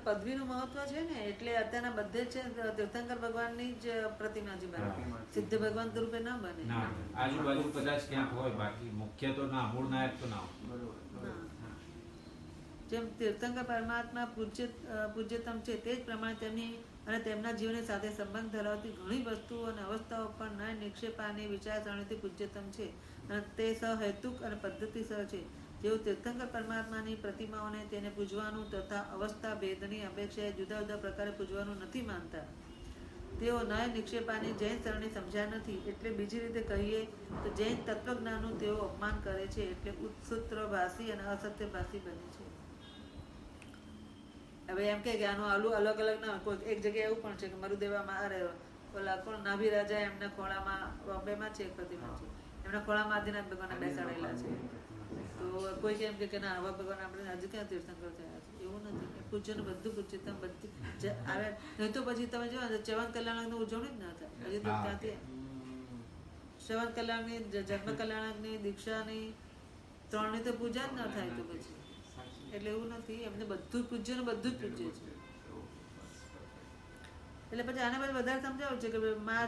પદવીનું મહત્વ છે ને એટલે અત્યારના બધે છે તીર્થંકર ભગવાનની જ પ્રતિમા જે બને સિદ્ધ ભગવાન રૂપે ના બને. આજુબાજુ કદાચ ક્યાંક હોય બાકી મુખ્ય તો ના મૂળ નાયક તો ના હોય. જેમ તીર્થંકર પરમાત્મા પૂજ્યતમ છે તે જ પ્રમાણે તેમની અને તેમના જીવનની સાથે સંબંધ ધરાવતી ઘણી વસ્તુઓ અને અવસ્થાઓ પણ ન્યાય નિક્ષેપાની વિચારસરણીથી પૂજ્યતમ છે અને તે સહેતુક અને પદ્ધતિસર છે. જેઓ તીર્થંકર પરમાત્માની પ્રતિમાઓને તેને પૂજવાનું તથા અવસ્થા ભેદની અપેક્ષાએ જુદા જુદા પ્રકારે પૂજવાનું નથી માનતા તેઓ ન્યાય નિક્ષેપાની જૈન સરણી સમજ્યા નથી. એટલે બીજી રીતે કહીએ તો જૈન તત્વજ્ઞાનનું તેઓ અપમાન કરે છે એટલે ઉત્સૂત્રભાષી અને અસત્યભાષી બને છે. હવે એમ કે આનું આલુ અલગ અલગ ના કોઈ એક જગ્યાએ એવું પણ છે કે મરુદેવામાં અરે ઓલા કોણ નાભી રાજા એમના ખોળામાં બોમ્બેમાં છે એક પ્રતિમા છે એમના ખોળામાં આદિનાથ ભગવાનને બેસાડેલા છે. તો કોઈ કેમ કે ના આવા ભગવાન આપણે હજુ ક્યાં તીર્થંકર થયા છે એવું નથી. પૂજ્યનું બધું પૂજ્યતમ બધી આવે નહીં તો પછી તમે જો ચવન કલ્યાણકની ઉજવણી જ ના થાય હજી તો ત્યાંથી ચવન કલ્યાણની જન્મ કલ્યાણકની દીક્ષાની ત્રણની તો પૂજા જ ના થાય તો પછી એટલે એવું નથી એમને બધું પૂજ્ય ને બધું જ પૂજ્ય છે. એટલે પછી આને પછી વધારે સમજાવું છે કે માં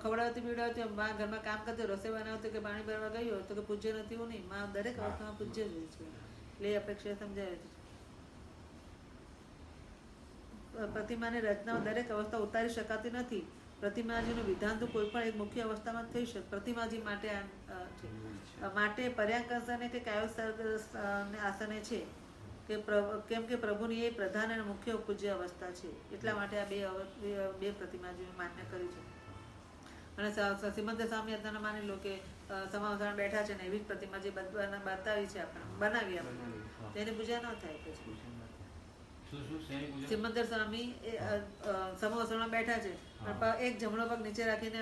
ખવડાવતી પીવડાવતી માં ઘરમાં કામ કરતી રસોઈ બનાવતી કે પાણી ભરવા ગઈ હોય તો કે પૂજ્ય નથી એવું નહીં માં દરેક અવસ્થામાં પૂજ્ય જ હોય છે એટલે એ અપેક્ષા સમજાવે છે. પ્રતિમાની રચનાઓ દરેક અવસ્થા ઉતારી શકાતી નથી. પ્રતિમાજીનું વિધાન તો કોઈ પણ એક મુખ્ય અવસ્થામાં થઈ શકે. પ્રતિમાજી માટે પર્યાંકાસને કે કાયોસને આસને છે કે કેમ કે પ્રભુની એ પ્રધાન અને મુખ્ય પૂજ્ય અવસ્થા છે એટલા માટે આ બે પ્રતિમાજી માન્ય કરી છે. અને સિમંદર સ્વામી અત્યારે માની લો કે સમાધાન બેઠા છે ને એવી જ પ્રતિમા જે બતાવી છે આપણે બનાવી આપણે તેની પૂજા ન થાય પછી. સિમંદર સ્વામી સમોસણમાં બેઠા છે એક જમણો પગ નીચે રાખીને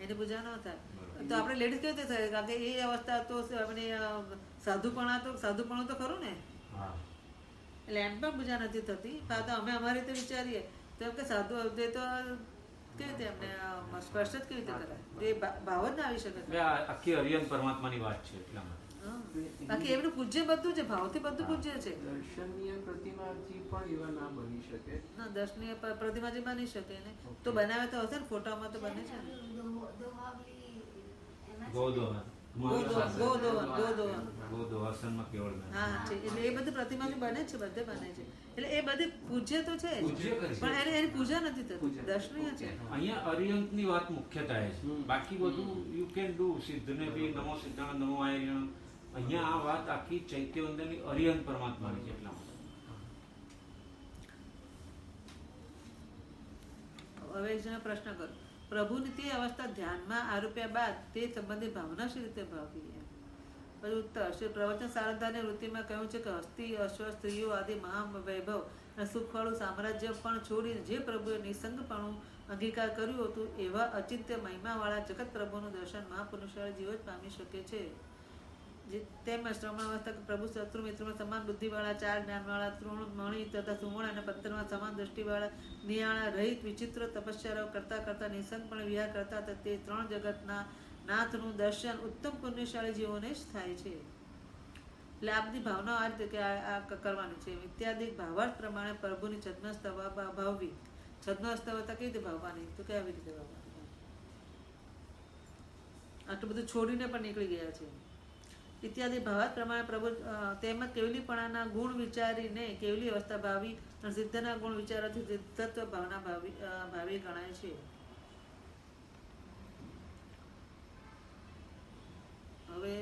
એની પૂજા ન થાય તો આપણે લેડીઝ કેવી રીતે થાય કારણ કે એ અવસ્થા તો આપણે સાધુપણું તો ખરું ને એટલે એમ પણ પૂજા નથી થતી. તો અમે અમારી રીતે વિચારીએ તો એમ કે સાધુ તે તો કેવી રીતે એમને સ્પર્શ જ કેવી રીતે કરાય એ ભાવ જ ના આવી શકે. આખી અરિયન પરમાત્માની વાત છે એટલા માટે હા. બાકી એમનું પૂજ્ય બધું છે, ભાવથી બધું પૂજ્ય છે. દર્શનીય પ્રતિમાજી પણ એવા ના બની શકે. ના, દર્શનીય પ્રતિમાજી બની શકે ને, તો બનાવે તો હશે ને, ફોટામાં તો બને છે ને. ગોદોહનમાં કેવળ બને. હા છે, એટલે એ બધી પ્રતિમાજી બને છે, બધે બને છે. એટલે એ બધી પૂજ્ય તો છે જ, પૂજ્ય કરી છે. પણ એની પૂજા નથી થતી, દર્શનીય છે. અહીંયા અરિયંતની વાત મુખ્યતા એ છે. બાકી બધું યુ કેન ડુ. સિદ્ધને બી નમો સિદ્ધાણ નમો આયર્યણ. અહીંયા આ વાત આખી ચૈત્યવંદનની અરિયંત પરમાત્માની છે એટલા માટે. હવે એક જણા પ્રશ્ન કરો, પ્રભુની તે અવસ્થા ધ્યાનમાં આરોપ્યા બાદ તે સંબંધી ભાવના શી રીતે ભાવવી? પછી ઉત્તર, શ્રી પ્રવચન સારંધાની વૃત્તિમાં કહ્યું છે કે હસ્તી, અશ્વ, સ્ત્રીઓ આદિ મહાવૈભવ અને સુખવાળું સામ્રાજ્ય પણ છોડીને જે પ્રભુએ નિસંગપણું અંગીકાર કર્યું હતું એવા અચિંત્ય મહિમાવાળા જગત પ્રભુનું દર્શન મહાપુરુષાળી જીવો જ પામી શકે છે. તેમજ શ્રવણાવસ્થા પ્રભુ શત્રુ મિત્રોમાં સમાન બુદ્ધિવાળા, ચાર જ્ઞાનવાળા, તૃણમણી તથા સુવર્ણ અને પત્તરમાં સમાન દ્રષ્ટિવાળા, નિયાળા રહિત વિચિત્ર તપસ્યાઓ કરતા નિસંગપણે વિહાર કરતા હતા તે ત્રણ જગતના નાથનું દર્શન ઉત્તમ પુણ્યશાળી જીવોને જ થાય છે. એટલે આ બધી ભાવના આ રીતે કે આ કરવાની છે. ઇત્યાદિ ભાવાર્થ પ્રમાણે પ્રભુની છદ્મસ્તવ ભાવવી. છદ્મસ્તવતા કેવી રીતે ભાવવાની? તો કેવી રીતે ભાવવાની? આટલું બધું છોડીને પણ નીકળી ગયા છે. ઇત્યાદિ ભાવાર્થ પ્રમાણે પ્રભુ તેમજ કેવલીપણાના ગુણ વિચારીને કેવલી અવસ્થા ભાવી અને સિદ્ધના ગુણ વિચારવાથી સિદ્ધત્વ ભાવના ભાવી ગણાય છે. હવે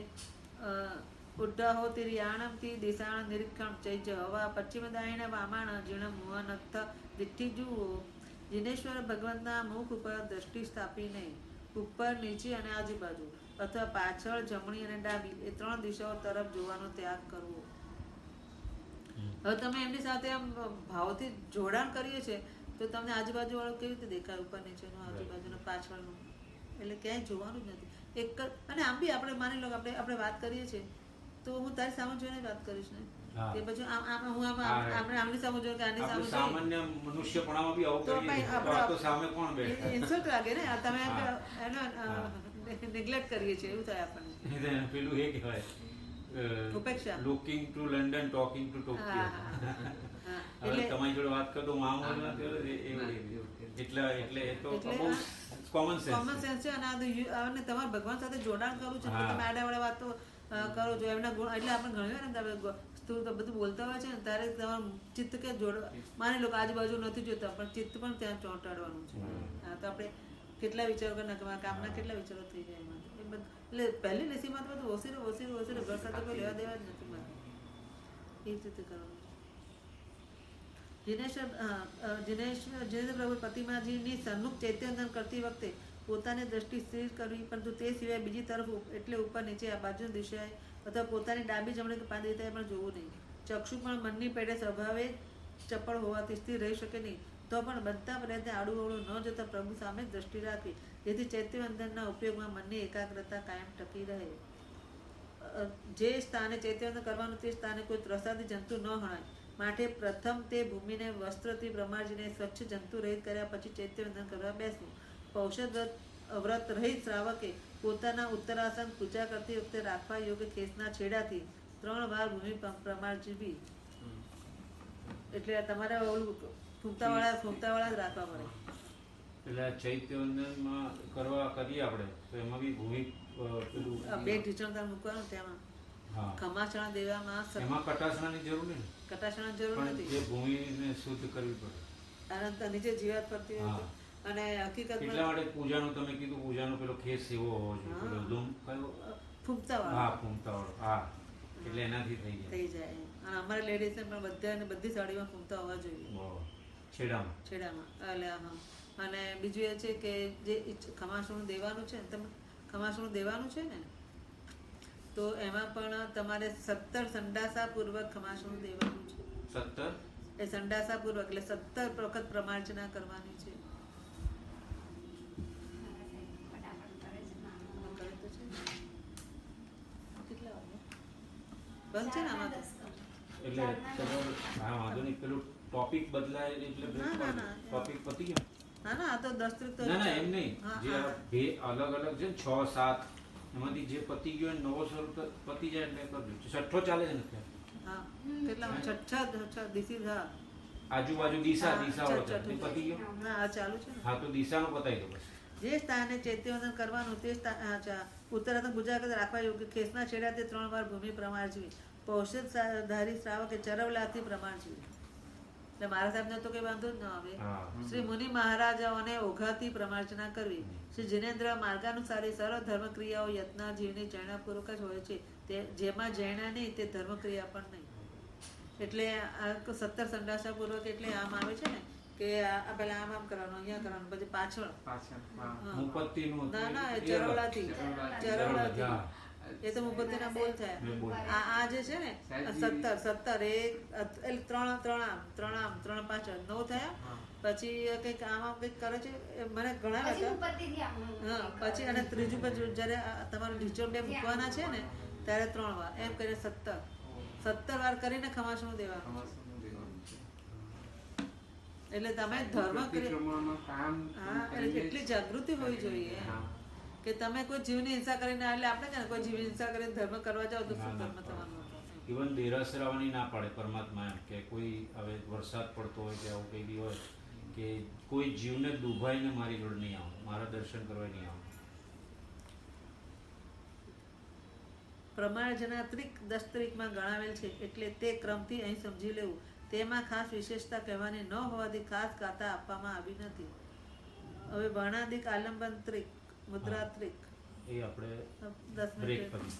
ઉડ્ડાહોતિરિયાણમથી દિશાણ નિરીક્ષણ ચૈજ હવા પશ્ચિમ દાયણ વામાણ જીર્ણ મોહનથ દિઠ્ઠી જુઓ. જીનેશ્વર ભગવંતના મુખ ઉપર દ્રષ્ટિ સ્થાપીને ઉપર, નીચે અને આજુબાજુ અથવા પાછળ, જમણી અને ડાબી એ ત્રણ દિશાઓ તરફ જોવાનો ત્યાગ કરવો. હવે તમે એમની સાથે આમ ભાવથી જોડાણ કરીએ છીએ તો તમને આજુબાજુ વાળું કેવી રીતે દેખાય, ઉપર નીચેનું, આજુબાજુનું, પાછળનું, એટલે ક્યાંય જોવાનું જ નથી. એક અને આમ બી આપણે માની લો આપણે વાત કરીએ છીએ તો હું તારી સામે જોઈને વાત કરીશ ને, કે પછી હું આપણે આમની સામે જોઈને કે આની સામે સામાન્ય મનુષ્યપણામાં બી આવું કરીએ તો સામે કોણ બેઠા? ઇન્સલ્ટ લાગે ને, તમે એનો નેગ્લેક્ટ કરીએ છીએ એવું થાય આપણને. પેલું એ કહેવાય ઉપેક્ષા. Looking to London, talking two Tokyo. હવે તમારી જોડે વાત કરતો હું આમ એટલે એ તો બહુ કોમન સેન્સ છે. અને તમારે ભગવાન સાથે જોડાણ કરવું છે તો તમે આડાવાળા વાતો કરો છો, એમના ગુણ એટલે આપણે ઘણી વાર ને બધું બોલતા હોય છે ને ત્યારે તમારું ચિત્ત કે માની લો કે આજુબાજુ નથી જોતા પણ ચિત્ત પણ ત્યાં ચોંટાડવાનું છે. હા, તો આપણે કેટલા વિચારો કરી કામના કેટલા વિચારો થઈ જાય એમાં. એટલે પહેલી લેસીમાં તો બધું ઓસીરું ઘર સાથે કોઈ લેવા દેવા જ નથી મારે. એ રીતે કરવાનું. જીનેશ્વર પ્રભુ પ્રતિમાજીની સન્મુખ ચૈત્યવંદન કરતી વખતે પોતાની દ્રષ્ટિ સ્થિર કરવી, પરંતુ તે સિવાય બીજી તરફ એટલે ઉપર નીચે આ બાજુની દિશાએ અથવા પોતાની ડાબી જમણી કે પાંચ દિશાએ પણ જોવું નહીં. ચક્ષુ પણ મનની પેઢે સ્વભાવે ચપળ હોવાથી સ્થિર રહી શકે નહીં, તો પણ બનતા પ્રયત્ને આડું ન જતા પ્રભુ સામે દ્રષ્ટિ રાખવી, જેથી ચૈત્યવંદનના ઉપયોગમાં મનની એકાગ્રતા કાયમ ટકી રહે. જે સ્થાને ચૈત્યવંદન કરવાનું તે સ્થાને કોઈ ત્રસાદી જંતુ ન હણાય. માટે પ્રથમ તે ભૂમિને વસ્ત્રથી પ્રમાજીને સ્વચ્છ જંતુ રહિત કર્યા પછી ચૈત્યવંદન કરવા બેસવું. પૌષધ વ્રત રહિત શ્રાવકે પોતાના ઉત્તરાસન પૂજા કરતી વખતે રાખવા યોગ્ય ખેસના છેડાથી 3 વાર ભૂમિ પ્રમાજીવી. એટલે તમારે ફૂમતાવાળા જ રાખવા પડે. એટલે ચૈત્યવંદનમાં કરીએ આપણે તો એમાં બી ભૂમિ બે ઢીચણ મૂકવાનું, તેમાં ખમાસણા દેવામાં એમાં કટાસણાની જરૂર નહીં. કટાસણા જરૂર નથી. એ ભૂમિને શુદ્ધ કરવી પડે. અનંત નીચે જીવાત પડતી હોય અને હકીકતમાં એટલા માટે પૂજાનું તમે કીધું પૂજાનો પેલો ખેસ એવો હોવો જોઈએ. પેલો ધૂમ કયો? ફૂમતાવાળો. હા, ફૂમતાવાળો. હા, એટલે એનાથી થઈ જાય. અને અમારે લેડીઝને પણ બધી સાડીમાં ફૂમતા હોવા જોઈએ. છેડામાં એટલે હા. અને બીજું એ છે કે જે ખમાસણું દેવાનું છે તમે ખમાસણું દેવાનું છે ને તો એમાં પણ તમારે 17 સંડાસા પૂર્વક ખમાસણું દેવાનું છે. 17 એ સંડાસા પૂર્વક એટલે 17 વખત પ્રમાર્ચના કરવાની છે. બંધ છે ને આમાં એટલે હા વાંધો નહીં. પેલું ટોપિક બદલાય એટલે ટોપિક પતી ગયો. ના આ તો 10 ના એમ નહીં. જે બે અલગ અલગ છે 6, 7 એમાંથી જે પતી ગયો હોય નવો સ્વરૂપ પતી જાય એટલે કરજો. છઠ્ઠો ચાલે છે ને અત્યારે? હા કેટલા છઠ્ઠા દિશી હા આજુબાજુ દિશા વાળો છે. તે પતી ગયો? ના આ ચાલુ છે ને. હા તો દિશાનો પતાવી દો બસ. જે સ્થાને ચૈત્યવંદન કરવાનું તે ઉત્તરાર્ધ ગુજરાત રાખવા યોગ્ય ખેસના છેડા તે 3 વાર ભૂમિ પ્રમાણજી પૌષધ ધારી શ્રાવકે ચરવલાથી પ્રમાણજી. એટલે મારા સાહેબને તો કઈ વાંધો જ ન આવે. શ્રી મુનિ મહારાજાઓને ઓઘાથી પ્રમાર્ચના કરવી. શ્રી જીનેન્દ્ર માર્ગાનુસારી સર્વ ધર્મ ક્રિયાઓ યત્ન જીવની જૈનાપૂર્વક જ હોય છે. તે જેમાં જૈના નહીં તે ધર્મ ક્રિયા પણ નહીં. એટલે આ 17 સંડાસાપૂર્વક એટલે આમ આવે છે ને કે આ પેલા આમ કરવાનું, અહીંયા કરવાનું, પછી પાછળ ના ચરવડાથી એ તો મુપત્તિના બોલ થયા. આ જે છે ને 17 એ ત્રણ પાછળ 9 થયા. પછી કંઈક આમાં કંઈક કરે છે મને ઘણા હતા. હા પછી અને ત્રીજું પછી જયારે તમારે ઢીચો બે મૂકવાના છે ને ત્યારે 3 વાર એમ કરીને 17 વાર કરીને ખમાસણું દેવાનું. એટલે તમે ધર્મ એટલી જાગૃતિ હોવી જોઈએ કે તમે કોઈ જીવની હિંસા કરીને, એટલે આપણે છે ને કોઈ જીવની હિંસા કરીને ધર્મ કરવા જાઓ તો શું ધર્મ તમારો? ઇવન દેરાસર આવવાની ના પાડે પરમાત્મા એમ કે કોઈ હવે વરસાદ પડતો હોય કે આવું કંઈ બી હોય કે કોઈ જીવને ડૂબાઈને મારી જોડે નહીં આવું, મારા દર્શન કરવા નહીં આવું. પ્રમાણ જેના 10 ગણાવેલ છે એટલે તે ક્રમથી અહીં સમજી લેવું. તેમાં ખાસ વિશેષતા કહેવાની ન હોવાથી ખાસ ગાતા આપવામાં આવી નથી. હવે વર્ણાદિક આલંબન ત્રિક મુદ્રા ત્રિક એ આપણે 10 બ્રેક મિનિટ કરી.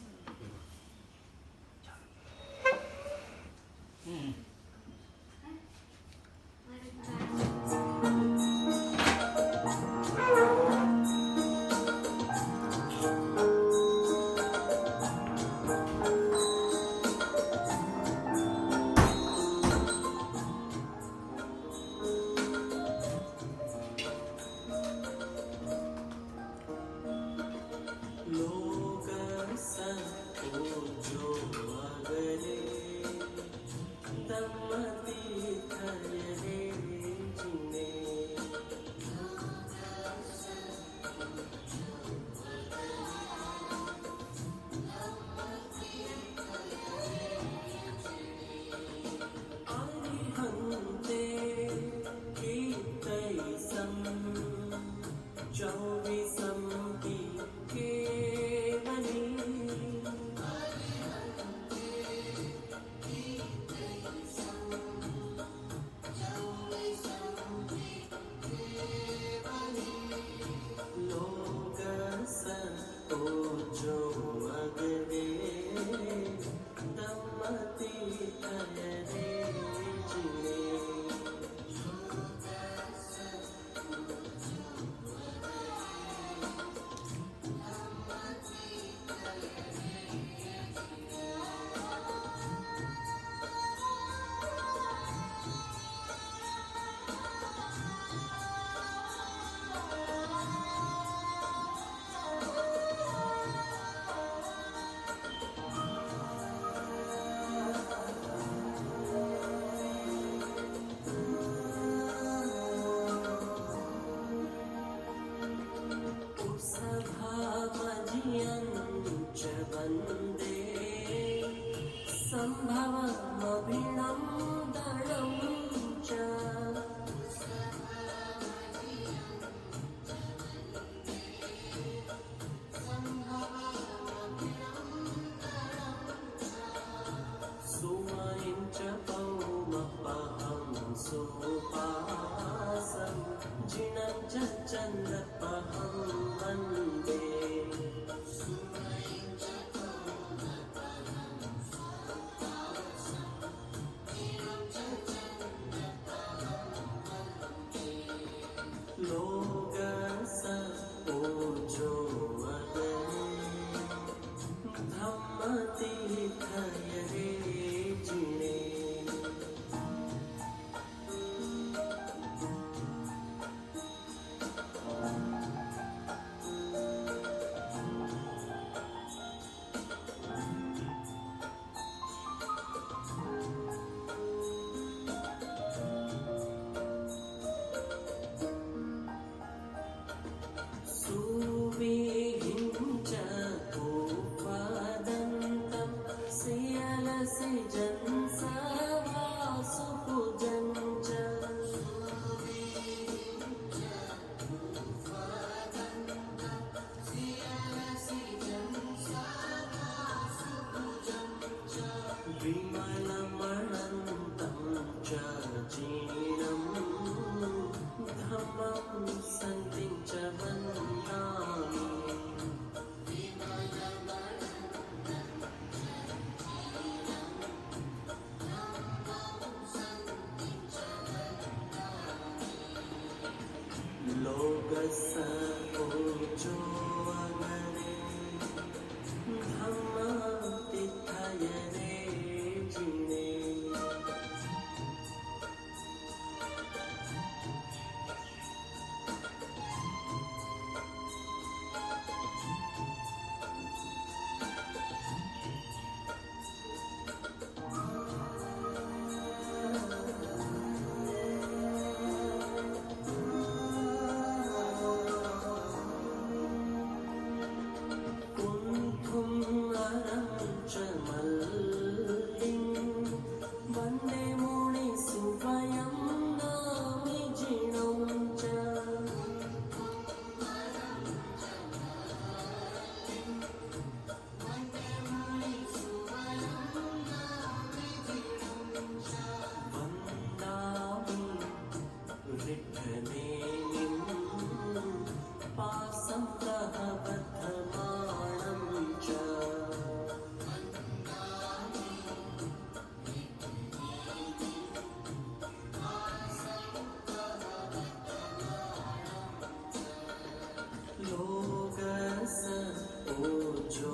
जो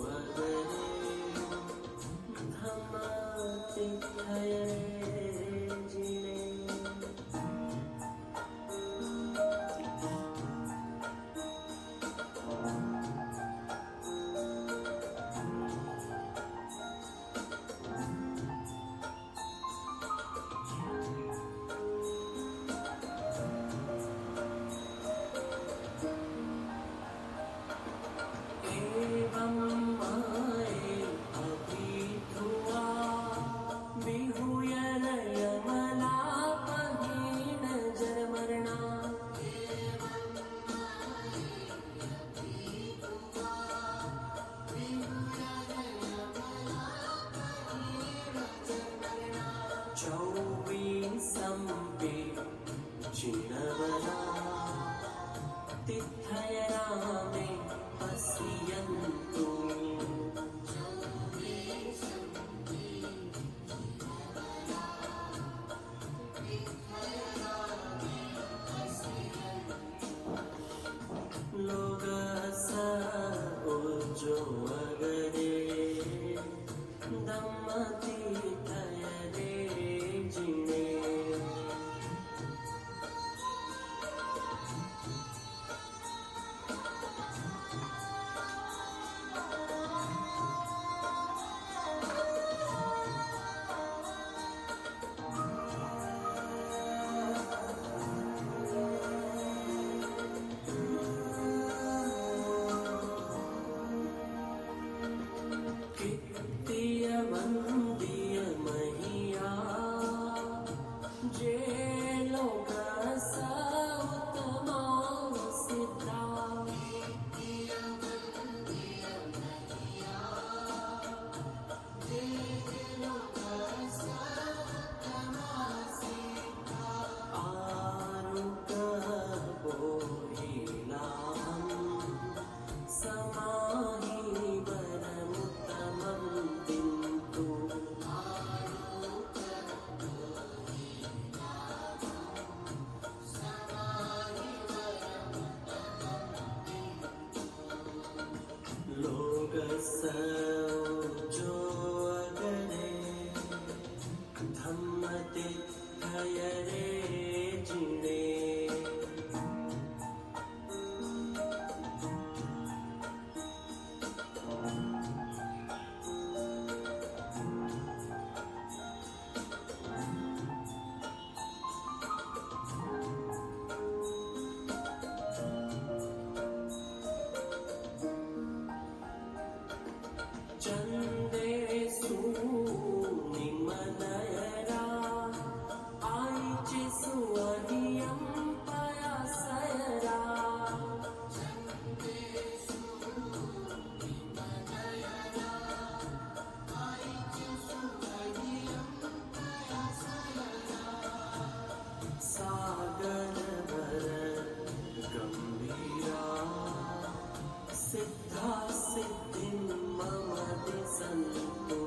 अगरे धमाते खयरे जिने संपे चिनवना तिथयरा में पसियन्तु लोग सा जो अगरे दम्मति थयरे जिने वंदीय महिया जे लोक उत्तमा सिद्धा आरुक बोहिला समाहि वरमुत्तमं तिन्तु लोग जो अगरे धम्मते खयरे जिने चंदे सुनिमनयरा आईचे सुअनियम पयासयरा सागर भर गंभीरा सिद्धा सिद्धिं मम दिसन्तु